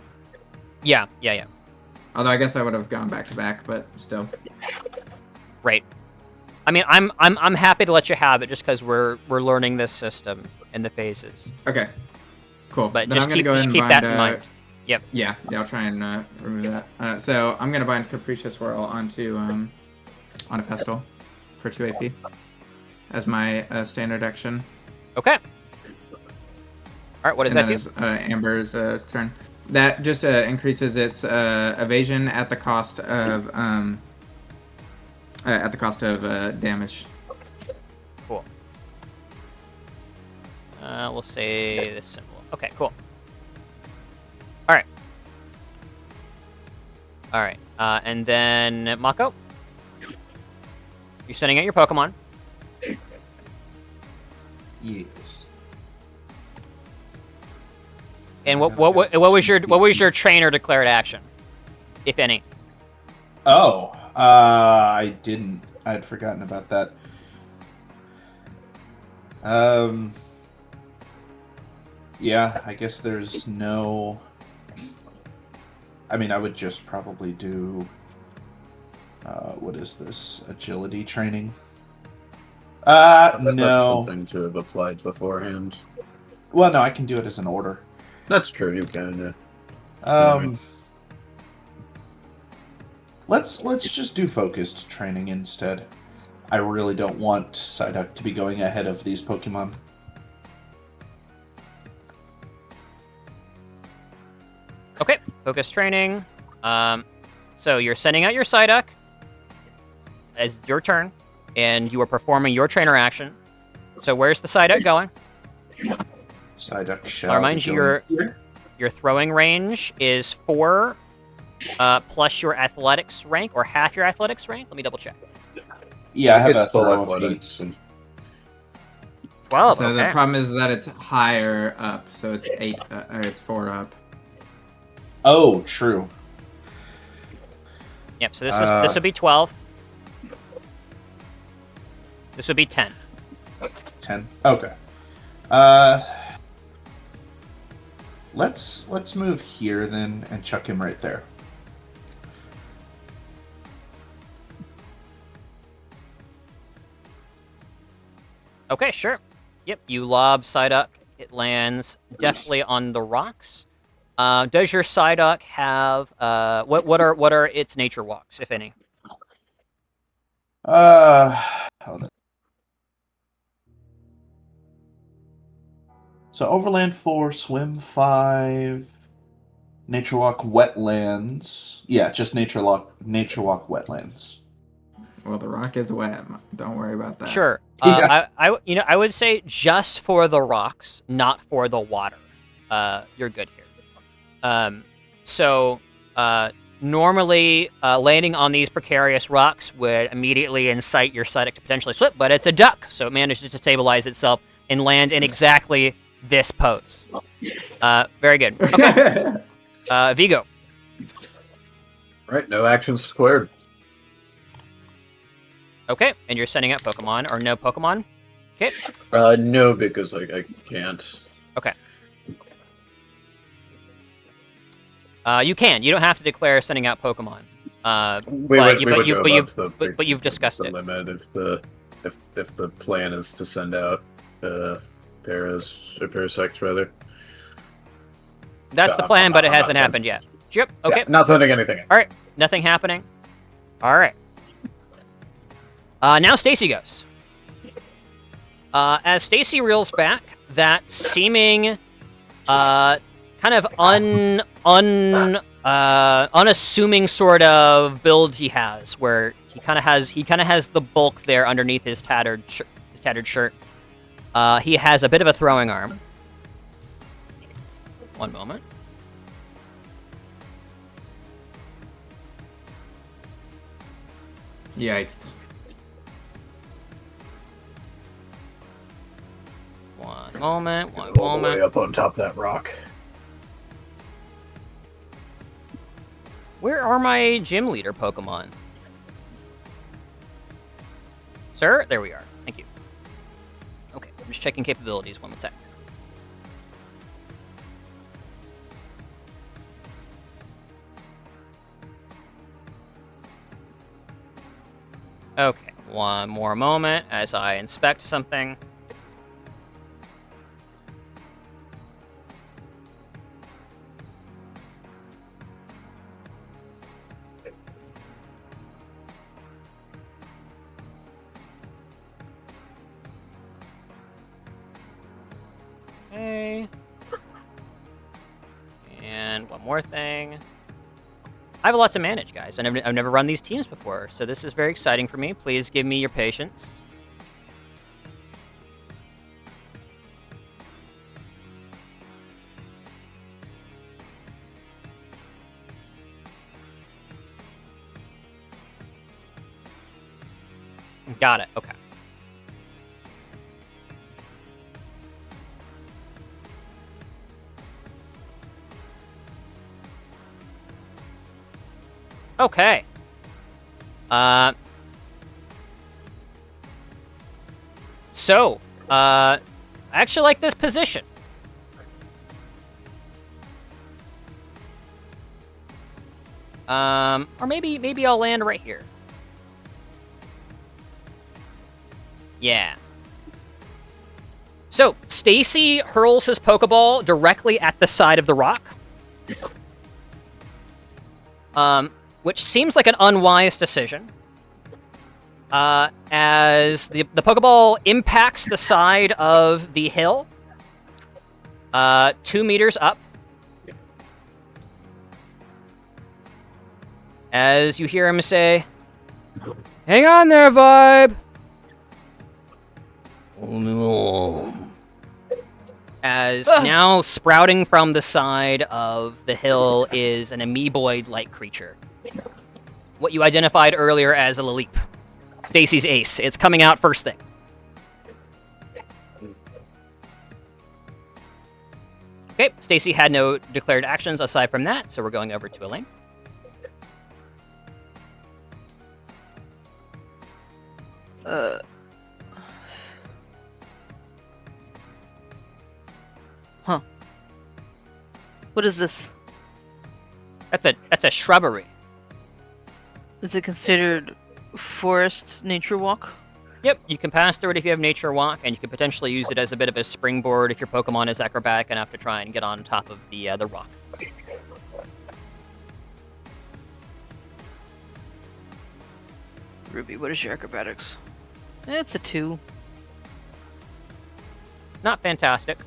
Yeah. Although I guess I would have gone back to back, but still. Right. I mean, I'm happy to let you have it just because we're learning this system and the phases. Okay. Cool. But then just keep that in mind. Yep. Yeah, I'll try and remove that. So I'm gonna bind Capricious Whirl onto Pestle for 2 AP as my standard action. Okay. All right. What does that do? Is, Amber's turn. That just increases its evasion at the cost of damage. Cool. We'll say this symbol. Okay. Cool. All right. And then Mako, you're sending out your Pokemon. Yes. And what was your trainer declared action, if any? Oh, I didn't. I'd forgotten about that. Yeah, I guess there's no. I mean, I would just probably do. What is this? Agility training? That's No. something to have applied beforehand. Well, no, I can do it as an order. That's true. You can. Let's just do focused training instead. I really don't want Psyduck to be going ahead of these Pokemon. Okay, focus training. So you're sending out your Psyduck as your turn, and you are performing your trainer action. So where's the Psyduck going? Psyduck shall. I'll remind you your throwing range is 4 plus your athletics rank, or half your athletics rank. Let me double check. Yeah, I have it's a full throw of athletics. 12. So okay. the problem is that it's higher up, so it's 8 or it's 4 up. Oh, true. Yep. So this would be 12. This would be 10. 10. Okay. Let's move here then and chuck him right there. Okay, sure. Yep, you lob Psyduck. It lands deftly on the rocks. Does your Psyduck have what are its nature walks, if any? Hold on. So Overland 4, Swim 5, Nature Walk Wetlands. Yeah, just Nature Walk Wetlands. Well, the rock is wet. Don't worry about that. Sure. Yeah. I would say just for the rocks, not for the water. You're good here. Normally, landing on these precarious rocks would immediately incite your Psyduck to potentially slip, but it's a duck, so it manages to stabilize itself and land in exactly this pose. Very good. Okay. Vigo. Right, no actions squared. Okay, and you're sending out Pokemon, or no Pokemon? Okay. No, because I can't. Okay. You can. You don't have to declare sending out Pokemon. But you've discussed the it. limit if the plan is to send out parasects rather. That's the plan, but it hasn't happened yet. Yep. Okay. Yeah, not sending anything. All right. Nothing happening. All right. Now Stacy goes. As Stacy reels back, that seeming kind of unassuming sort of build he has, where he kind of has the bulk there underneath his tattered shirt. He has a bit of a throwing arm. One moment. Yikes. One moment. All the way up on top of that rock. Where are my gym leader Pokemon? Sir? There we are. Thank you. Okay, I'm just checking capabilities. One sec. Okay, one more moment as I inspect something. Okay. And one more thing. I have a lot to manage, guys. I've never run these teams before, so this is very exciting for me. Please give me your patience. Got it. Okay. Okay. I actually like this position. Or maybe I'll land right here. Yeah. So, Stacy hurls his Pokeball directly at the side of the rock. Which seems like an unwise decision. As the Pokeball impacts the side of the hill. 2 meters up. As you hear him say, "Hang on there, Vibe!" Oh no. As now sprouting from the side of the hill is an amoeboid-like creature. What you identified earlier as a Laleep. Stacy's ace. It's coming out first thing. Okay, Stacy had no declared actions aside from that, so we're going over to Elaine. Huh. What is this? That's a shrubbery. Is it considered forest nature walk? Yep, you can pass through it if you have Nature Walk, and you can potentially use it as a bit of a springboard if your Pokemon is acrobatic enough to try and get on top of the rock. Ruby, what is your acrobatics? It's a 2. Not fantastic,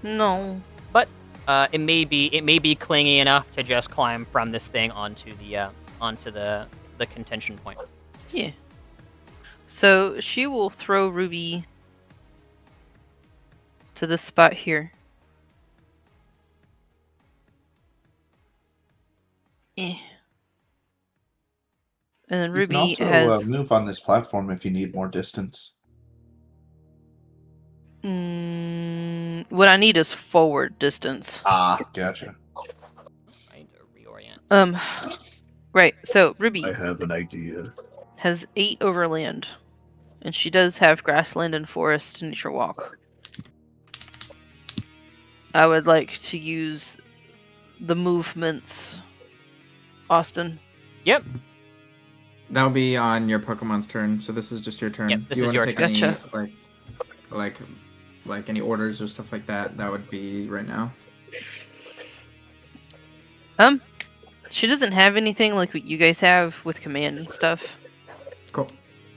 No. but it may be clingy enough to just climb from this thing onto the contention point. Yeah. So she will throw Ruby to this spot here. Eh. And then You Ruby can also has. move on this platform if you need more distance. What I need is forward distance. Ah, gotcha. Trying to reorient. Right. So Ruby I have an idea. has 8 over land, and she does have grassland and forest and nature walk. I would like to use the movements. Austin. Yep. That'll be on your Pokemon's turn. So this is just your turn. Yep, this you is wanna your take turn. any, Gotcha. like any orders or stuff like that? That would be right now. She doesn't have anything like what you guys have with command and stuff. Cool.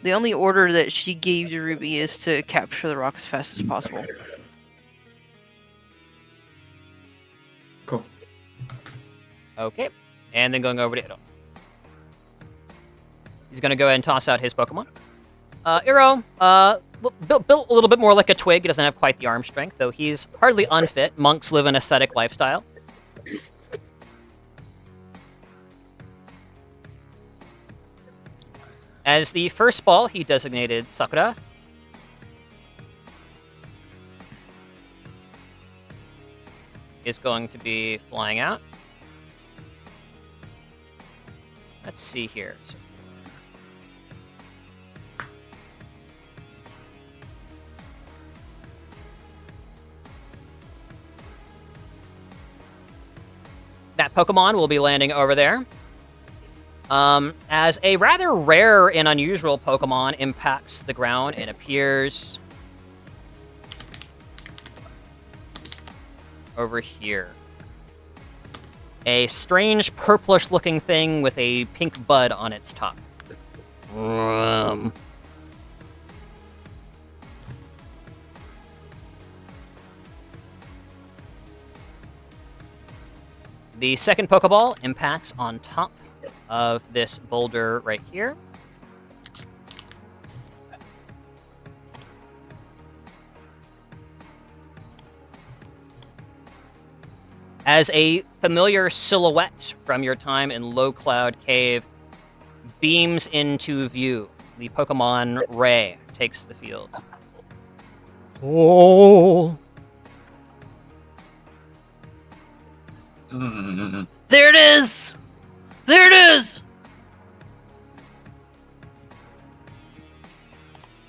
The only order that she gave to Ruby is to capture the rock as fast as possible. Cool. Okay. And then going over to Eroh. He's going to go ahead and toss out his Pokemon. Eroh, built a little bit more like a twig. He doesn't have quite the arm strength, though he's hardly unfit. Monks live an ascetic lifestyle. As the first ball, he designated Sakura. Is going to be flying out. Let's see here. That Pokemon will be landing over there. As a rather rare and unusual Pokemon impacts the ground and appears over here. A strange purplish-looking thing with a pink bud on its top. The second Pokeball impacts on top of this boulder right here. As a familiar silhouette from your time in Low Cloud Cave beams into view, the Pokemon Ray takes the field. Oh! There it is! There it is!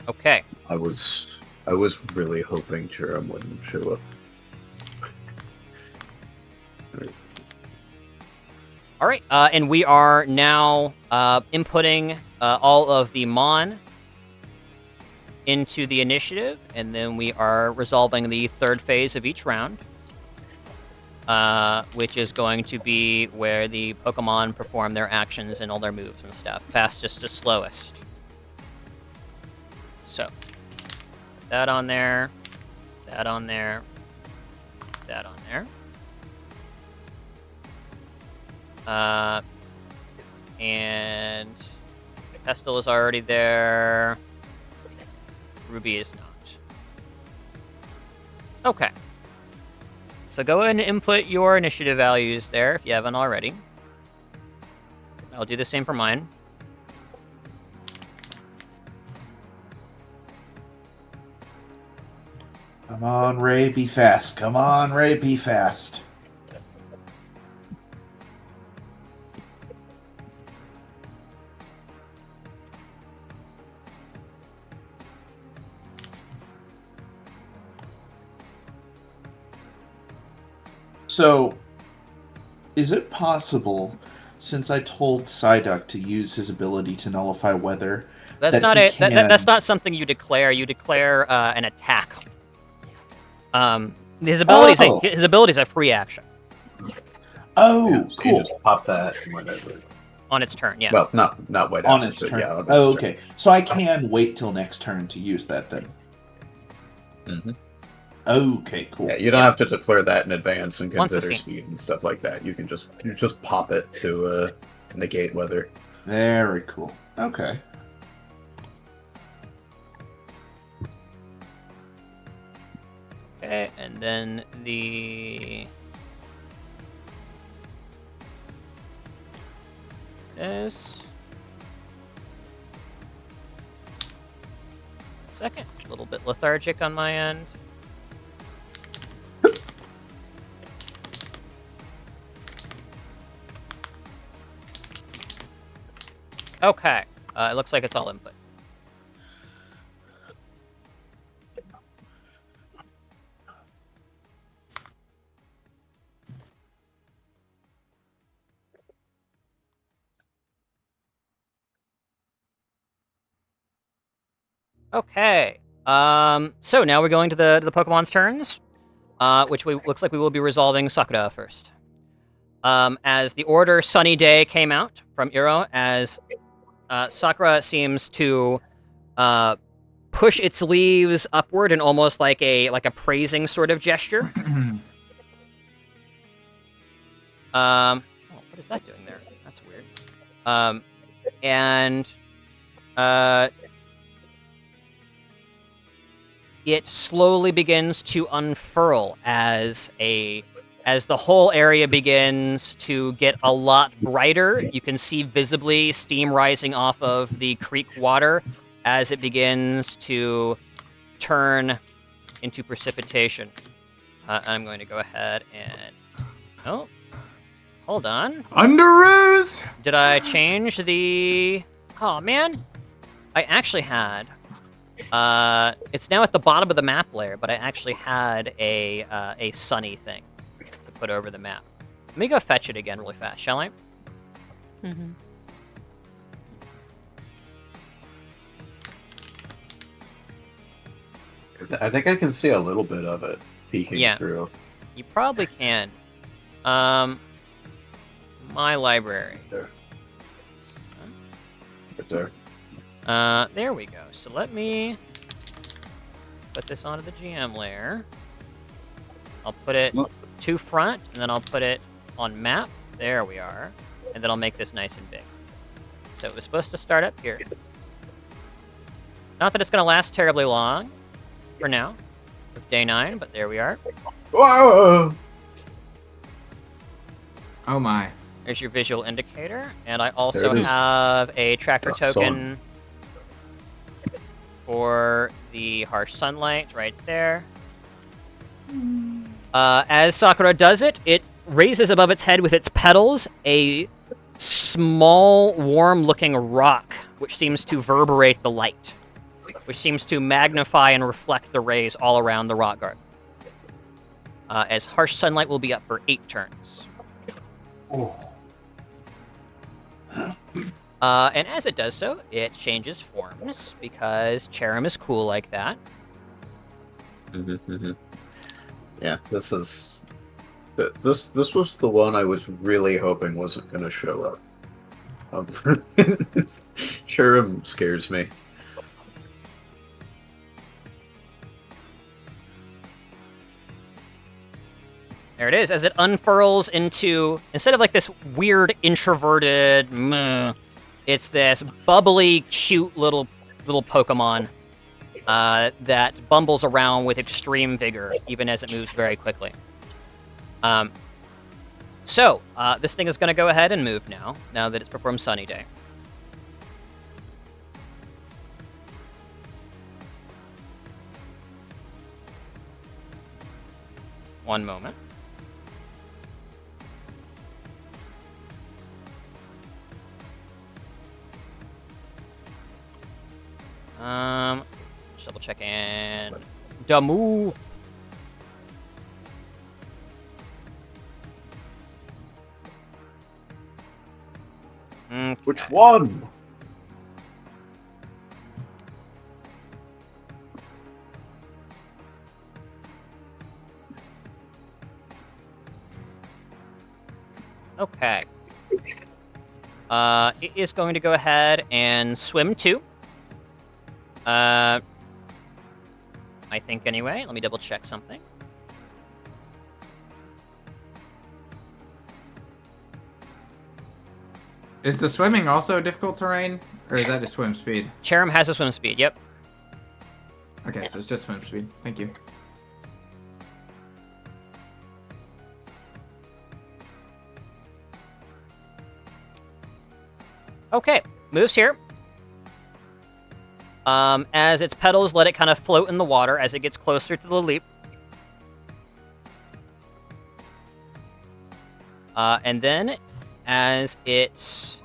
Okay. I was really hoping Jerem wouldn't show up. All right, and we are now inputting all of the Mon into the initiative, and then we are resolving the third phase of each round, which is going to be where the Pokemon perform their actions and all their moves and stuff, fastest to slowest. So, put that on there, that on there, that on there. And Pestle is already there. Ruby is not. Okay. So go ahead and input your initiative values there if you haven't already. I'll do the same for mine. Come on, Ray, be fast. Come on, Ray, be fast. So, is it possible, since I told Psyduck to use his ability to nullify weather, That's that not he a can... that's not something you declare. You declare an attack. His abilities his abilities are free action Oh, Yeah, so cool. you just pop that and whatever. on its turn. Yeah. Well, not wait On after, its but turn. yeah, on its Oh, turn. okay. So I can wait till next turn to use that then. Mhm. Okay, cool. Yeah, you don't have to declare that in advance and Once a consider scene. speed and stuff like that. You can just pop it to negate weather. Very cool. Okay. Okay, and then the this second, a little bit lethargic on my end. Okay, it looks like it's all input. Okay. So now we're going to the Pokemon's turns, which looks like we will be resolving Sakura first. As the order Sunny Day came out from Eroh, as Sakura seems to push its leaves upward in almost like a praising sort of gesture. What is that doing there? That's weird. And it slowly begins to unfurl as the whole area begins to get a lot brighter. You can see visibly steam rising off of the creek water as it begins to turn into precipitation. I'm going to go ahead and... Oh, hold on. Underoos! Did I change the... Oh, man. I actually had... it's now at the bottom of the map layer, but I actually had a sunny thing to put over the map. Let me go fetch it again really fast, shall I? Mm-hmm. I think I can see a little bit of it peeking through. You probably can. My library. There. Right there. There we go. So let me put this onto the GM layer. I'll put it to front, and then I'll put it on map. There we are. And then I'll make this nice and big. So it was supposed to start up here. Not that it's going to last terribly long for now. It's day 9, but there we are. Whoa! Oh my. There's your visual indicator, and I also have a tracker token for the harsh sunlight right there. As Sakura does it, it raises above its head with its petals a small, warm-looking rock, which seems to reverberate the light, which seems to magnify and reflect the rays all around the rock garden. As harsh sunlight will be up for 8 turns. Oh. And as it does so, it changes forms because Cherim is cool like that. Yeah, this was the one I was really hoping wasn't going to show up. Cherim scares me. There it is, as it unfurls into, instead of like this weird introverted, it's this bubbly, cute little Pokemon that bumbles around with extreme vigor, even as it moves very quickly. So, this thing is going to go ahead and move now that it's performed Sunny Day. One moment. Just double check and the move. Okay. Which one? Okay. It is going to go ahead and swim too. I think anyway. Let me double check something. Is the swimming also difficult terrain, or is that just swim speed? Cherim has a swim speed. Yep. Okay, so it's just swim speed. Thank you. Okay, moves here. As its petals let it kind of float in the water as it gets closer to the leap. And then, as its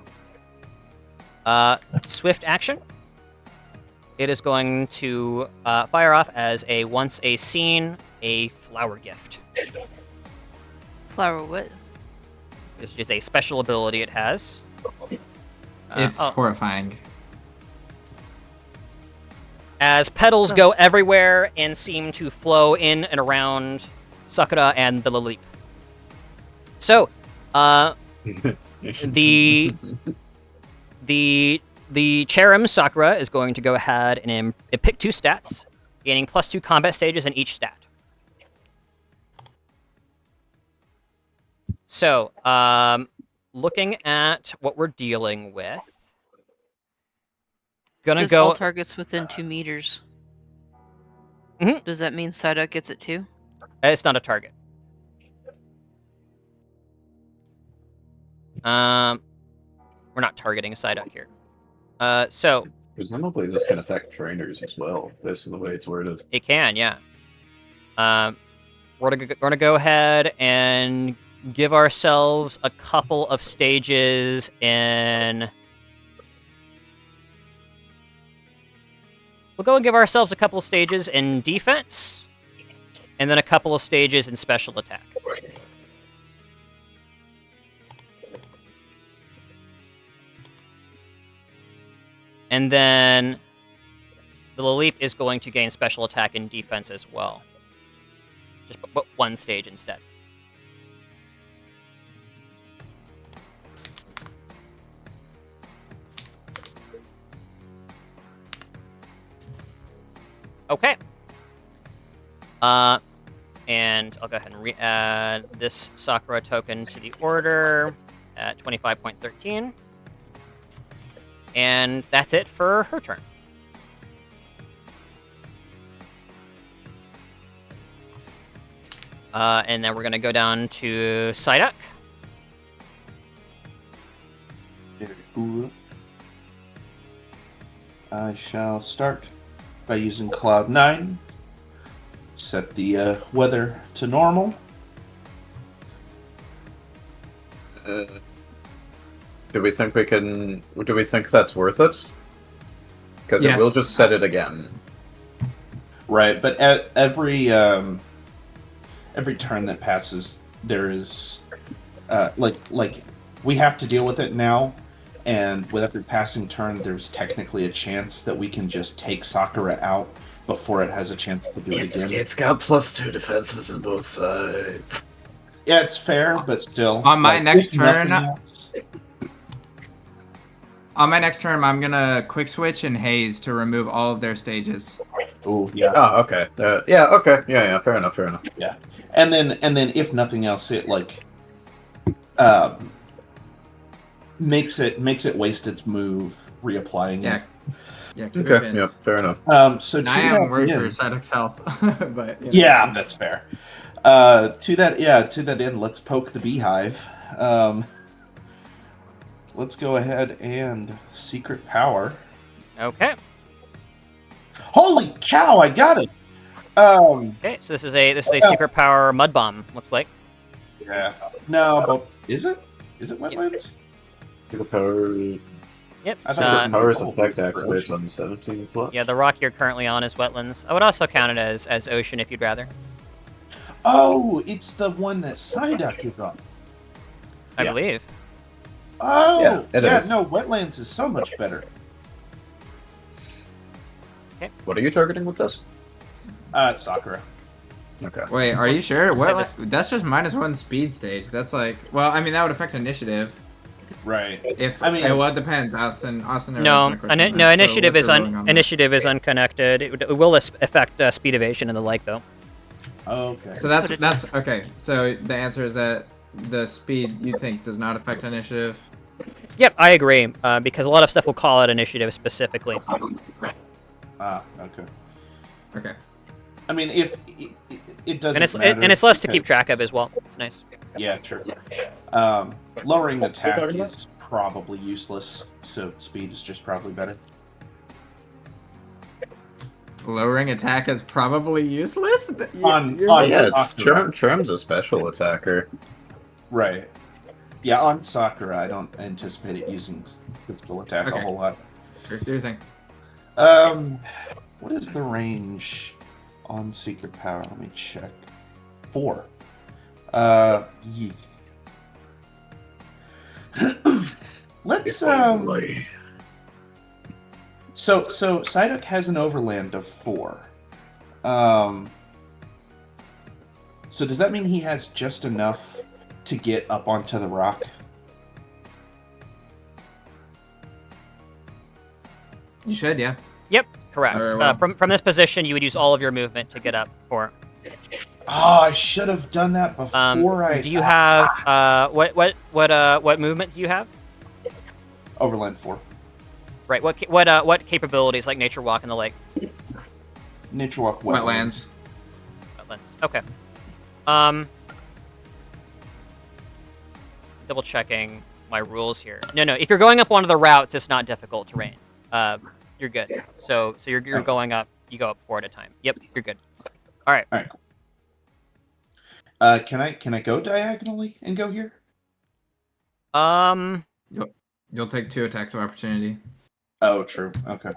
swift action, it is going to fire off as a once a scene, a flower gift. Flower what? This is a special ability it has. It's horrifying. As petals go everywhere and seem to flow in and around Sakura and the Laleep. So, the Cherim Sakura is going to go ahead and pick 2 stats, gaining +2 combat stages in each stat. So, looking at what we're dealing with, gonna Says go all targets within 2 meters. Mhm. Does that mean Psyduck gets it too? It's not a target. We're not targeting a Psyduck here. So Presumably this can affect trainers as well, based on the way it's worded. it can, yeah. We're gonna go ahead and give ourselves a couple of stages in. We'll go and give ourselves a couple of stages in defense, and then a couple of stages in special attack. And then the Laleep is going to gain special attack and defense as well. Just but 1 stage instead. Okay. And I'll go ahead and re-add this Sakura token to the order at 25.13. And that's it for her turn. And then we're going to go down to Psyduck. Very cool. I shall start by using Cloud 9. Set the weather to normal. Do we think we can? Do we think that's worth it? Because Yes. it will just set it again. Right, but at every turn that passes, there is like we have to deal with it now, and with every passing turn, there's technically a chance that we can just take Sakura out before it has a chance to do it again. It's got +2 defenses on both sides. Yeah, it's fair, but still. On my next if nothing turn- else- On my next turn, I'm gonna quick switch and haze to remove all of their stages. Oh yeah. Oh, okay. Yeah, okay. Yeah, fair enough. Yeah, and then if nothing else, it makes it waste its move reapplying Yeah. it. Yeah. keep it Okay, in. yeah, fair enough. So And to I am that worried for end, Psyduck's health, but you know. yeah, that's fair. To that end, let's poke the beehive. Let's go ahead and secret power. Okay. Holy cow! I got it. Okay, so this is a secret power mud bomb, looks like. Yeah. No, but is it? Is it wetlands? Super power. Yep. I thought it was- Power's effect activates on 17 plus. Yeah, the rock you're currently on is wetlands. I would also count it as ocean if you'd rather. Oh, it's the one that Psyduck is on. I Yeah. believe. Oh, Yeah, it is. No, wetlands is so much better. What are you targeting with this? It's Sakura. Okay. Wait, are you sure? We'll What? save That's just -1 speed stage. That's like, well, I mean, that would affect initiative. Right. If I mean, well, it depends. Austin. No, initiative is initiative is unconnected. It will affect speed evasion and the like, though. Okay. So that's okay. So the answer is that the speed you think does not affect initiative. Yep, I agree. Because a lot of stuff will call out initiative specifically. Okay. Okay. I mean, if it doesn't and it's less to keep track of as well. It's nice. Yeah, true. Lowering attack is probably useless, so speed is just probably better. Lowering attack is probably useless. Charm's a special attacker. Right. Yeah, on Sakura, I don't anticipate it using physical attack a whole lot. Sure, do your thing. What is the range on Secret Power? Let me check. 4. Yeah. Let's So Psyduck has an overland of 4. So does that mean he has just enough to get up onto the rock? You should, yeah. Yep, correct. Well. From this position, you would use all of your movement to get up for. Oh, I should have done that before I. Do you have what movement do you have? Overland 4. Right. What capabilities like Nature Walk and the like? Nature Walk, wetlands. Wetlands. Okay. Double checking my rules here. No. If you're going up one of the routes, it's not difficult terrain. You're good. So you're going up. You go up 4 at a time. Yep, you're good. All right. All right. Can I go diagonally and go here? You'll take 2 attacks of opportunity. Oh, true. Okay.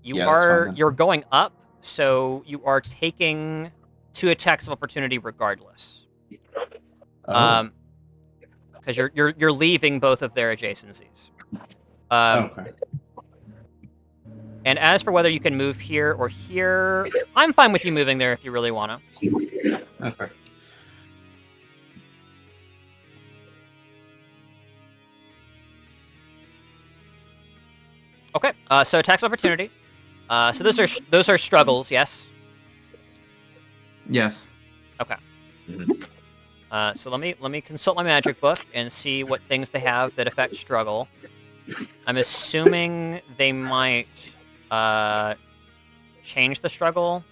You're going up, so you are taking 2 attacks of opportunity regardless. Oh. Because you're leaving both of their adjacencies. Okay. And as for whether you can move here or here, I'm fine with you moving there if you really want to. Okay. Okay. So attacks of opportunity. So those are struggles, yes. Yes. Okay. So let me consult my magic book and see what things they have that affect struggle. I'm assuming they might change the struggle.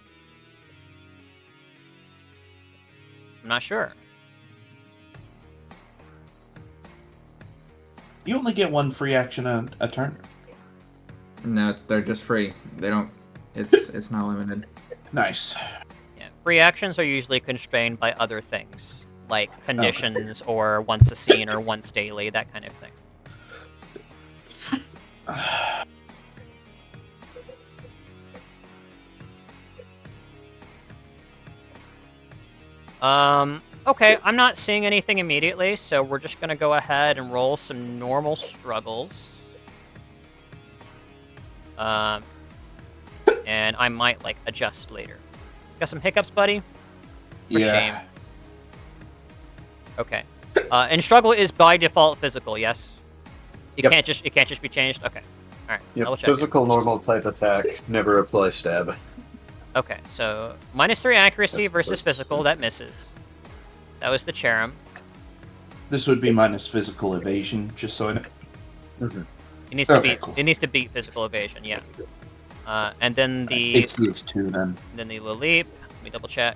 I'm not sure. You only get 1 free action a turn. No, they're just free. They don't. It's not limited. Nice. Yeah, free actions are usually constrained by other things, like conditions or once a scene or once daily, that kind of thing. Okay, I'm not seeing anything immediately, so we're just gonna go ahead and roll some normal struggles. And I might, adjust later. Got some hiccups, buddy? For shame. Okay. And struggle is by default physical, yes? It can't just be changed? Okay. Alright. Yep, physical normal type attack, never apply stab. Okay, so -3 accuracy versus physical, that misses. That was the Cherem. This would be minus physical evasion, just so I know. Mm-hmm. It needs to beat physical evasion, yeah. And then the AC is 2 then. Then the Laleep. Let me double check.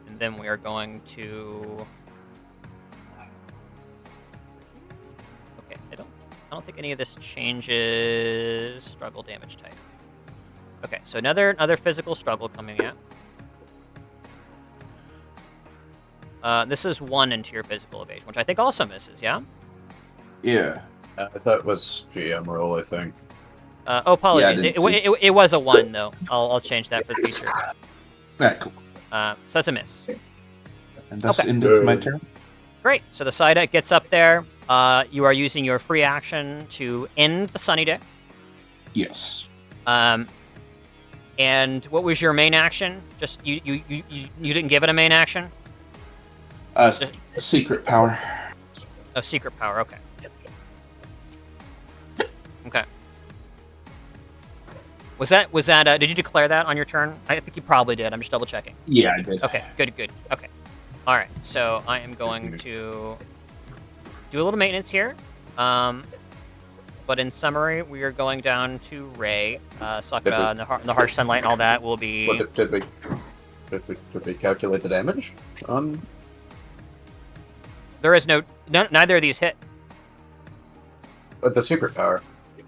And then we are going to. Okay, I don't think any of this changes struggle damage type. Okay, so another physical struggle coming out. This is 1 into your physical evasion, which I think also misses, yeah? Yeah. I thought it was GM roll, I think. Apologies. Yeah, it was a 1, though. I'll change that for the future. Alright, cool. So that's a miss. And that's Okay. the end of my turn. Great. So the Psyduck gets up there. You are using your free action to end the sunny day. Yes. And what was your main action? Just you didn't give it a main action? Secret power. Oh, secret power. Okay. Okay. Was that? Did you declare that on your turn? I think you probably did. I'm just double checking. Yeah, I did. Okay. Good. Okay. All right. So I am going to do a little maintenance here. But in summary, we are going down to Ray. Sakura and the harsh sunlight and all that will be. What did we calculate the damage? There is neither of these hit. The secret power.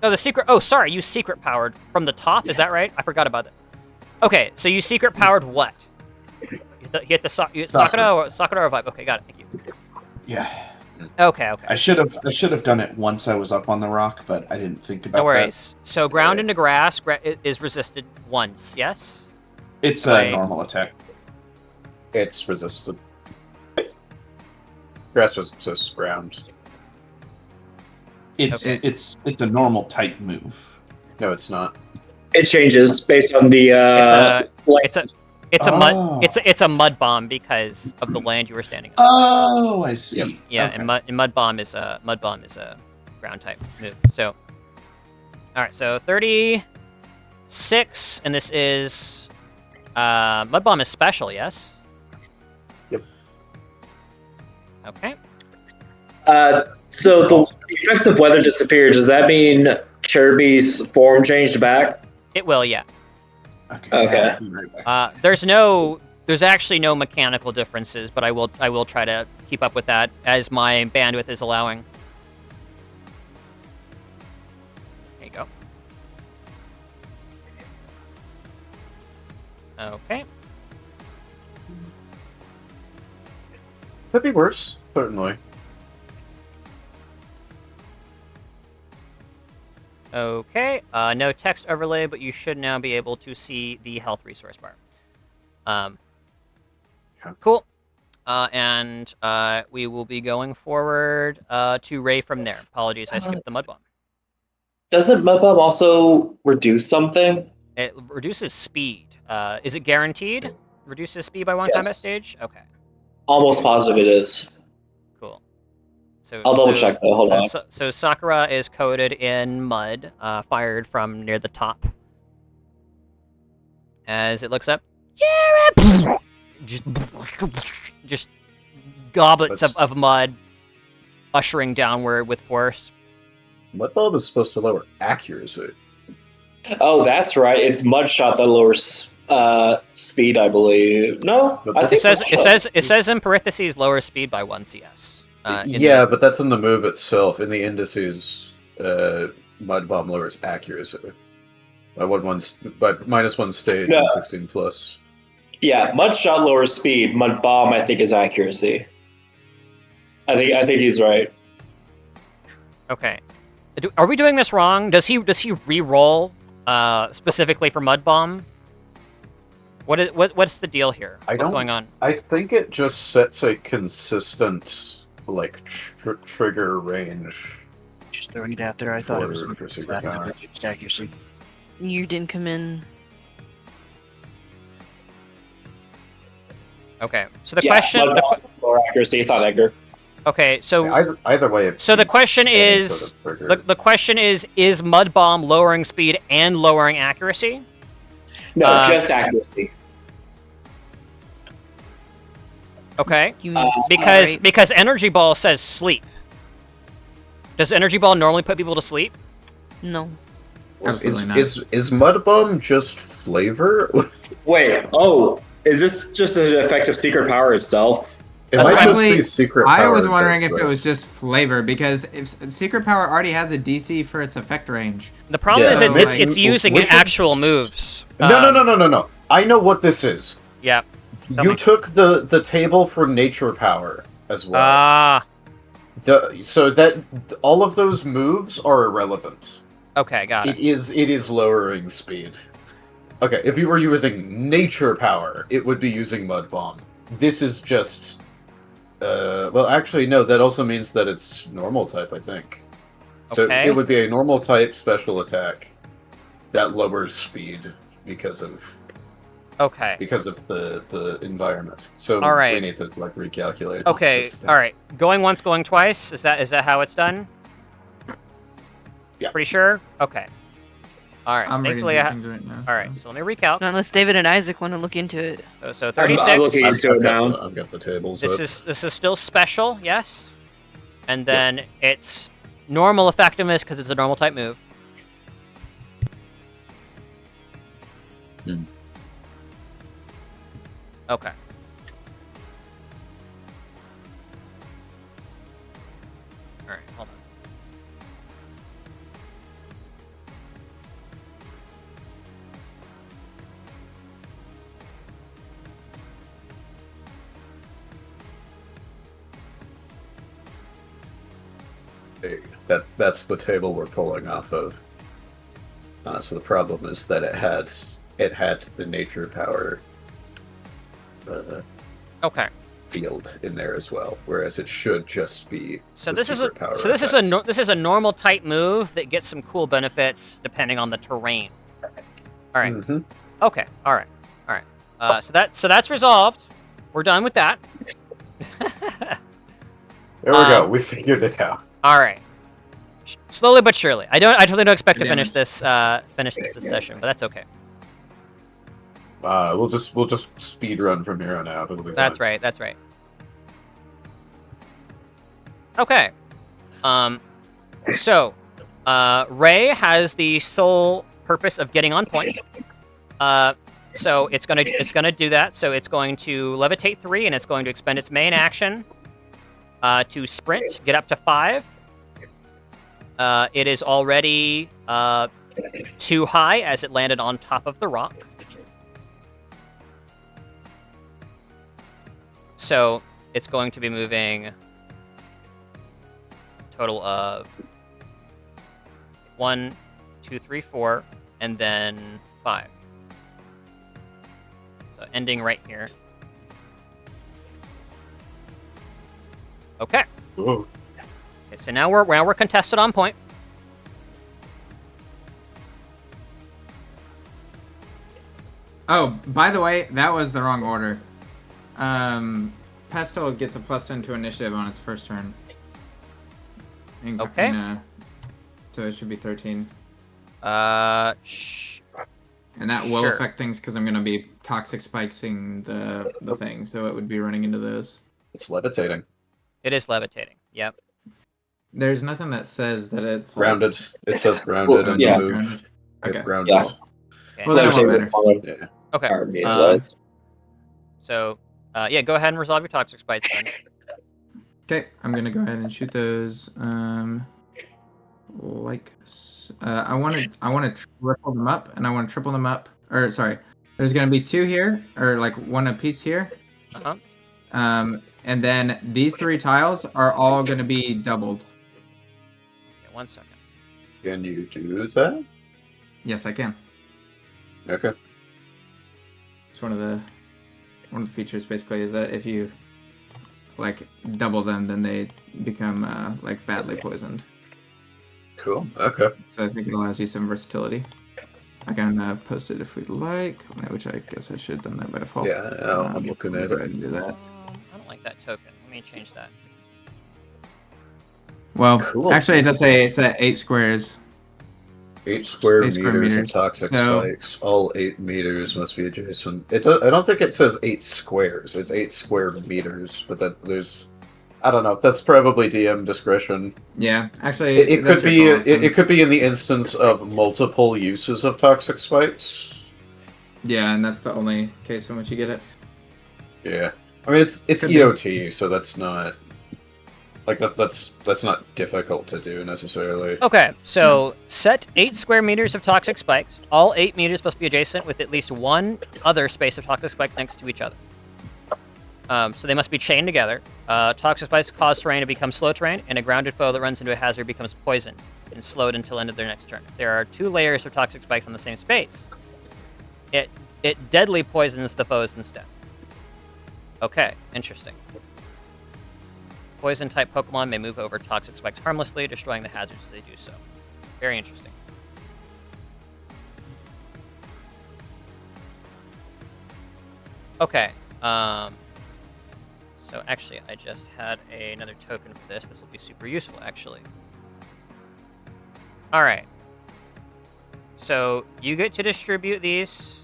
Oh, the secret. Oh, sorry, you secret powered from the top. Is that right? I forgot about that. Okay, so you secret powered what? You hit the Sakura or Vibe. Okay, got it. Thank you. Yeah. Okay. I should have done it once I was up on the rock, but I didn't think about that. No worries. So ground into grass is resisted once. Yes. It's a normal attack. It's resisted. Grass resists ground. It's a normal type move. No, it's not. It changes based on the. It's a mud bomb because of the land you were standing on. Oh, I see. Yep. Yeah, okay. and mud bomb is a ground type move. So, all right. So 36, and this is mud bomb is special. Yes. Yep. Okay. So the effects of weather disappear. Does that mean Kirby's form changed back? It will. Yeah. Okay. There's actually no mechanical differences, but I will try to keep up with that as my bandwidth is allowing. There you go. Okay. Could be worse, certainly. Okay, no text overlay, but you should now be able to see the health resource bar. Cool. And we will be going forward to Ray from there. Apologies, I skipped the mud bomb. Doesn't mud bomb also reduce something? It reduces speed. Is it guaranteed? Reduces speed by one combat stage? Okay. Almost positive it is. Cool. So, I'll double check though. Hold on. So Sakura is coated in mud, fired from near the top. As it looks up, just goblets of mud, ushering downward with force. Mud bomb is supposed to lower accuracy. Oh, that's right. It's mud shot that lowers speed, I believe. No, I think it says in parentheses lower speed by 1 CS. But that's in the move itself. In the indices, mud bomb lowers accuracy by -1 stage and 16 plus. Yeah, mud shot lowers speed. Mud bomb, I think, is accuracy. I think he's right. Okay. Are we doing this wrong? Does he re-roll specifically for mud bomb? What's the deal here? What's going on? I think it just sets a consistent trigger range. Just throwing it out there. I thought it was for secret power. Accuracy. You didn't come in. Okay, so the question. Lower accuracy. It's not Edgar. Okay, so either way. So the question is, the question is mud bomb lowering speed and lowering accuracy? No, just accuracy. Okay, because energy ball says sleep. Does energy ball normally put people to sleep? No. Absolutely not. Is mud bomb just flavor? Wait. Oh, is this just an effect of secret power itself? It might just be secret power. I was wondering if it was just flavor, because if secret power already has a DC for its effect range. The problem is it's using actual moves. No. I know what this is. Yeah. You took the table for nature power as well. So that all of those moves are irrelevant. Okay, got it. It is lowering speed. Okay, if you were using nature power, it would be using mud bomb. This is just Well, actually, no. That also means that it's normal type, I think. So Okay. it would be a normal type special attack that lowers speed because of the environment. So All right. we need to like recalculate. all Okay. this stuff. All right. Going once, going twice. Is that how it's done? Yeah. Pretty sure. Okay. All right. I'm reading Thankfully, through things right now. all right. So let me recalc. Not unless David and Isaac want to look into it. So 36. I'm looking into it now. I've got the tables. This up. is still special, yes. And then it's normal effectiveness because it's a normal type move. Okay. All right, hold on. Hey, that's the table we're pulling off of. So the problem is that it had the nature power Okay. field in there as well, whereas it should just be. So the this is a superpower this is a normal type move that gets some cool benefits depending on the terrain. All right. Mm-hmm. Okay. All right. All right. So that's resolved. We're done with that. There we go. We figured it out. All right. Slowly but surely. I totally don't expect to Damn finish it. this session, but that's okay. We'll just speed run from here on out. It'll be That's fine. right. That's right. Okay. So, Ray has the sole purpose of getting on point. So it's gonna do that. So it's going to levitate 3, and it's going to expend its main action to sprint, get up to 5. It is already too high as it landed on top of the rock. So it's going to be moving a total of 1, 2, 3, 4, and then 5. So ending right here. Okay. Whoa. Okay, so now we're contested on point. Oh, by the way, that was the wrong order. Pestle gets a +10 to initiative on its first turn. Okay. So it should be 13. And And that will Sure. affect things because I'm going to be toxic spikesing the thing, so it would be running into those. It's levitating. It is levitating. Yep. There's nothing that says that it's Grounded. It says grounded on yeah. the move. Okay. Grounded. Yeah. Okay. Well, then it won't matter. Yeah. Okay. So, yeah, go ahead and resolve your toxic spikes then. Okay, I'm gonna go ahead and shoot those. I want to triple them up, and I want to triple them up. Or sorry, there's gonna be 2 here, or like 1 apiece here. Uh-huh. And then these 3 tiles are all gonna be doubled. Okay, 1 second. Can you do that? Yes, I can. Okay. It's one of the features basically is that if you like double them, then they become like badly poisoned. Cool. Okay. So I think it allows you some versatility. I can post it if we'd like, which I guess I should have done that by default. Yeah, I'm looking at Go it. ahead and do that. I don't like that token. Let me change that. Well, Cool. actually, it does say it's at 8 squares. 8 square 8 square meters of meters. toxic So- spikes. All 8 meters must be adjacent. I don't think it says 8 squares. It's 8 square meters, but there's. I don't know. That's probably DM discretion. Yeah, actually, It could that's be. your call. It could be in the instance of multiple uses of toxic spikes. Yeah, and that's the only case in which you get it. Yeah. I mean, it's Could be. EOT, so that's not. Like that's not difficult to do necessarily. Okay, so set 8 square meters of toxic spikes. All 8 meters must be adjacent with at least 1 other space of toxic spike next to each other. So they must be chained together. Toxic spikes cause terrain to become slow terrain, and a grounded foe that runs into a hazard becomes poisoned and slowed until end of their next turn. There are 2 layers of toxic spikes on the same space. It deadly poisons the foes instead. Okay, interesting. Poison-type Pokemon may move over toxic spikes harmlessly, destroying the hazards as they do so. Very interesting. Okay. So actually, I just had another token for this. This will be super useful, actually. All right. So you get to distribute these.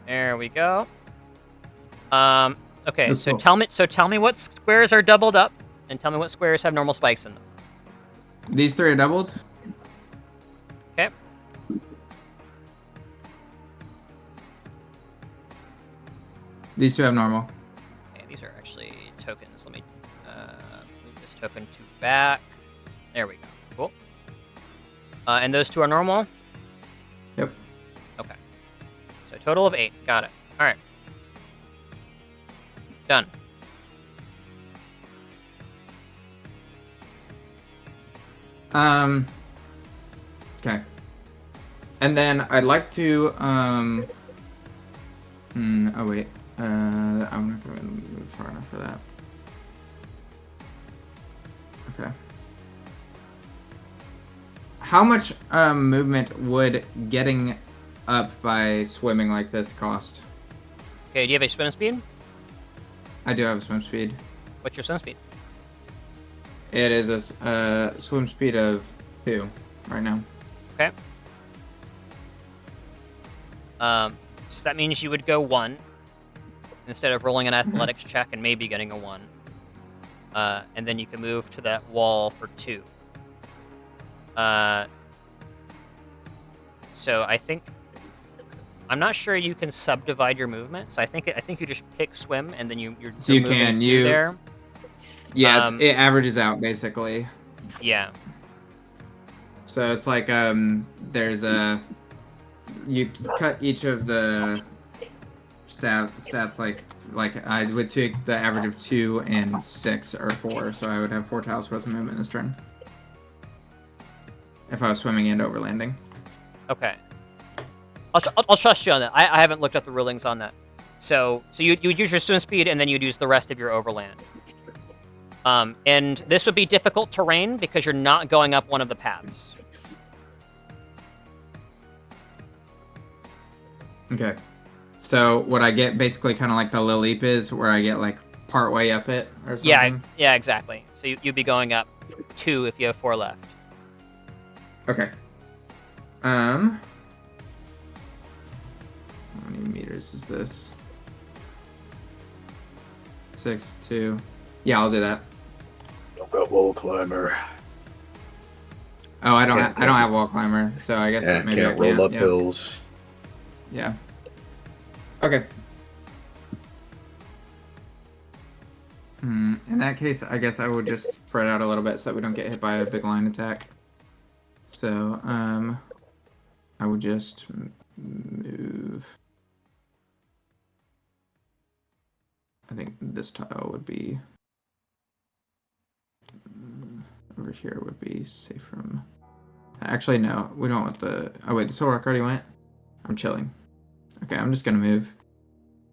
There we go. Okay. That's So cool. tell me what squares are doubled up, and tell me what squares have normal spikes in them. These 3 are doubled. Okay. These 2 have normal. Okay, these are actually tokens. Let me move this token to back. There we go. Cool. And those 2 are normal? Yep. Okay. So a total of 8. Got it. All right. Done. Okay. And then I'd like to, oh wait. I'm not gonna move far enough for that. Okay. How much movement would getting up by swimming like this cost? Okay, do you have a swim speed? I do have a swim speed. What's your swim speed? It is a swim speed of 2 right now. Okay. So that means you would go 1 instead of rolling an athletics check and maybe getting a 1. And then you can move to that wall for 2. So I think I'm not sure you can subdivide your movement. So I think you just pick swim and then you're So you moving can 2 there. Yeah, it averages out basically. Yeah. So it's like there's a you cut each of the stats like I would take the average of 2 and 6 or 4, so I would have 4 tiles worth of movement this turn if I was swimming and overlanding. Okay. I'll trust you on that. I haven't looked up the rulings on that. So you would use your swim speed and then you'd use the rest of your overland. And this would be difficult terrain because you're not going up one of the paths. Okay. So would I get basically kind of like the Lil Leap is, where I get like part way up it or something? Yeah, exactly. So you'd be going up 2 if you have 4 left. Okay. How many meters is this? 6, 2. Yeah, I'll do that. Don't got wall climber. Oh, I don't have wall climber, so I guess Yeah, maybe can't I roll up yeah. hills. Yeah. Okay. In that case, I guess I would just spread out a little bit so that we don't get hit by a big line attack. So, I would just move. I think this tile would be over here would be safe from. Actually, no, we don't want the. Oh wait, the Soul Rock already went. I'm chilling. Okay, I'm just gonna move.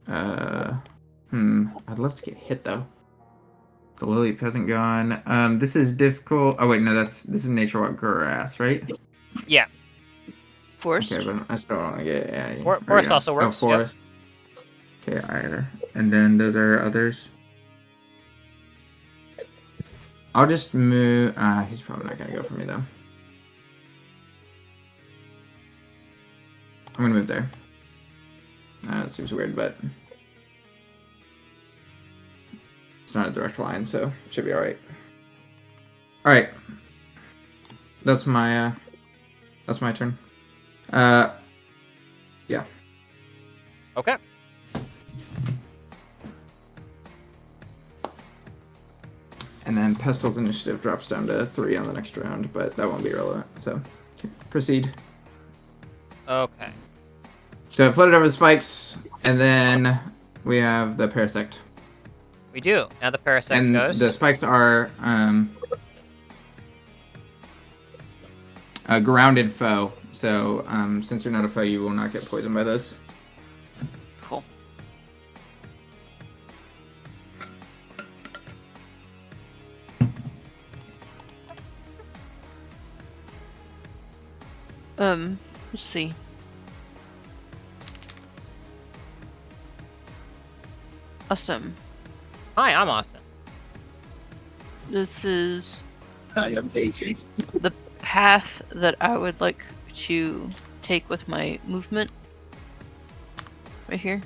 I'd love to get hit though. The Lily hasn't gone. This is difficult. Oh wait, no, this is Nature Walk grass, right? Yeah. Forest. Okay, but I still want to get Forest also works. Oh, forest. Yep. Okay, and then those are others. I'll just move. He's probably not gonna go for me though. I'm gonna move there. It seems weird, but it's not a direct line, so it should be alright. Alright. That's my turn. Yeah. Okay. And then Pestil's initiative drops down to 3 on the next round, but that won't be relevant, so proceed. Okay. So it floated over the spikes, and then we have the Parasect. We do. Now the Parasect and goes. The spikes are a grounded foe, so since you're not a foe, you will not get poisoned by this. Cool. Let's see. Awesome. Hi, I'm Austin. This is Hi, I'm Daisy. the path that I would like to take with my movement. Right here.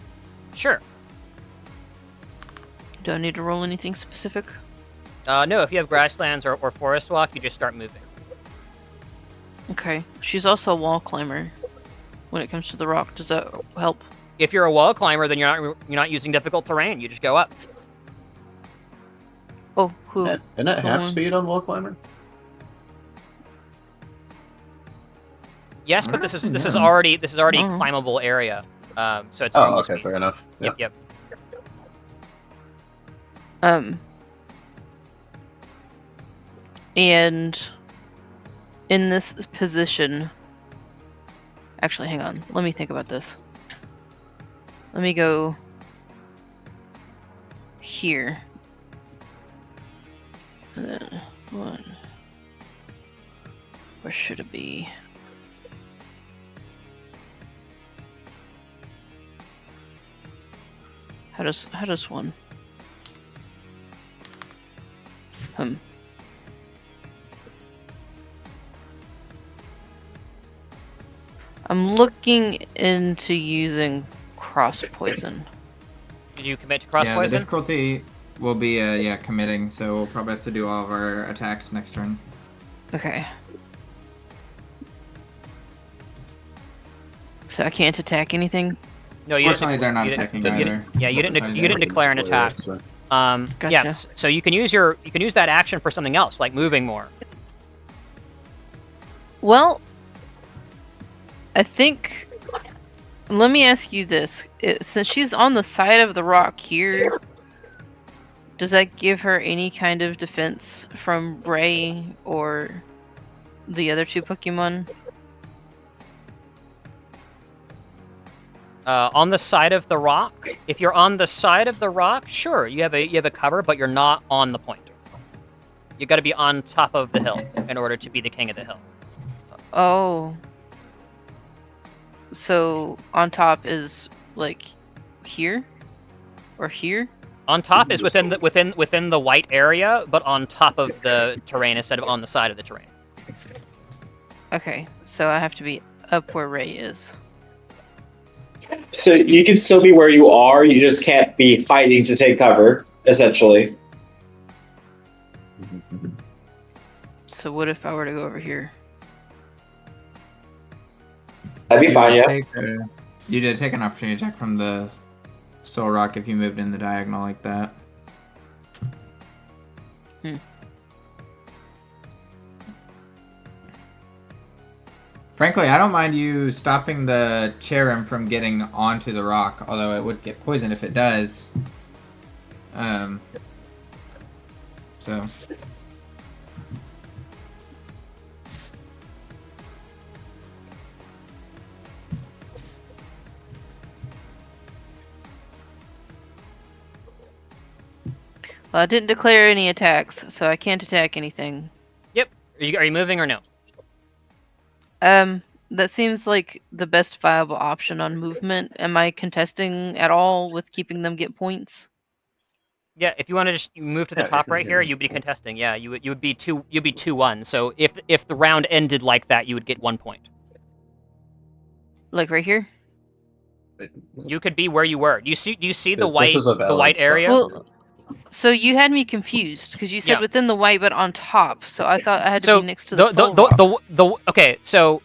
Sure. Do I need to roll anything specific? No, if you have grasslands or forest walk, you just start moving. Okay. She's also a wall climber when it comes to the rock. Does that help? If you're a wall climber, then you're not using difficult terrain. You just go up. Oh, who? Isn't that half speed on wall climber? Yes, but this is already climbable area. So it's normal okay, speed. fair enough. Yeah. Yep. And in this position, actually, hang on. Let me think about this. Let me go here. And then one. Where should it be? How does one? I'm looking into using cross poison. Did you commit to cross Yeah, poison? the difficulty will be committing, so we'll probably have to do all of our attacks next turn. Okay. So I can't attack anything? No, you Fortunately, didn't. they're not you didn't- attacking you either. didn't- Yeah, you didn't declare an attack. Yeah, Gotcha. so you can use that action for something else, like moving more. Well, I think. Let me ask you this: since she's on the side of the rock here, does that give her any kind of defense from Ray or the other two Pokemon? On the side of the rock. If you're on the side of the rock, sure, you have a cover, but you're not on the point. You got to be on top of the hill in order to be the king of the hill. Oh. So on top is like here, or here? On top is within the white area, but on top of the terrain instead of on the side of the terrain. Okay, so I have to be up where Ray is. So you can still be where you are, you just can't be hiding to take cover, essentially. So what if I were to go over here? That'd be fine, yeah. You did take an opportunity attack from the Soul Rock if you moved in the diagonal like that. Frankly, I don't mind you stopping the Cherrim from getting onto the rock, although it would get poisoned if it does. So. Well, I didn't declare any attacks, so I can't attack anything. Yep. Are you moving or no? That seems like the best viable option on movement. Am I contesting at all with keeping them get points? Yeah, if you want to just move to the top right here, you'd be contesting. Yeah, you would be 2-1. So if the round ended like that, you would get 1 point. Like right here? You could be where you were. Do you see the This white is a valid white spot. area? Well, so you had me confused because you said Yeah. within the white, but on top. So I thought I had to be next to the soul rock. Okay, so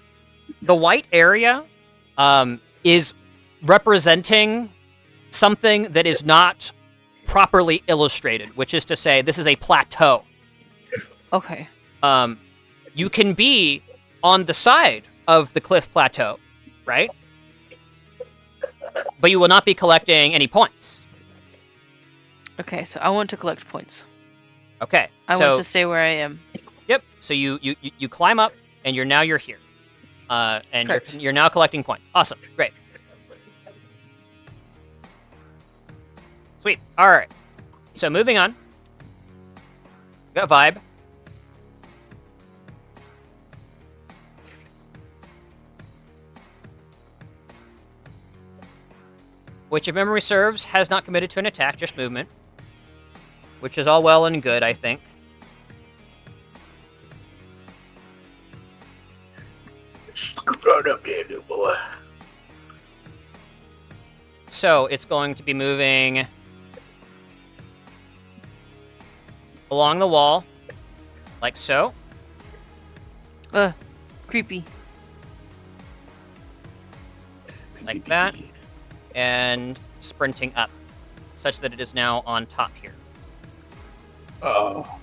the white area is representing something that is not properly illustrated, which is to say this is a plateau. Okay. You can be on the side of the cliff plateau, right? But you will not be collecting any points. Okay, so I want to collect points. Okay. I so, want to stay where I am. Yep. So you climb up, and you're here, and Correct. you're now collecting points. Awesome. Great. Sweet. All right. So moving on. Got vibe. which, if memory serves, has not committed to an attack, just movement. Which is all well and good, I think. So, it's going to be moving along the wall, like so. Creepy. Like that. And sprinting up, such that it is now on top here. Oh.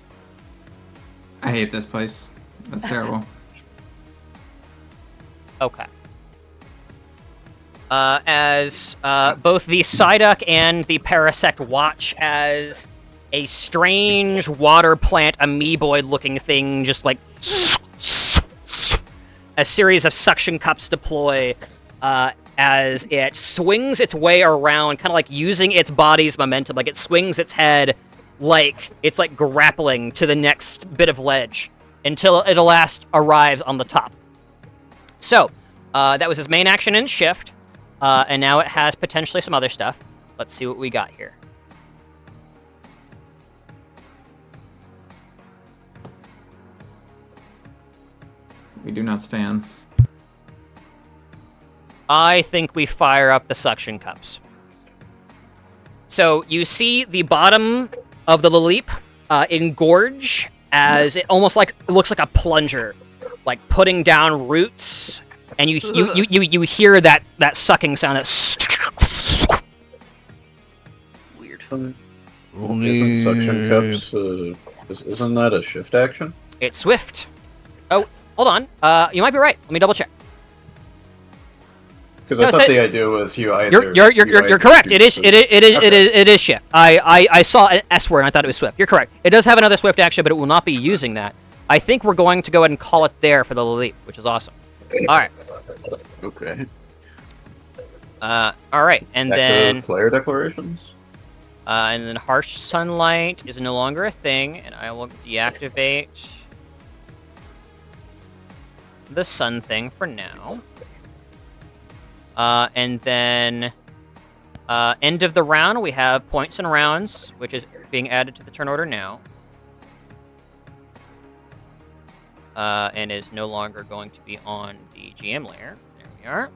I hate this place. That's terrible. Okay. As both the Psyduck and the Parasect watch as a strange water plant amoeboid-looking thing just like a series of suction cups deploy as it swings its way around, kind of like using its body's momentum, like it swings its head like it's like grappling to the next bit of ledge until it at last arrives on the top. So, that was his main action and shift, and now it has potentially some other stuff. Let's see what we got here. We do not stand. I think we fire up the suction cups. So you see the bottom of the Laleep engorge as it almost like it looks like a plunger, like putting down roots, and you hear that sucking sound. Weird. Isn't suction cups? Isn't that a shift action? It's swift. Oh, hold on. You might be right. Let me double check. Because I thought the idea was you either. You're correct. It is shift. I saw an S word and I thought it was swift. You're correct. It does have another swift action, but it will not be using that. I think we're going to go ahead and call it there for the Laleep, which is awesome. All right. Okay. All right, and Back then to player declarations. And then harsh sunlight is no longer a thing, and I will deactivate the sun thing for now. And then end of the round, we have points and rounds, which is being added to the turn order now. And is no longer going to be on the GM layer. There we are.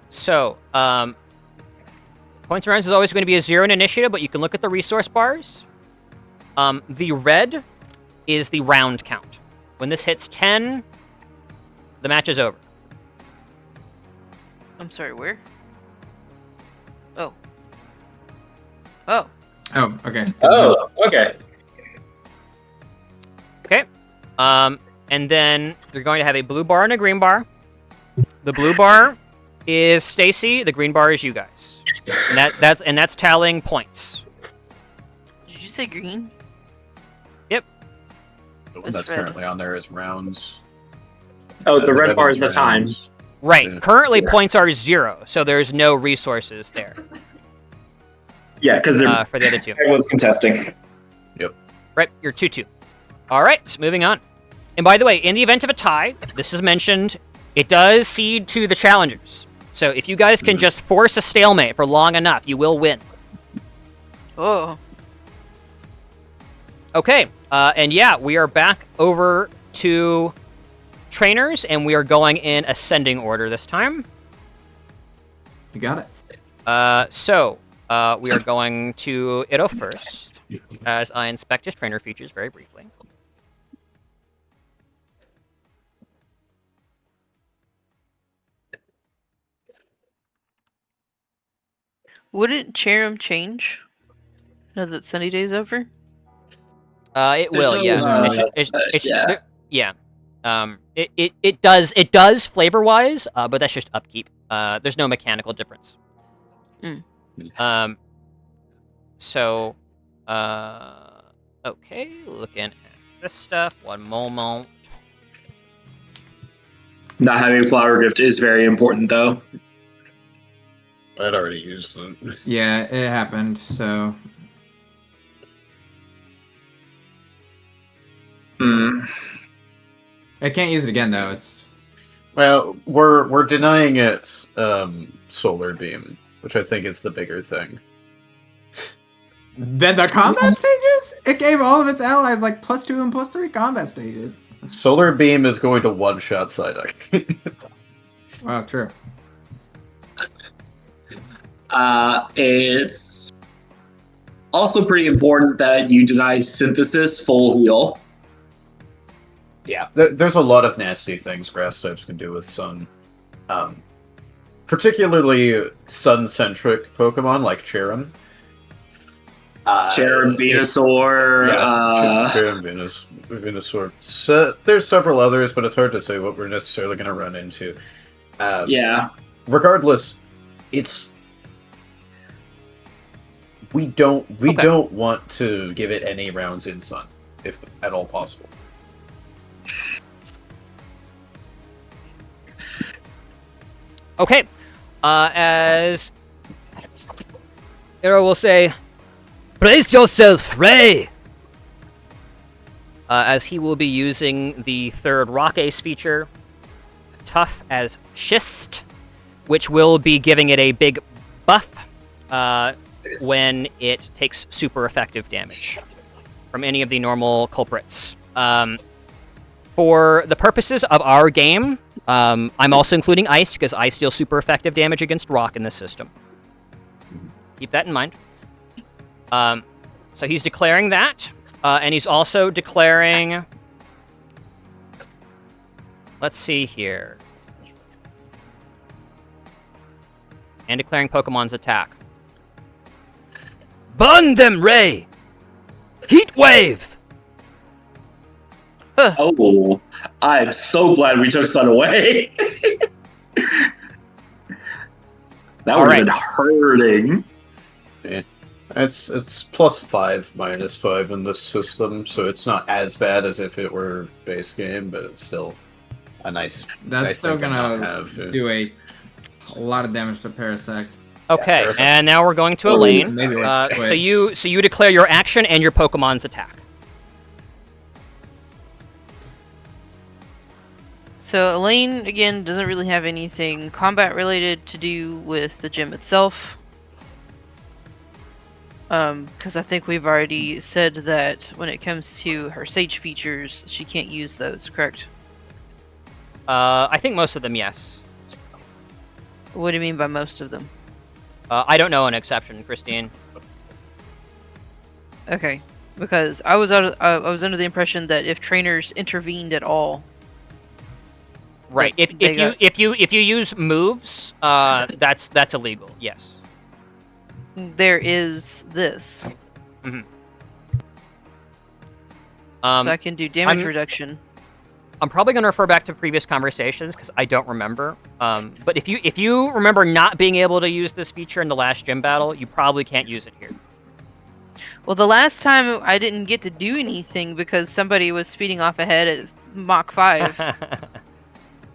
So, points and rounds is always going to be a 0 in initiative, but you can look at the resource bars. The red is the round count. When this hits 10, the match is over. I'm sorry, where? Oh. Oh. Oh, okay. Oh, okay. Okay. And then you're going to have a blue bar and a green bar. The blue bar is Stacy. The green bar is you guys. And that's tallying points. Did you say green? Yep. The one that's currently on there is rounds. Oh, the red bar is the time. Right. Yeah. Currently, points are 0, so there's no resources there. Yeah, because they're for the other two. everyone's contesting. Yep. Right. You're 2-2. All right. Moving on. And by the way, in the event of a tie, this is mentioned, it does cede to the challengers. So if you guys can just force a stalemate for long enough, you will win. Oh. Okay. And yeah, we are back over to trainers, and we are going in ascending order this time. You got it. So we are going to Eroh first, as I inspect his trainer features very briefly. Wouldn't Cherim change now that Sunny Day's over? It will, no, yes. yeah. Yeah. It does flavor wise, but that's just upkeep. There's no mechanical difference. So, okay, looking at this stuff. One moment. Not having flower gift is very important, though. I'd already used it. Yeah, it happened, so... Hmm. I can't use it again, though. It's... Well, we're denying it solar beam, which I think is the bigger thing. Then the combat stages? It gave all of its allies like +2 and +3 combat stages. Solar beam is going to one-shot Psyduck. Wow, true. It's also pretty important that you deny synthesis full heal. Yeah, there's a lot of nasty things grass types can do with sun. Particularly sun-centric Pokemon like Cherim. Cherim, Venusaur. Cherim, Venusaur. So, there's several others, but it's hard to say what we're necessarily going to run into. Yeah. Regardless, we don't want to give it any rounds in sun, if at all possible. Okay. As Eroh will say, brace yourself, Ray! As he will be using the third Rock Ace feature, tough as schist, which will be giving it a big buff when it takes super effective damage from any of the normal culprits. For the purposes of our game, I'm also including Ice, because Ice deals super effective damage against Rock in this system. Keep that in mind. So he's declaring that, and he's also declaring... Let's see here. And declaring Pokemon's attack. Burn them, Ray! Heat Wave! Oh, I'm so glad we took Sun away. That would have been hurting. Yeah. It's +5, -5 in this system, so it's not as bad as if it were base game, but it's still a nice. That's nice still thing to gonna not have. do a lot of damage to Parasect. Okay, Parasect's- and now we're going to Elaine. maybe like So you declare your action and your Pokemon's attack. So Elaine, again, doesn't really have anything combat related to do with the gym itself. Because I think we've already said that when it comes to her Sage features, she can't use those, correct? I think most of them, yes. What do you mean by most of them? I don't know an exception, Christine. Okay, because I was under the impression that if trainers intervened at all, Right. If you use moves, that's illegal. Yes. there is this. Mhm. So I can do damage I'm- reduction. I'm probably going to refer back to previous conversations because I don't remember. But if you remember not being able to use this feature in the last gym battle, you probably can't use it here. Well, the last time I didn't get to do anything because somebody was speeding off ahead at Mach 5.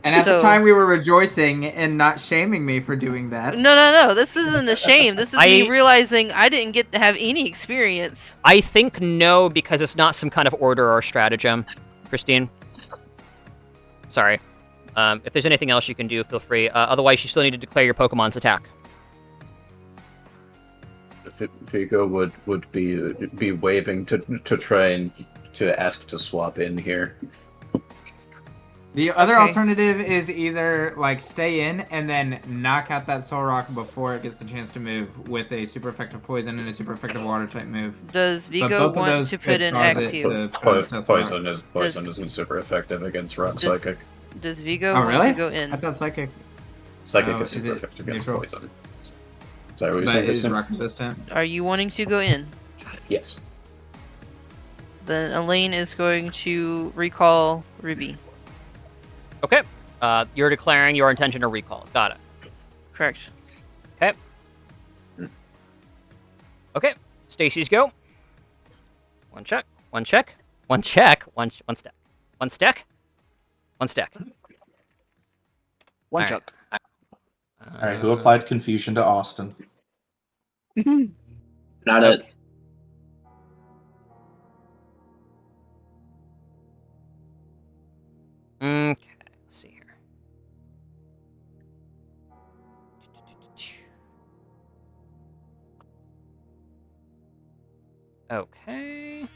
And at the So- time, we were rejoicing and not shaming me for doing that. No. This isn't a shame. This is me I- realizing I didn't get to have any experience. I think no, because it's not some kind of order or stratagem, Christine. Sorry. If there's anything else you can do, feel free. Otherwise, you still need to declare your Pokemon's attack. Vigo would be waving to try and to ask to swap in here. The other Okay. alternative is either like stay in and then knock out that Soul Rock before it gets the chance to move with a super effective poison and a super effective water type move. Does But Vigo both of want those to could put in cause it Axew? to Poison Does- isn't super effective against Rock Does- Psychic. Does Vigo Oh want really? to go in? I thought Psychic. Psychic Oh, is is super it effective against neutral? poison. Is that what you're But saying? it is Kristen? rock resistant. Are you wanting to go in? Yes. Then Elaine is going to recall Ruby. Okay. You're declaring your intention to recall. Got it. Correct. Okay. Okay. Stacy's go. One check. One check. One check. One stack. One stack. One stack. One All chuck. All right, who applied confusion to Austin? Not it. Okay. Let's see here. Okay.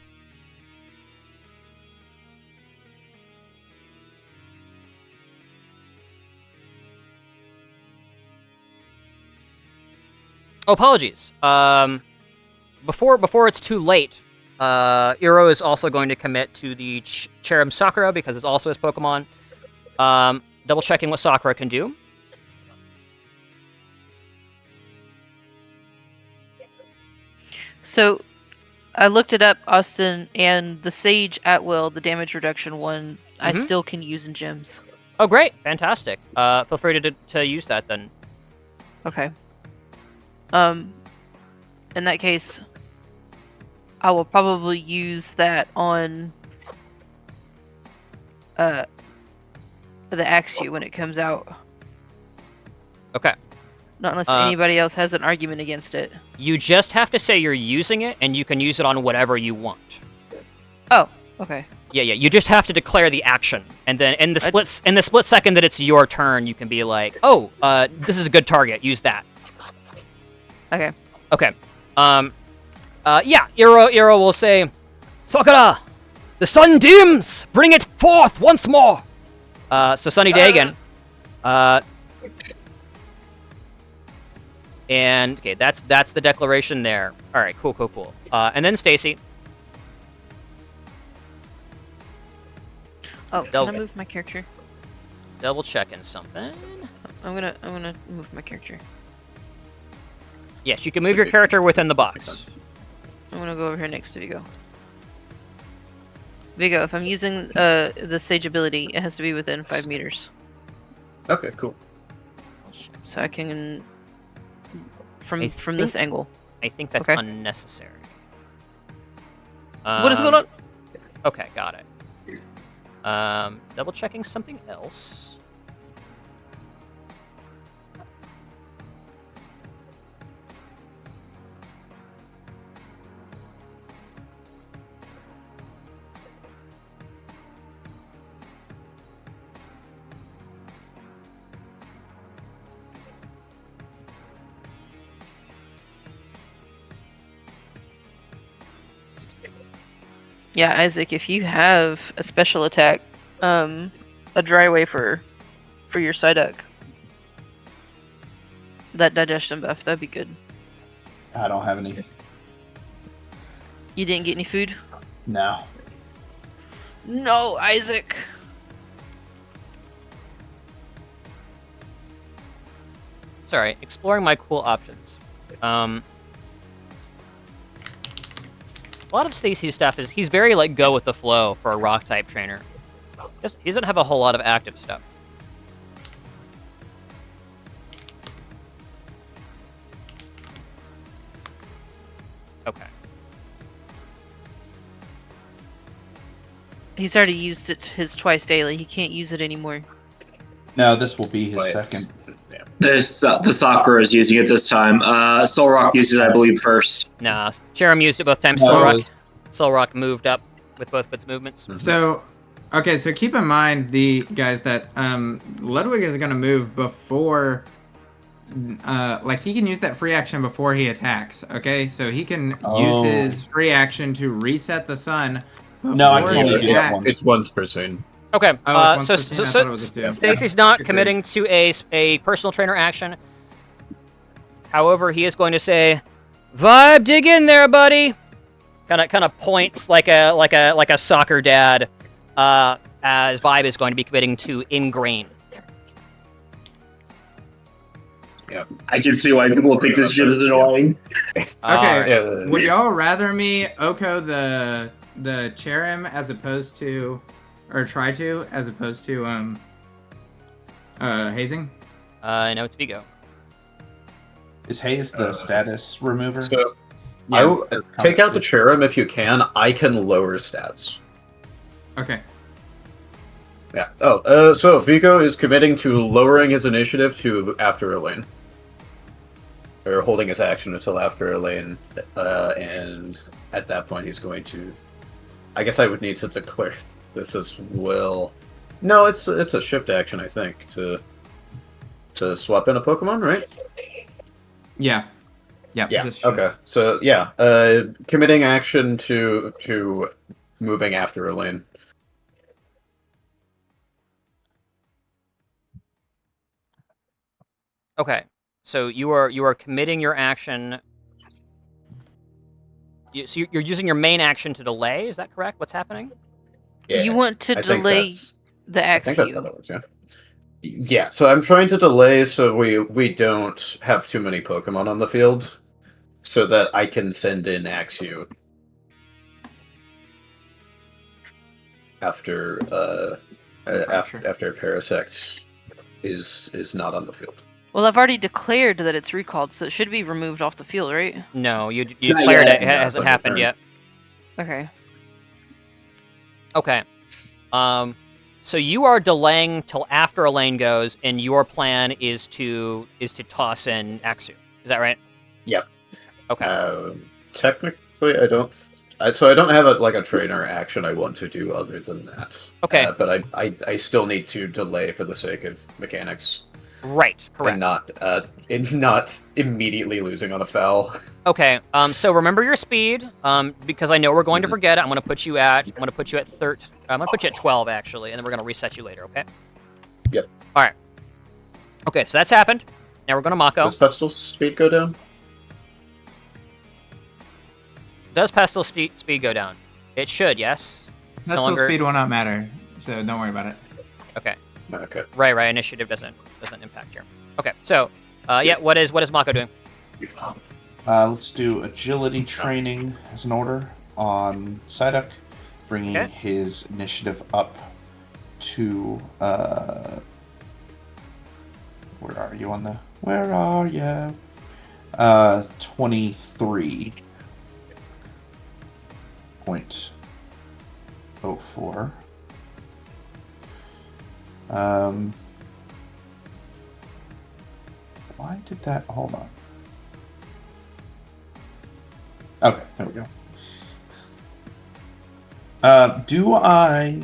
Oh, apologies. Before it's too late, Eroh is also going to commit to the Cherub Sakura because it's also his Pokemon. Double checking what Sakura can do. So, I looked it up, Austin, and the Sage at will, the damage reduction one, I Mhm. still can use in gyms. Oh, great. Fantastic. Feel free to use that then. Okay. In that case, I will probably use that on the Axew when it comes out. Okay. Not unless Uh, anybody else has an argument against it. You just have to say you're using it, and you can use it on whatever you want. Oh, okay. Yeah. You just have to declare the action, and then in the split second that it's your turn, you can be like, "Oh, this is a good target. Use that." Okay. Okay. Yeah. Eroh will say, "Sakura, the sun dims. Bring it forth once more." So sunny day again. And okay, that's the declaration there. All right, cool. And then Stacy. Oh, can I move my character? Double checking something. I'm gonna move my character. Yes, you can move your character within the box. I'm gonna go over here next to Vigo. Vigo, if I'm using the Sage ability, it has to be within 5 meters. Okay, cool. So I can from this angle. I think that's Okay. unnecessary. What is going on? Okay, got it. Double checking something else. Yeah, Isaac, if you have a special attack, a dry way for your Psyduck, that digestion buff, that'd be good. I don't have any. You didn't get any food? No. No, Isaac. Sorry, exploring my cool options. A lot of Stacy's stuff is he's very like go with the flow for a rock type trainer. He doesn't have a whole lot of active stuff. Okay. He's already used his twice daily. He can't use it anymore. No, this will be his But- second. This the Sakura is using it this time. Solrock used it, I believe, first. Nah, Cherim used it both times. No, Solrock moved up with both of its movements. So, okay, so keep in mind, the guys, that Ludwig is going to move before, like, he can use that free action before he attacks, okay? So he can use his free action to reset the sun. No, I before can only he do that attacks. one. It's once per scene. Okay, Oh, it's so 1/15. I thought it was a 2. Stacy's not Agreed. committing to a personal trainer action. However, he is going to say, "Vibe, dig in there, buddy." Kind of points like a soccer dad. As Vibe is going to be committing to Ingrain. I can see why people think this gym is annoying. Okay, Yeah. would y'all rather me Oko the Cherim as opposed to, or try to, as opposed to hazing? No, it's Vigo. Is Haze the status remover? So, take out the Cherub if you can. I can lower stats. Okay. Yeah. Oh, so Vigo is committing to lowering his initiative to after a lane. Or holding his action until after a lane, and at that point he's going to... I guess I would need to declare this as well. No, it's a shift action, I think, to swap in a Pokemon, right? Yeah. Yeah. Yeah. just shoot. Okay. So yeah, committing action to moving after Elaine. Okay. So you are committing your action. So you're using your main action to delay. Is that correct? What's happening? Yeah, You want to I think delay that's. the I think that's how Axew. that works. Yeah. Yeah. So I'm trying to delay so we don't have too many Pokemon on the field, so that I can send in Axew after after Parasect is not on the field. Well, I've already declared that it's recalled, so it should be removed off the field, right? No, you Not declared yet. it. It No, it's hasn't on your happened turn. yet. Okay. Okay. So you are delaying till after Elaine goes, and your plan is to toss in Axew. Is that right? Yep. Okay. Technically, I don't. So I don't have a trainer action I want to do other than that. Okay. But I still need to delay for the sake of mechanics. Right. Correct. And not immediately losing on a foul. Okay. So remember your speed. Because I know we're going to forget it. I'm gonna put you at 13. I'm gonna put you at 12 actually, and then we're gonna reset you later. Okay. Yep. All right. Okay. So that's happened. Now we're gonna Mako. Does Pestil's speed go down? Does Pestil's speed go down? It should. Yes. It's no Pestil's longer... speed will not matter, so don't worry about it. Okay. Okay. Right. Initiative doesn't impact here. Okay. So, yeah. What is Mako doing? Let's do agility training as an order on Psyduck, bringing his initiative up to where are you on the? Where are you? 23.04. Why did that? Hold on. Okay, there we go. Do I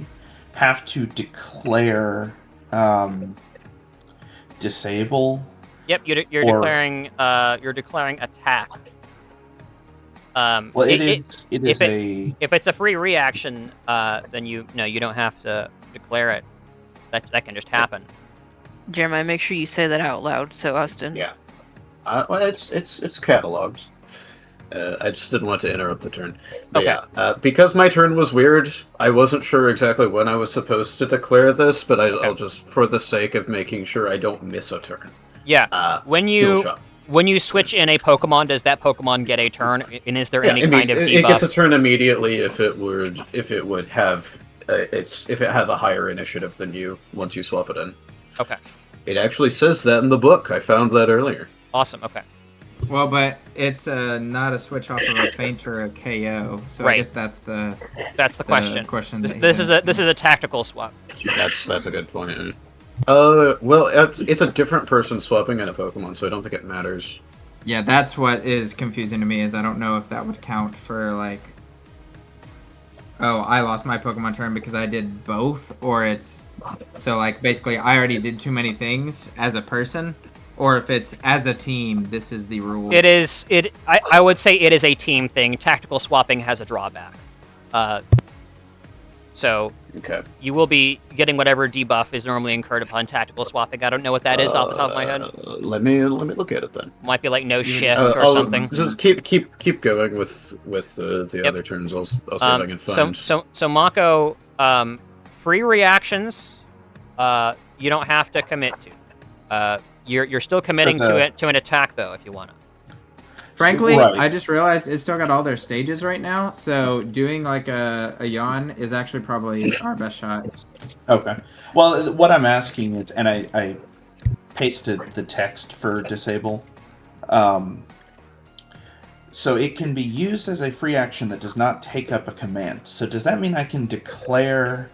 have to declare disable? Yep, you're declaring attack. Well, if it's a free reaction, then you don't have to declare it. That can just happen. Jeremiah, make sure you say that out loud, so Austin. Yeah. Well, it's cataloged. I just didn't want to interrupt the turn. But yeah, because my turn was weird, I wasn't sure exactly when I was supposed to declare this, but I'll just, for the sake of making sure I don't miss a turn. Yeah. When you switch in a Pokemon, does that Pokemon get a turn? And is there any kind of debuff? It gets a turn immediately if it would have if it has a higher initiative than you once you swap it in. Okay. It actually says that in the book. I found that earlier. Awesome. Okay. Well, but it's not a switch off of a feint or a KO, so I guess that's the question. This is a tactical swap. That's a good point. Well, it's a different person swapping in a Pokemon, so I don't think it matters. Yeah, that's what is confusing to me, is I don't know if that would count for, like, oh, I lost my Pokemon turn because I did both, or it's, so, like, basically I already did too many things as a person, or if it's as a team, this is the rule. I would say it is a team thing. Tactical swapping has a drawback. So you will be getting whatever debuff is normally incurred upon tactical swapping. I don't know what that is off the top of my head. Let me look at it then. Might be like no shift or something. Just keep going with the other turns. I'll see if I can find. So Mako, free reactions, you don't have to commit to. You're still committing to an attack though if you want to. Frankly, right. I just realized it's still got all their stages right now, so doing like a yawn is actually probably our best shot. Okay. Well, what I'm asking is, and I pasted the text for disable. So it can be used as a free action that does not take up a command. So does that mean I can declare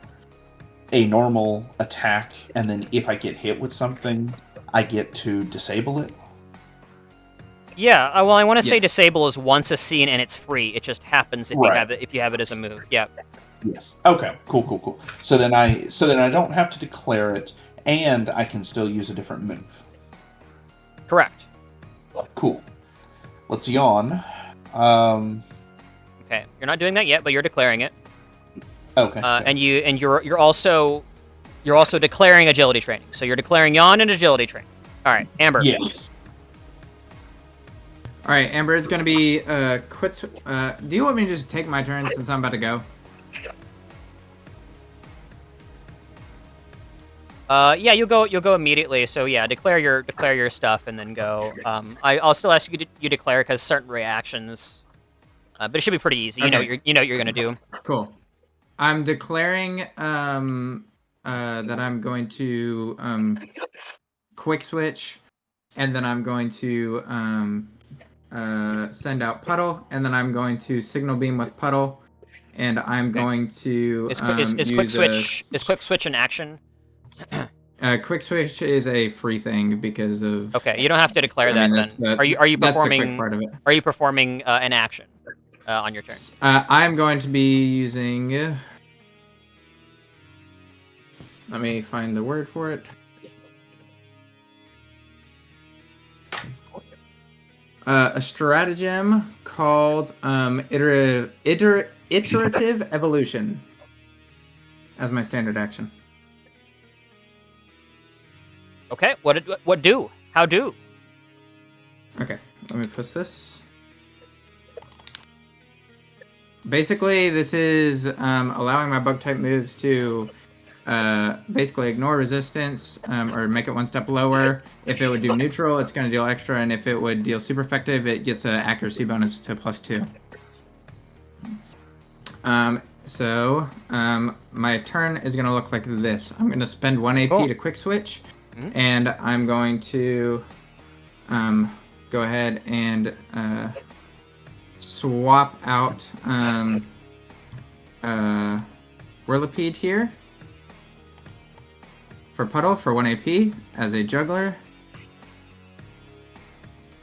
a normal attack, and then if I get hit with something, I get to disable it? Yeah, well, I want to say disable is once a scene and it's free. It just happens if you have it as a move. Yeah. Yes. Okay. Cool. So then I don't have to declare it, and I can still use a different move. Correct. Cool. Let's yawn. Okay, you're not doing that yet, but you're declaring it. Okay. And you're also declaring agility training. So you're declaring yawn and agility training. All right, Amber. Yes. All right, Amber is going to be quit. Do you want me to just take my turn since I'm about to go? Yeah, you'll go immediately. So yeah, declare your stuff and then go. I'll still ask you to declare because certain reactions, but it should be pretty easy. Okay. You know what you're gonna do. Cool. I'm declaring that I'm going to quick switch, and then I'm going to send out puddle, and then I'm going to signal beam with puddle, and I'm going to Is quick switch an action? Quick switch is a free thing because of. Okay, you don't have to declare that then. Are you performing? That's the quick part of it. Are you performing an action on your turn? I'm going to be using. Let me find the word for it. A stratagem called iterative evolution as my standard action. Okay, what do? How do? Okay, let me push this. Basically, this is allowing my bug type moves to basically ignore resistance or make it one step lower. If it would do neutral, it's going to deal extra, and if it would deal super effective, it gets an accuracy bonus to +2. So my turn is going to look like this. I'm going to spend 1 AP to quick switch, and I'm going to go ahead and swap out Whirlipede here for Puddle for 1 AP as a juggler.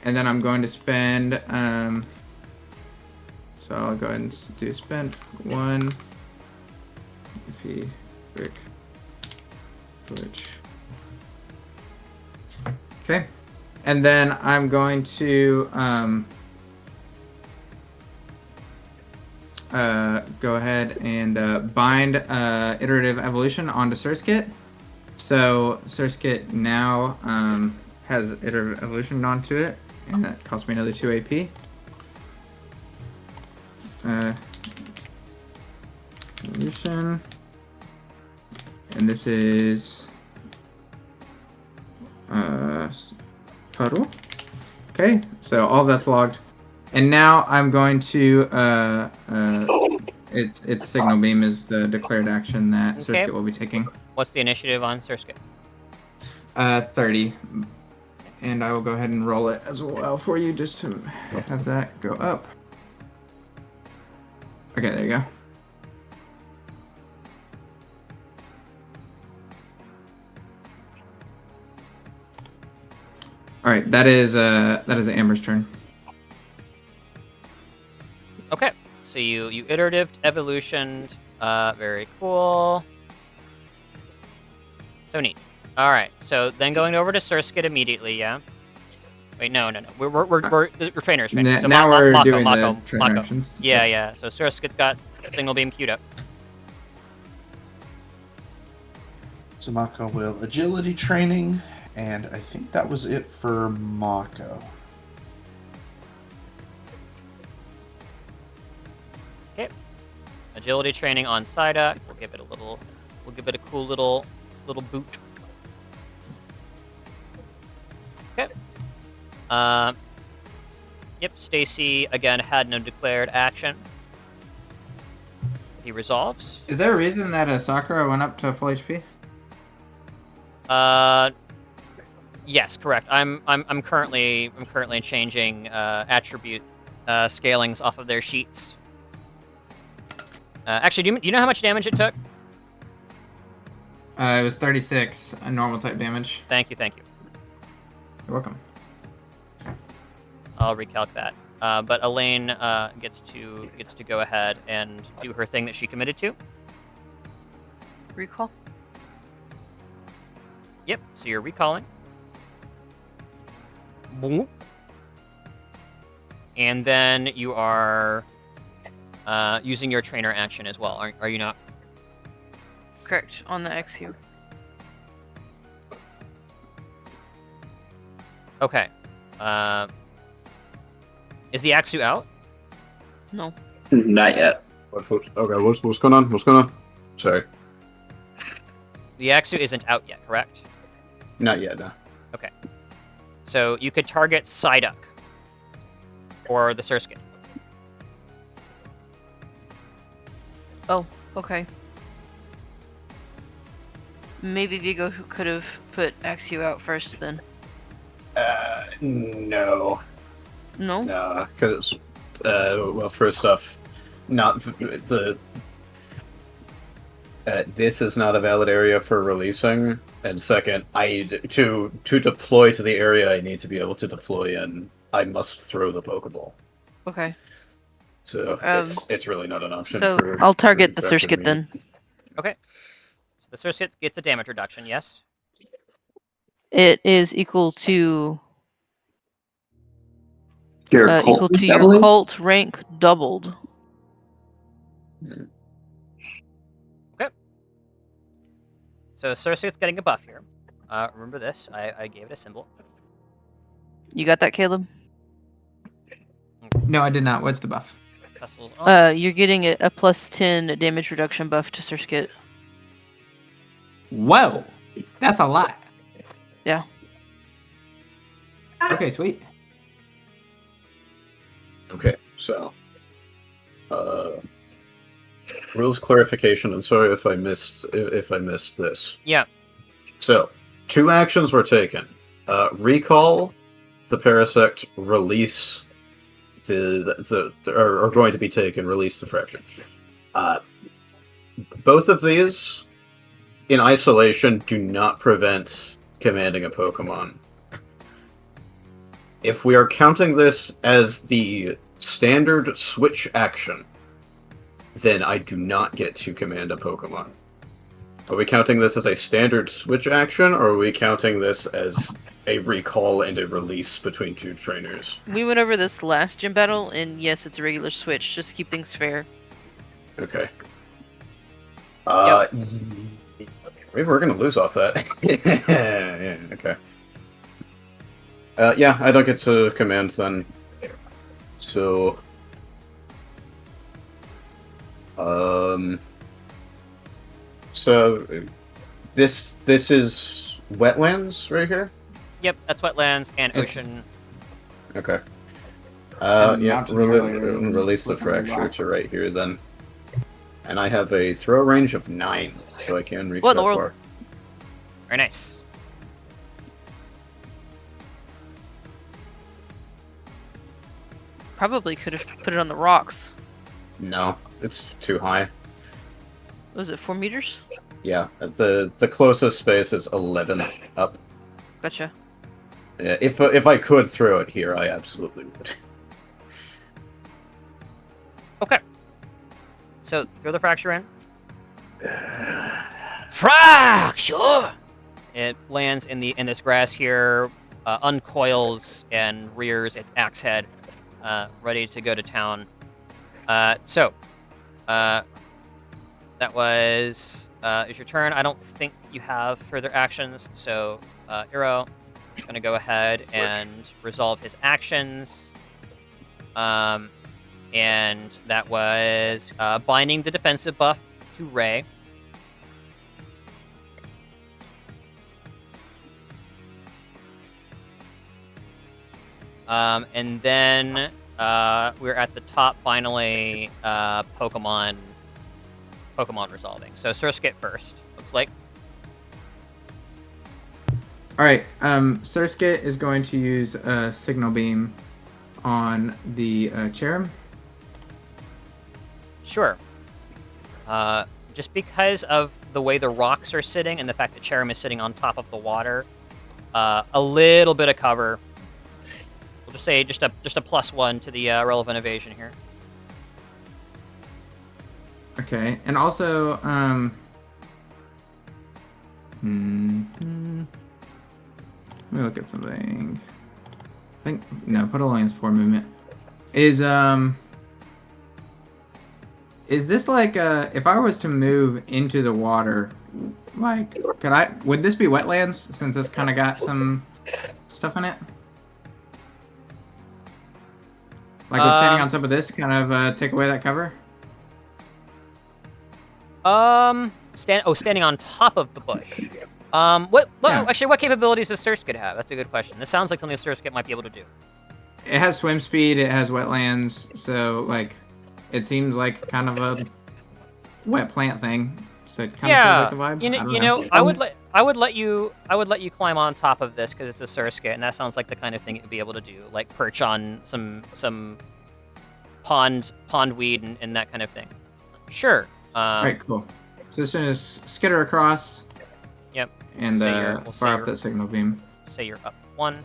And then I'm going to spend, so I'll go ahead and do spend 1 AP, quick switch. Okay. And then I'm going to go ahead and bind iterative evolution onto Surskit. So Surskit now has iterative evolution onto it, and that costs me another 2 AP. Evolution. And this is Puddle. Okay, so all that's logged. And now I'm going to its signal beam is the declared action that Surskit will be taking. What's the initiative on Surskit? 30. And I will go ahead and roll it as well for you just to have that go up. Okay, there you go. All right, that is Amber's turn. Okay, so you iterative evolutioned. Very cool. So neat. All right, so then going over to Surskit immediately, yeah. Wait, no. We're trainers. So now we're doing the trainer actions. Yeah. So Surskit's got signal beam queued up. So Mako will agility training, and I think that was it for Mako. Okay. Agility training on Psyduck. We'll give it a cool little boot. Okay. Yep, Stacy again had no declared action. He resolves. Is there a reason that Sakura went up to full HP? Yes, correct. I'm currently changing attribute scalings off of their sheets. Actually, do you know how much damage it took? It was 36 normal type damage. Thank you. You're welcome. I'll recalc that. But Elaine gets to go ahead and do her thing that she committed to. Recall? Yep, so you're recalling. Boom. And then you are using your trainer action as well, are you not? Correct, on the XU. Okay. Is the Axu out? No. Not yet. Okay, what's going on? What's going on? Sorry. The Axu isn't out yet, correct? Not yet, no. Okay. So you could target Psyduck or the Surskit. Oh, okay. Maybe Vigo could have put Axu out first then. No. No? No, because, well, first off, not the... this is not a valid area for releasing, and second, to deploy to the area I need to be able to deploy in, I must throw the Pokeball. Okay. So it's really not an option. So I'll target the Surskit then. Okay. So the Surskit gets a damage reduction, yes? It is equal to Your equal to your cult rank doubled. Okay. So Surskit's getting a buff here. Remember this, I gave it a symbol. You got that, Caleb? No, I did not. What's the buff? You're getting a plus 10 damage reduction buff to Surskit. Whoa, that's a lot. Yeah. Okay, sweet. Okay, so rules clarification, and sorry if I missed this. Yeah. So 2 actions were taken. Recall the Parasect, release are going to be taken, release the Fraction. Both of these in isolation do not prevent commanding a Pokemon. If we are counting this as the standard switch action, then I do not get to command a Pokemon. Are we counting this as a standard switch action, or are we counting this as a recall and a release between 2 trainers? We went over this last gym battle, and yes, it's a regular switch, just to keep things fair. Okay. Yep. We're gonna lose off that. Yeah, okay. Yeah, I don't get to command then. So... So, this is wetlands right here? Yep, that's wetlands and ocean. Okay. And Yeah, mountain area, release the slippery fracture rock. to right here then. And I have a throw range of 9, so I can reach What in that the world? far. Very nice. Probably could have put it on the rocks. No, it's too high. Was it 4 meters? Yeah, the closest space is 11 up. Gotcha. Yeah, if I could throw it here, I absolutely would. Okay. So throw the fracture in. Fracture. It lands in this grass here, uncoils and rears its axe head, ready to go to town. That was is your turn. I don't think you have further actions, so Eroh is going to go ahead and resolve his actions. And that was binding the defensive buff to Ray. And then we're at the top finally, Pokemon resolving. So Surskit first, looks like. Alright, Surskit is going to use a Signal Beam on the Cherub. Sure. Just because of the way the rocks are sitting and the fact that Cherub is sitting on top of the water, a little bit of cover. We'll just say just a +1 to the relevant evasion here. Okay, and also, let me look at something. I think, no, put a lines for movement. Is this like if I was to move into the water, like would this be wetlands since this kind of got some stuff in it? Like would standing on top of this kind of take away that cover? Standing on top of the bush. Actually, what capabilities does Surskit have? That's a good question. This sounds like something Surskit might be able to do. It has swim speed, it has wetlands, so like it seems like kind of a wet plant thing. So it kind of feels like the vibe. I would let you climb on top of this because it's a Surskit, and that sounds like the kind of thing it would be able to do, like perch on some pond weed and that kind of thing. Sure. Alright, cool. So as soon as skitter across. Yep. And fire off that signal beam. Say you're up 1.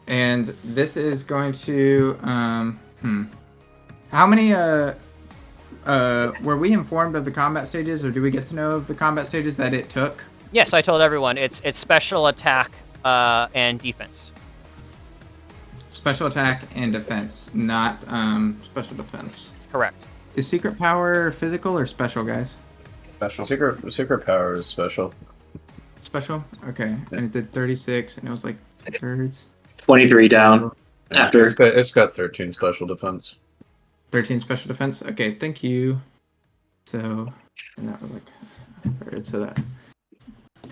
And this is going to how many were we informed of the combat stages, or do we get to know of the combat stages that it took? Yes, I told everyone. It's special attack and defense. Special attack and defense, not special defense. Correct. Is secret power physical or special, guys? Special. Secret power is special. Special? Okay. And it did 36, and it was like thirds. 23 down. After it's got 13 special defense. 13 special defense. Okay, thank you. So, and that was like a third. So that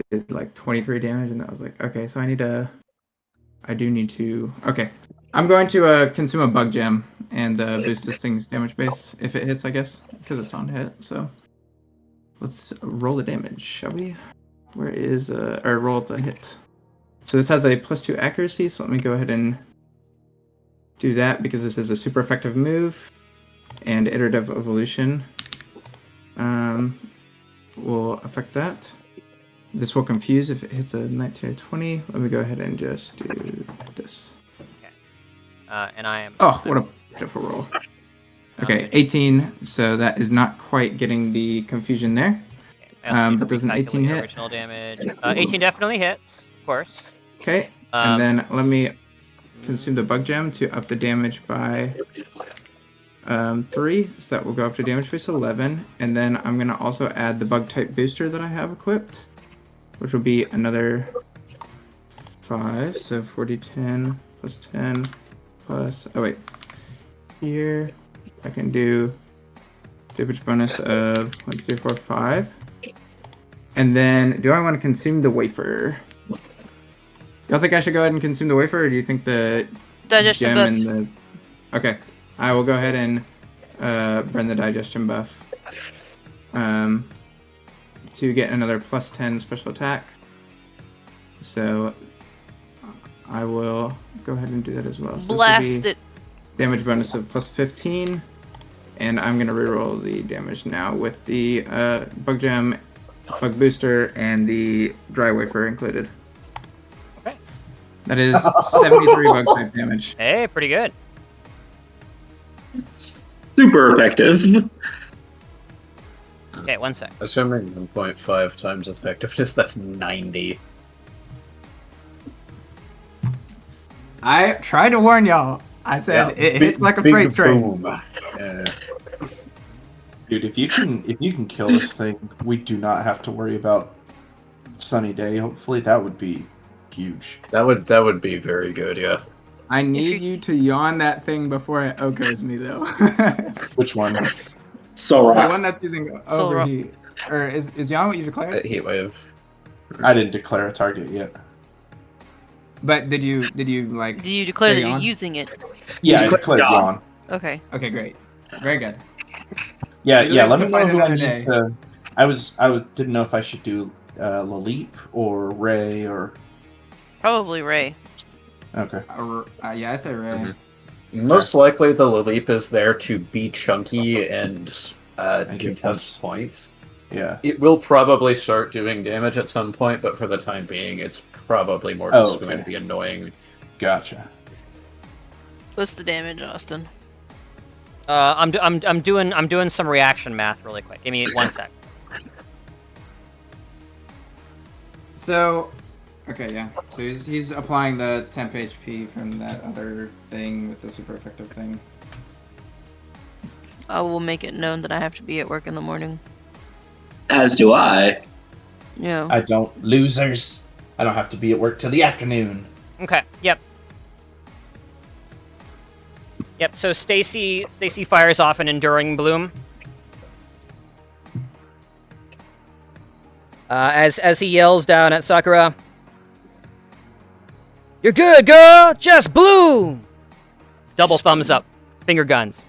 did like 23 damage, and that was like okay. So I do need to. Okay, I'm going to consume a bug gem and boost this thing's damage base if it hits, I guess, because it's on hit. So let's roll the damage, shall we? Where is or roll the hit? So this has a +2 accuracy. So let me go ahead and do that because this is a super effective move, and iterative evolution will affect that. This will confuse if it hits a 19 or 20. Let me go ahead and just do this. Okay. And I am. Oh, what a pitiful roll. Okay, 18. So that is not quite getting the confusion there. Okay. But there's an 18 hit. Original damage. 18 definitely hits, of course. Okay. And then let me consume the bug gem to up the damage by 3. So that will go up to damage base 11. And then I'm going to also add the bug type booster that I have equipped, which will be another 5. So 4d10 plus 10 plus. Oh, wait. Here, I can do damage bonus of 1, 2, 3, 4, 5. And then, do I want to consume the wafer? Y'all think I should go ahead and consume the wafer, or do you think the Digestion gem buff. and the... Okay, I will go ahead and burn the digestion buff to get another +10 special attack. So I will go ahead and do that as well. So Blast it. Damage bonus of +15, and I'm gonna reroll the damage now with the bug gem, bug booster, and the dry wafer included. Okay. That is 73 bug type damage. Hey, pretty good. Super effective. Okay, 1 sec. Assuming 1.5 times effectiveness, that's 90. I tried to warn y'all. I said it hits like a freight train. Yeah. Dude, if you can kill this thing, we do not have to worry about sunny day. Hopefully, that would be huge. That would be very good. Yeah. I need you to yawn that thing before it okos me, though. Which one? So The one that's using overheat. Or is yawn what you declared? Heat wave. I didn't declare a target yet. But did you like? Do you declare say that you're yawn? using it? Yeah, I declared yawn. Okay. Okay, great. Very good. Yeah, You'll yeah. have Let to me know find who I another need day. to. I didn't know if I should do Laleep or Ray or. Probably Ray. Okay. Yeah, I say Ray. Mm-hmm. Most likely, the Laleep is there to be chunky and get contest points. Yeah. It will probably start doing damage at some point, but for the time being, it's probably more just going to be annoying. Gotcha. What's the damage, Austin? I'm doing some reaction math really quick. Give me 1 sec. So, Okay, yeah. So he's applying the temp HP from that other thing with the super effective thing. I will make it known that I have to be at work in the morning. As do I. Yeah. I don't. Losers. I don't have to be at work till the afternoon. Okay. Yep. Yep. So Stacy fires off an enduring bloom. As he yells down at Sakura, "You're good, girl. Just bloom." Double thumbs up. Finger guns.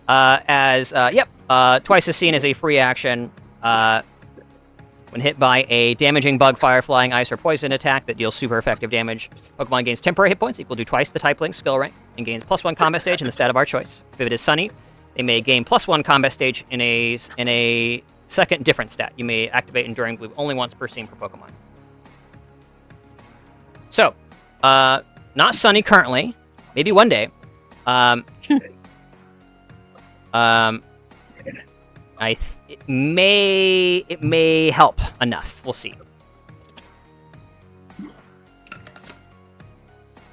Twice as seen as a free action. When hit by a damaging bug, fire, flying, ice, or poison attack that deals super effective damage, Pokemon gains temporary hit points equal to twice the type link skill rank and gains +1 combat stage in the stat of our choice. If it is Sunny, they may gain +1 combat stage in a second different stat. You may activate Enduring Bloom only once per scene per Pokemon. So, not Sunny currently. Maybe one day. It may help enough. We'll see.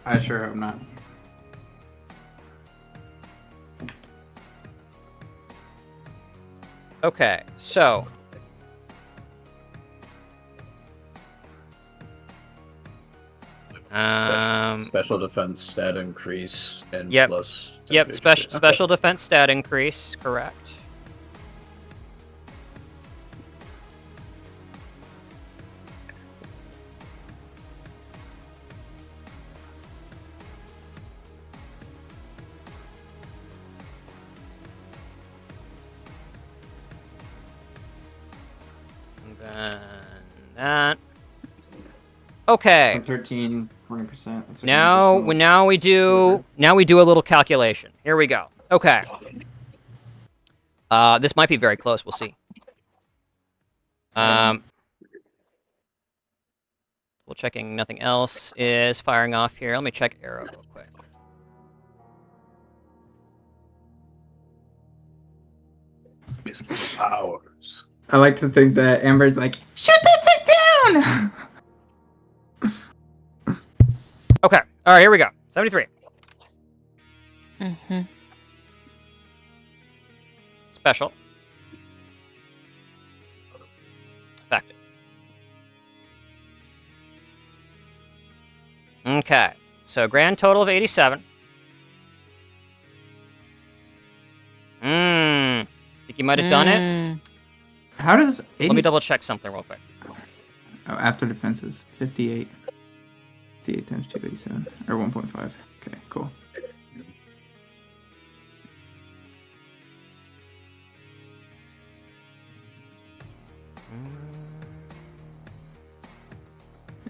I sure hope not. Okay, so special defense stat increase and Yep. plus. Yep, special defense stat increase, correct. That. Okay. 13, 20%. Now we do a little calculation. Here we go. Okay. This might be very close. We'll see. Well, checking nothing else is firing off here. Let me check Eroh real quick. Powers. I like to think that Amber's like, shoot that thing down! Okay. All right, here we go. 73. Mm-hmm. Special. Effective. Okay. So grand total of 87. Think you might have done it? How does 80... Let me double check something real quick. Oh, after defenses, 58. 58 times 287, or 1.5. Okay, cool.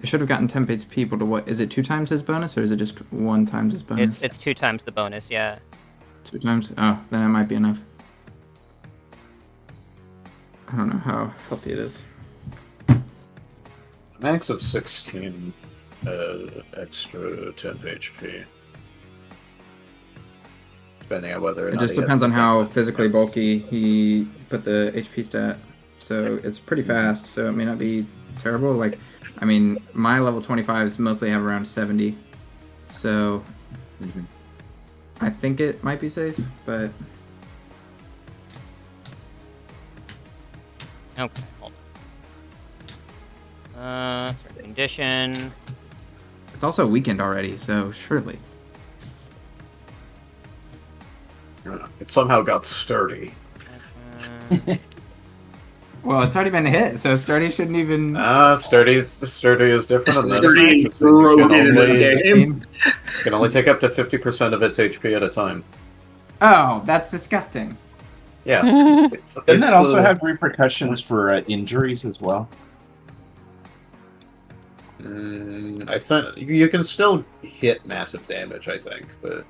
It should have gotten temp HP, but what is it? 2 times his bonus, or is it just 1 times his bonus? It's 2 times the bonus, yeah. 2 times? Oh, then it might be enough. I don't know how healthy it is. Max of 16 extra temp HP. Depending on whether or It not just he has depends the on how benefit. physically bulky he put the HP stat. So it's pretty fast, so it may not be terrible. Like, I mean, my level 25s mostly have around 70. So I think it might be safe, but... Okay, hold on. Condition. It's also weekend already, so surely. It somehow got sturdy. Well, it's already been hit, so sturdy shouldn't even... Sturdy is different. Sturdy is broken in this game. Can only take up to 50% of its HP at a time. Oh, that's disgusting. Yeah. Doesn't that also have repercussions for injuries as well? I think you can still hit massive damage. I think, but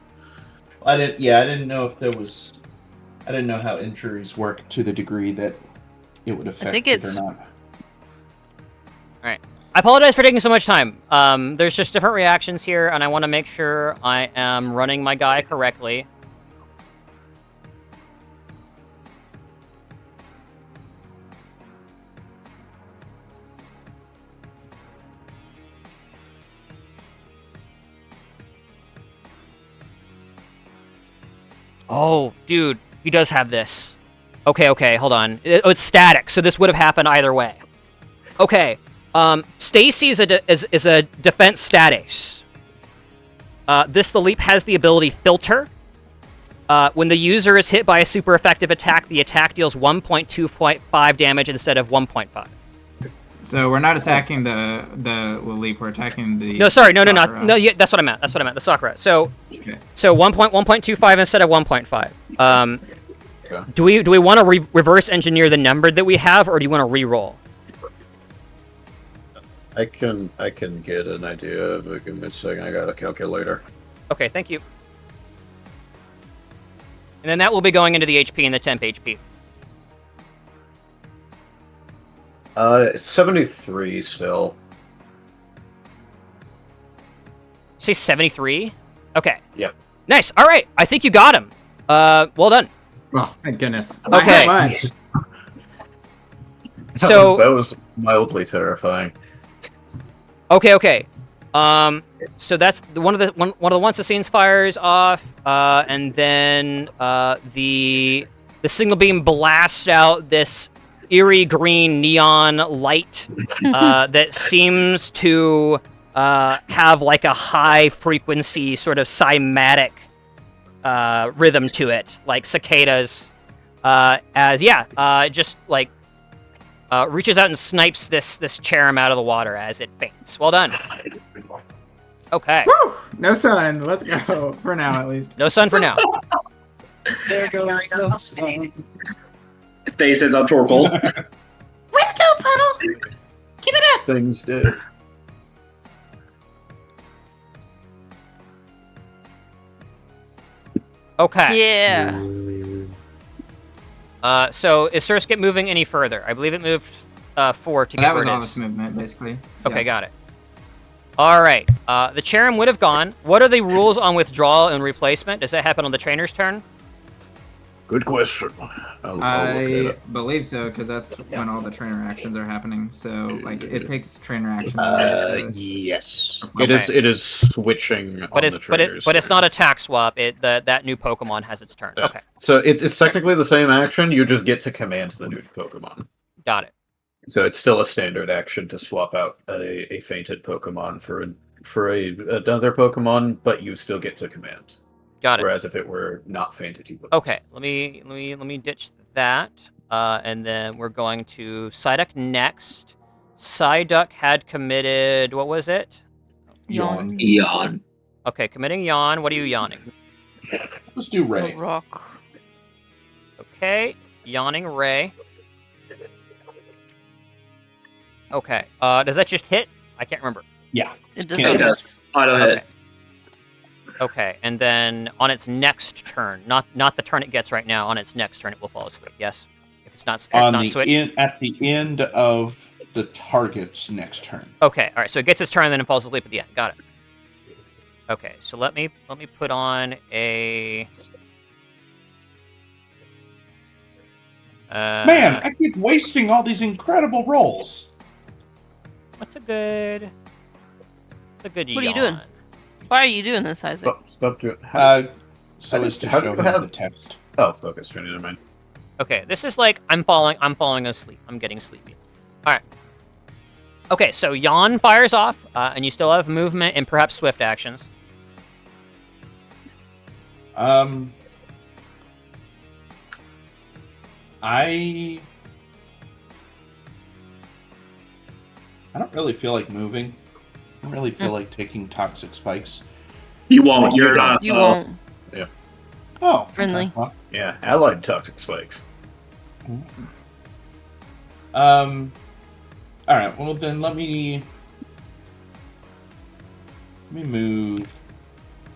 I didn't know if there was. I didn't know how injuries work to the degree that it would affect it or not. All right. I apologize for taking so much time. There's just different reactions here, and I want to make sure I am running my guy correctly. Oh, dude, he does have this. Okay, hold on. It's static, so this would have happened either way. Okay, Stacy is a defense status. The leap has the ability Filter. When the user is hit by a super effective attack, the attack deals 1.2.5 damage instead of 1.5. So we're not attacking the leap. We're attacking the. No, sorry, no. Yeah, that's what I meant. The Sakura. So, Okay. so 1.25 instead of 1.5. Okay. Do we want to reverse engineer the number that we have, or do you want to re-roll? I can get an idea of it. Give me a second. I got a calculator. Okay, thank you. And then that will be going into the HP and the temp HP. 73 still. Say 73? Okay. Yep. Nice. All right. I think you got him. Well done. Oh, thank goodness. Okay. So that was mildly terrifying. Okay. So that's one of the once the scenes fires off, and then the signal beam blasts out this eerie green neon light that seems to have like a high frequency sort of cymatic rhythm to it, like cicadas. Just like reaches out and snipes this cherub out of the water as it faints. Well done. Okay. Woo! No sun. Let's go for now, at least. No sun for now. There goes the stain. Faces on Torkoal. Way to go, Puddle! Keep it up! Things did. Okay. Yeah. So is Surskit moving any further? I believe it moved 4 to get That where was it all is. its movement, basically. Okay, Yeah. got it. All right. The cherub would have gone. What are the rules on withdrawal and replacement? Does that happen on the trainer's turn? Good question. I'll look I at it. believe so, because that's when all the trainer actions are happening. So, like, it takes trainer action. Yes. Okay. It is switching on the trainers. But it's not a tack swap. That new Pokemon has its turn. Yeah. Okay, So it's technically the same action. You just get to command the new Pokemon. got it. So it's still a standard action to swap out a fainted Pokemon for another Pokemon, but you still get to command. Got it. Whereas if it were not fainted, you would. Okay, let me ditch that, and then we're going to Psyduck next. Psyduck had committed, what was it? Yawn. Yawn. Okay, committing yawn. What are you yawning? Let's do A Ray. rock. Okay, yawning Ray. Okay, does that just hit? I can't remember. Yeah. It does Can't not. do Yes. Auto hit. Okay. Okay, and then on its next turn, not the turn it gets right now, on its next turn it will fall asleep. Yes, if it's not switched. At the end of the target's next turn. Okay, all right. So it gets its turn, and then it falls asleep at the end. Got it. Okay, so let me put on a. Man, I keep wasting all these incredible rolls. What's a good? What are you doing? Why are you doing this, Isaac? Stop doing. So as to how show do him you have- the text. Oh, focus. Never mind. Okay, this is like I'm falling asleep. I'm getting sleepy. All right. Okay, so yawn fires off, and you still have movement and perhaps swift actions. I don't really feel like moving. I don't really feel like taking toxic spikes. You won't. You're not. You won't. Oh, Friendly. okay, well, Yeah, allied toxic spikes. all right. Well, then let me move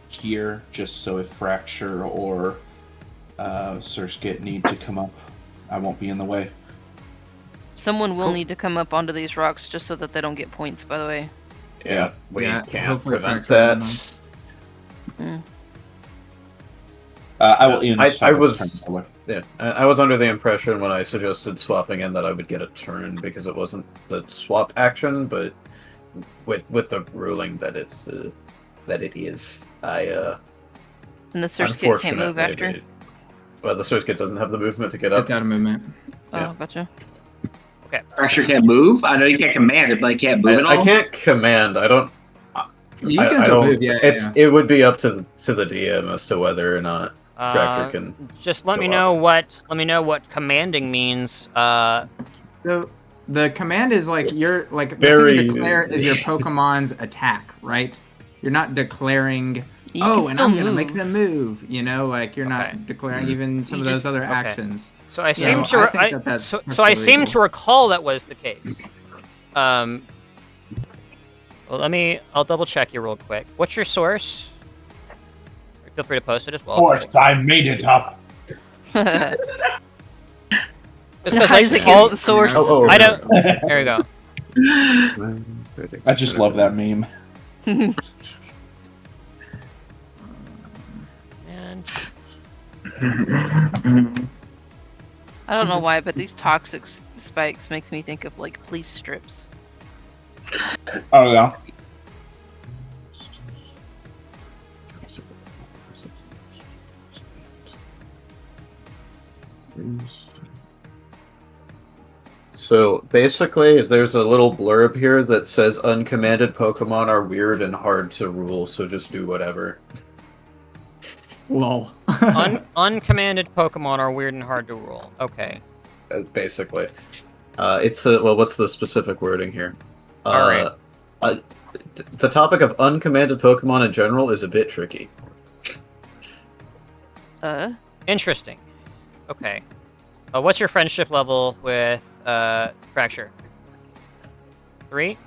here, just so if Fracture or Surskit need to come up, I won't be in the way. Someone will Cool. need to come up onto these rocks just so that they don't get points, by the way. Yeah, we Yeah, can't hopefully prevent Fracture that. I will end. I was I was under the impression when I suggested swapping in that I would get a turn because it wasn't the swap action, but with the ruling that it is, And the Surskit can't move after. Well, the Surskit doesn't have the movement to get up. It's out of movement. Oh, gotcha. Fracture can't move? I know you can't command it, but it can't move at all? I can't command. I don't. You I can still don't. move, yeah. It would be up to the DM as to whether or not Fracture can. Just let me go know up. what commanding means. So the command is like you're like the very- thing you declare is your Pokemon's attack, right? You're not declaring. You can And still I'm gonna move. make them move. You know, like you're not Okay. declaring even some You of those just- other okay. actions. So I Yeah, seem no, to I think that that's so I perfectly seem legal. to recall that was the case. Well, I'll double check you real quick. What's your source? Feel free to post it as well. Of course, I made it up. It's 'cause, Isaac all- is the source. I don't. There we go. I just love that meme. And I don't know why, but these toxic spikes makes me think of like police strips. Oh yeah. So basically, there's a little blurb here that says uncommanded Pokemon are weird and hard to rule, so just do whatever. Lol. uncommanded Pokemon are weird and hard to rule. Okay. Basically, it's a well. What's the specific wording here? All right. The topic of uncommanded Pokemon in general is a bit tricky. Interesting. Okay. What's your friendship level with Fracture? 3?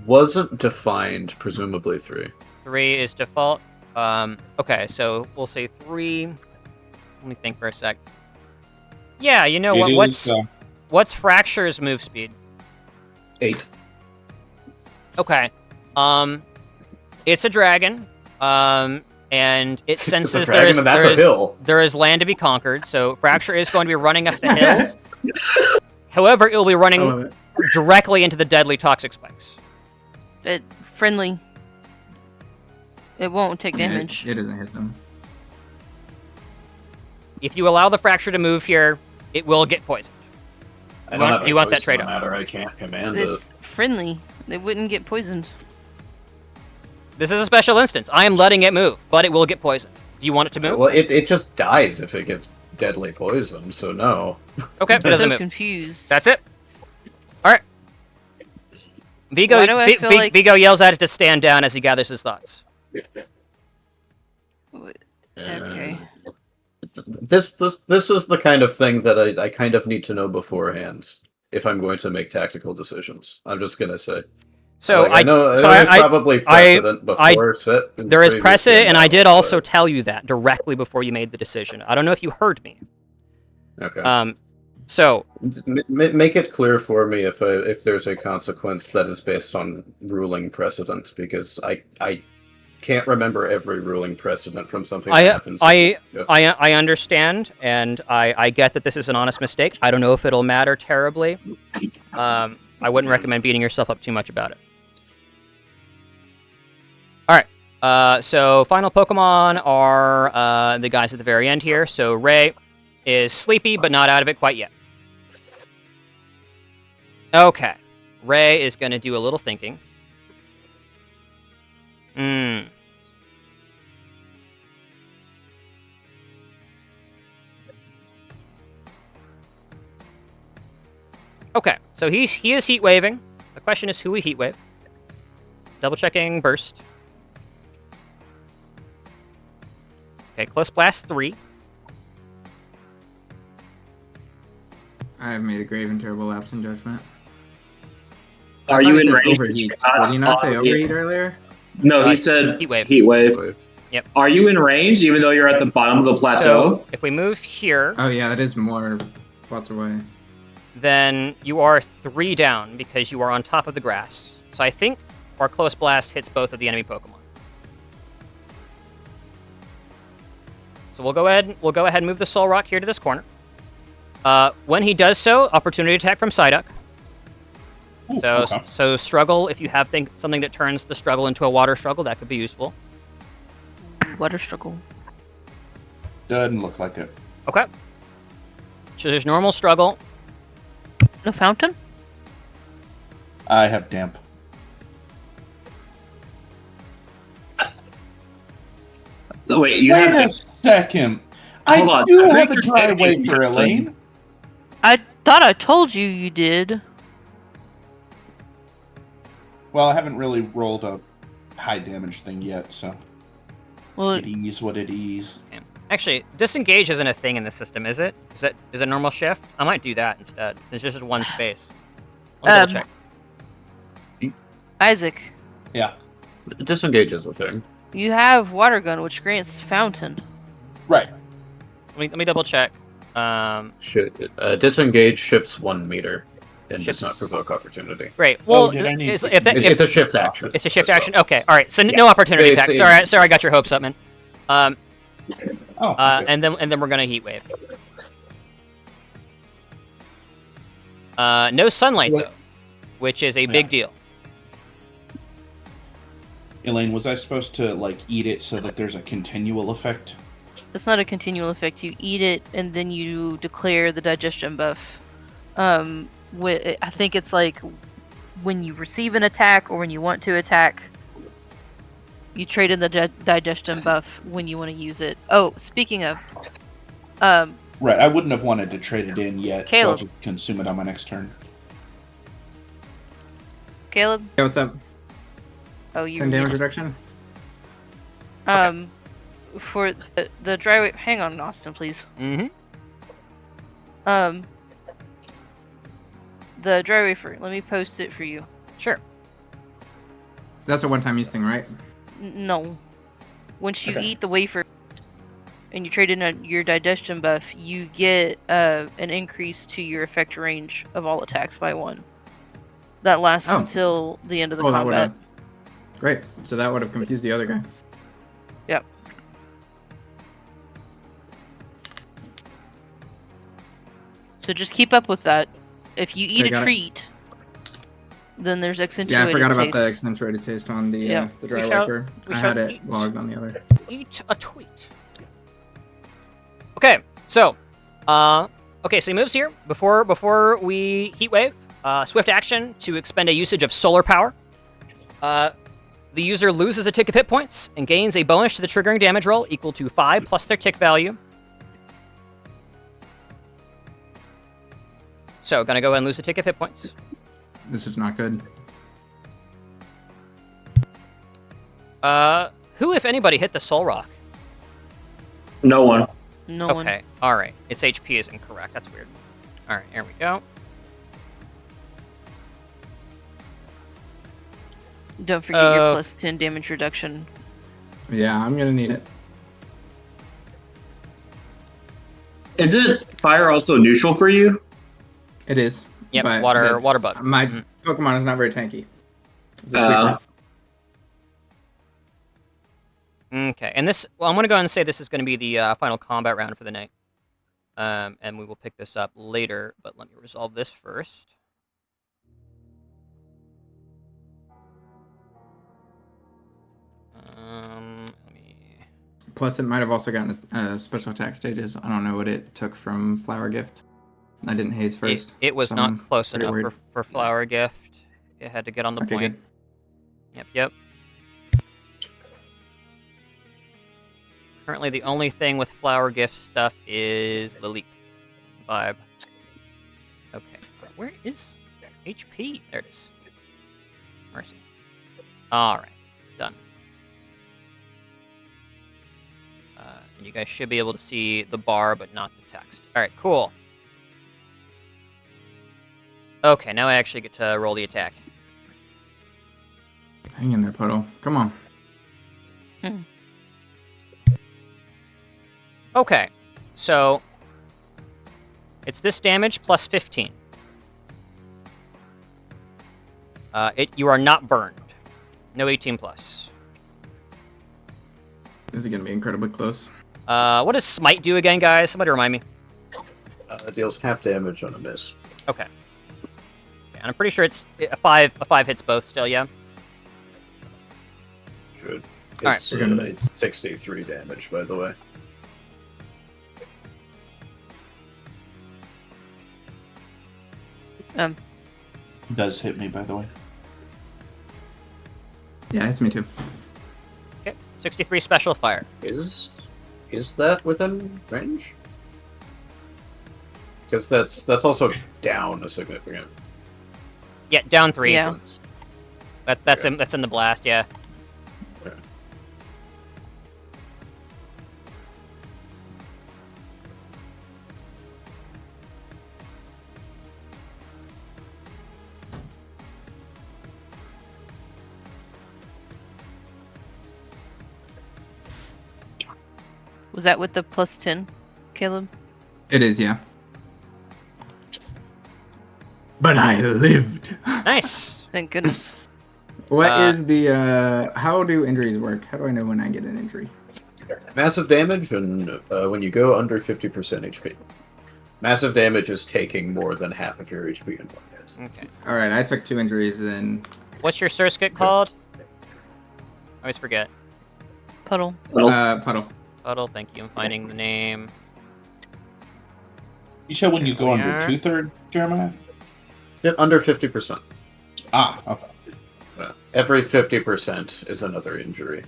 Wasn't defined. Presumably 3. 3 is default. Okay, so we'll say 3. Let me think for a sec. Yeah, you know what? What's Fracture's move speed? 8. Okay. It's a dragon. And it senses there is land to be conquered, so Fracture is going to be running up the hills. However, it will be running directly into the deadly toxic spikes. Friendly. It won't take damage. It doesn't hit them. If you allow the Fracture to move here, it will get poisoned. You want that trade-off? I can't command It's friendly. It wouldn't get poisoned. This is a special instance. I am letting it move, but it will get poisoned. Do you want it to move? Well, it just dies if it gets deadly poisoned, so no. Okay, it doesn't I'm move. confused. That's it. All right. Vigo, Why do I feel like- Vigo yells at it to stand down as he gathers his thoughts. Okay. This is the kind of thing that I kind of need to know beforehand if I'm going to make tactical decisions. I'm just gonna say. So I know there's probably precedent before set. in There is previous precedent, game and I did battles, also tell you that directly before you made the decision. I don't know if you heard me. but- Okay. So Make it clear for me if there's a consequence that is based on ruling precedent, because I can't remember every ruling precedent from something that happens. I understand, and I get that this is an honest mistake. I don't know if it'll matter terribly. I wouldn't recommend beating yourself up too much about it. All right. So final Pokemon are the guys at the very end here. So Ray is sleepy, but not out of it quite yet. Okay. Ray is going to do a little thinking. Okay, so he is heat waving. The question is who we heat wave. Double checking burst. Okay, Close Blast 3. I have made a grave and terrible lapse in judgment. Are I you thought in it said range? overheat? Did you not say overheat earlier? No, he said Heat wave. Heat wave. Yep. Are you in range, even though you're at the bottom of the plateau? So if we move here, Oh yeah, that is more spots away. then you are 3 down because you are on top of the grass. So I think our Close Blast hits both of the enemy Pokemon. So we'll go ahead and move the Soul Rock here to this corner. When he does so, opportunity attack from Psyduck. So struggle, if you have something that turns the struggle into a water struggle, that could be useful. Water struggle. Doesn't look like it. Okay. So there's normal struggle. No fountain? I have damp. Wait, you Wait have a second. I Hold on. do I have think a you're dry saying wafer, Elaine. I thought I told you you did. Well, I haven't really rolled a high damage thing yet, so Well, it is what it is. Actually, disengage isn't a thing in the system, is it? Is it normal shift? I might do that instead, since this is one space. Let me double check. Isaac, Yeah. Disengage is a thing. you have water gun, which grants fountain. Right. Let me double check. Disengage shifts 1 meter and does Shifts. not provoke opportunity. Great. Well, did I need it's, to- if that, It's a shift action. it's a shift as well. action. Okay. All right. So no opportunity It's attack. a- Sorry, I got your hopes up, man. Oh, okay. And then we're gonna heat wave. No sunlight though, which is a big deal. Elaine, was I supposed to like eat it so that there's a continual effect? It's not a continual effect. You eat it and then you declare the digestion buff. I think it's like when you receive an attack or when you want to attack, you trade in the digestion buff when you want to use it. Oh, speaking of, Right, I wouldn't have wanted to trade it in yet, so I'll Caleb. just consume it on my next turn. Caleb. Hey, what's up? Oh, you. 10 damage reduction? For the dry weight. Hang on, Austin, please. Mm-hmm. The dry wafer. Let me post it for you. Sure. That's a one-time use thing, right? No. Once you Okay. eat the wafer and you trade in your digestion buff, you get an increase to your effect range of all attacks by 1. That lasts Oh. until the end of the That combat. would've... Great. So that would have confused the other guy. Yep. So just keep up with that. If you eat Okay, a got it. treat, then there's Yeah, accentuated I forgot about the taste. accentuated taste on the, Yeah. the dry We shall- wiper. we I shall had it eat. logged on the other. Eat a tweet. Okay, so he moves here before we heat wave. Swift action to expend a usage of solar power. The user loses a tick of hit points and gains a bonus to the triggering damage roll equal to 5 plus their tick value. So, gonna go ahead and lose a tick of hit points. This is not good. Who, if anybody, hit the soul rock? No one. No one. Okay, alright. Its HP is incorrect. That's weird. Alright, here we go. Don't forget your plus 10 damage reduction. Yeah, I'm gonna need it. Is it fire also neutral for you? It is. Yep, but water that's- bug. My Mhm. Pokemon is not very tanky. It's a sweeper. Okay, and this, well, I'm going to go ahead and say this is going to be the final combat round for the night. And we will pick this up later, but let me resolve this first. Let me... Plus, it might have also gotten special attack stages. I don't know what it took from Flower Gift. I didn't haze first. It was so not I'm close pretty enough worried. for Flower Gift. It had to get on the Okay, point. good. Yep. Currently, the only thing with Flower Gift stuff is the Leap vibe. Okay, where is HP? There it is. Mercy. Alright, done. And you guys should be able to see the bar, but not the text. Alright, cool. Okay, now I actually get to roll the attack. Hang in there, Puddle. Come on. Okay, so it's this damage plus 15. You are not burned. No 18 plus. This is gonna be incredibly close. What does smite do again, guys? Somebody remind me. Deals half damage on a miss. Okay. And I'm pretty sure it's a five hits both still. Yeah. Should. All It's, right. it's 63 damage, by the way. Does hit me, by the way. Yeah, it's me too. Okay, 63 special fire. Is that within range? Because that's also down a significant. Yeah, down 3. Yeah. distance. That's in the blast. Yeah. Okay. Was that with the plus 10, Caleb? It is, yeah. But I lived. Nice. Thank goodness. What is the how do injuries work? How do I know when I get an injury? Massive damage, and when you go under 50% HP. Massive damage is taking more than half of your HP in one hit. Okay. All right, I took 2 injuries then. What's your Surskit called? I always forget. Puddle. Puddle. Puddle. Thank you. I'm finding the name. You said when you go we under are. 2/3, Jeremiah? Yeah, under 50%. Ah, okay. Every 50% is another injury.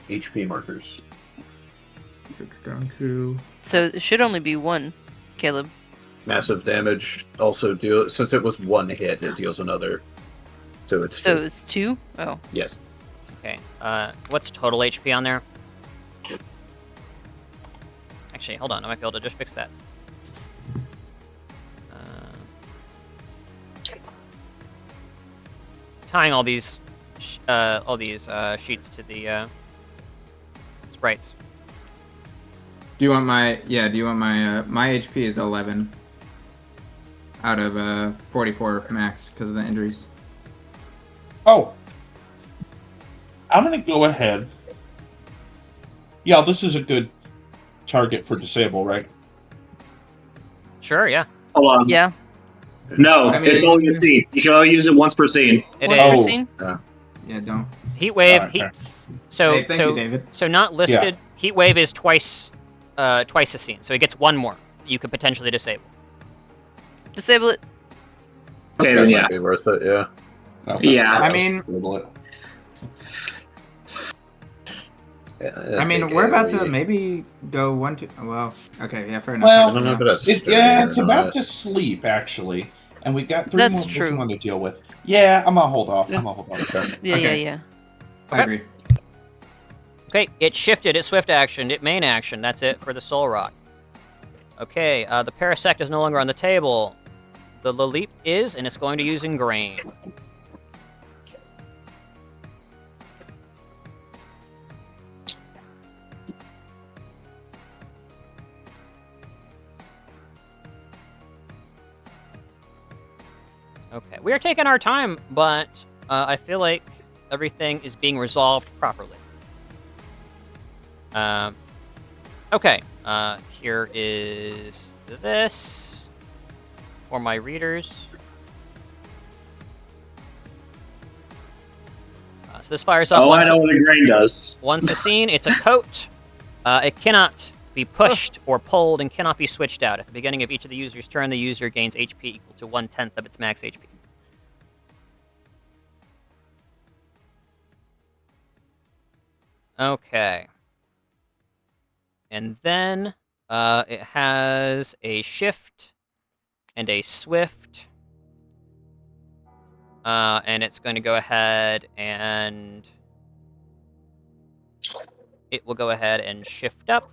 HP markers. 6 down 2. So it should only be 1, Caleb. Massive damage also since it was 1 hit, it deals another. So it's So 2. it's 2? Oh. Yes. Okay. What's total HP on there? Actually, hold on. I might be able to just fix that. Tying all these sheets to the sprites. Do you want my my HP is 11 out of 44 max because of the injuries. Oh. I'm going to go ahead. Yeah, this is a good target for disable, right? Sure, yeah. Hold on. Yeah. No, I mean- it's only a scene. You can only use it once per scene. It Once is. per Oh. scene? Yeah, don't. Heat wave. Alright, thanks. So Hey, thank you, David. So not listed. Heat wave is twice a scene, so he gets 1 more. You could potentially disable. Disable it. Okay, That then might yeah. be worth it, yeah. Okay. Yeah. I mean, Disable it. we're about to maybe go 1, 2. Well, okay, yeah, fair enough. Well, I don't know if it has Yeah, sturdy it's or about not. to sleep, actually. And we got 3 That's more true. Pokemon to deal with. Yeah, I'm gonna hold off. Yeah. I'm gonna hold off. Okay. Yeah, Okay. yeah. I agree. Okay, it shifted. It swift action. It main action. That's it for the Soul Rock. Okay, the Parasect is no longer on the table. The Laleep is, and it's going to use Ingrain. Okay, we are taking our time, but I feel like everything is being resolved properly. Okay, here is this for my readers. So this fires off Oh, I once, know what a grain does. once a scene. It's a coat. It cannot be pushed or pulled and cannot be switched out. At the beginning of each of the user's turn, the user gains HP equal to 1/10 of its max HP. Okay. And then it has a shift and a swift. And it's going to go ahead and it will go ahead and shift up.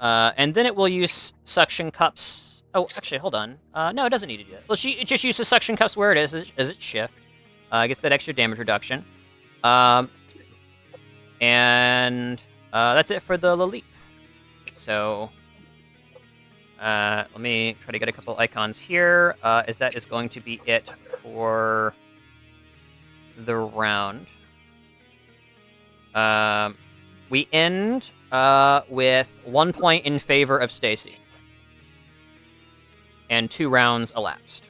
And then it will use suction cups. Oh, actually, hold on. No, it doesn't need to do that. Well, it just uses suction cups where it is as its shift. Gets that extra damage reduction. And that's it for the Laleep. So let me try to get a couple icons here. As that is going to be it for the round. We end with 1 point in favor of Stacy. And 2 rounds elapsed.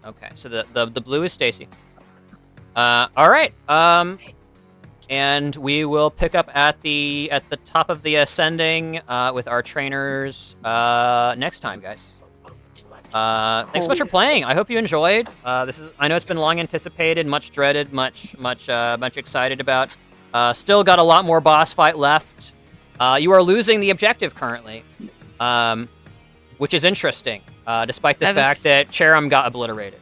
Okay, so the blue is Stacy. All right. And we will pick up at the top of the ascending with our trainers next time, guys. Thanks so much for playing. I hope you enjoyed. I know it's been long anticipated, much dreaded, much excited about. Still got a lot more boss fight left. You are losing the objective currently, which is interesting, despite the fact that Cherim got obliterated.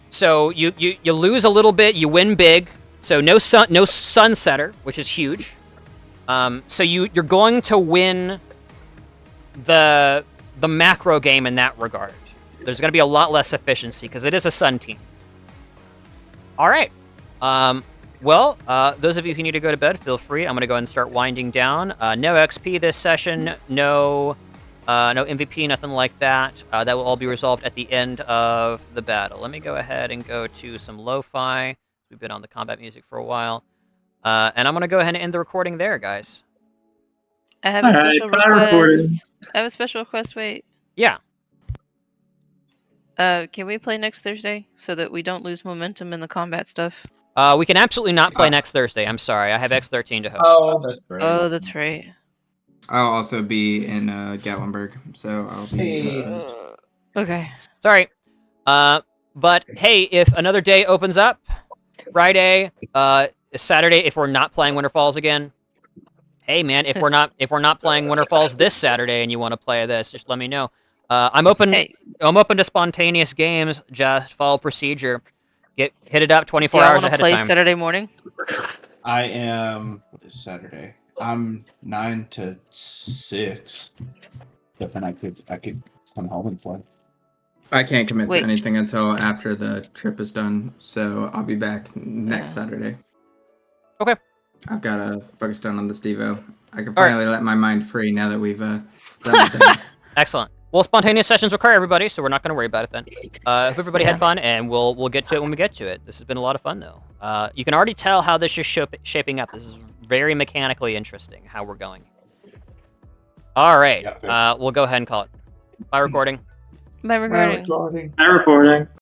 So you lose a little bit, you win big. So no Sunsetter, which is huge. So you're going to win the macro game in that regard. There's going to be a lot less efficiency because it is a Sun team. All right. Well, those of you who need to go to bed, feel free. I'm going to go ahead and start winding down. No XP this session. No MVP, nothing like that. That will all be resolved at the end of the battle. Let me go ahead and go to some lo-fi. We've been on the combat music for a while. And I'm going to go ahead and end the recording there, guys. I have a special request. I have a special request, wait. Yeah. Can we play next Thursday so that we don't lose momentum in the combat stuff? We can absolutely not play next Thursday. I'm sorry. I have X13 to host. Oh, that's right. Oh, that's right. I'll also be in Gatlinburg, so I'll be... Okay. Sorry. But hey, if another day opens up, Friday, Saturday, if we're not playing Winter Falls again, hey man, if we're not playing Winter Falls this Saturday and you want to play this, just let me know. I'm open. Hey. I'm open to spontaneous games. Just follow procedure. Hit it up 24 hours ahead of time. Play Saturday morning? I am. What is Saturday? I'm 9 to 6. But then I could come home and play. I can't commit to anything until after the trip is done, so I'll be back next Saturday. Okay. I've got to focus down on this Devo. I can finally let my mind free now that we've done the thing. Excellent. Well, spontaneous sessions occur, everybody, so we're not going to worry about it then. Hope everybody had fun, and we'll get to it when we get to it. This has been a lot of fun, though. You can already tell how this is shaping up. This is very mechanically interesting, how we're going. All right. We'll go ahead and call it. Bye, recording. By recording. By recording.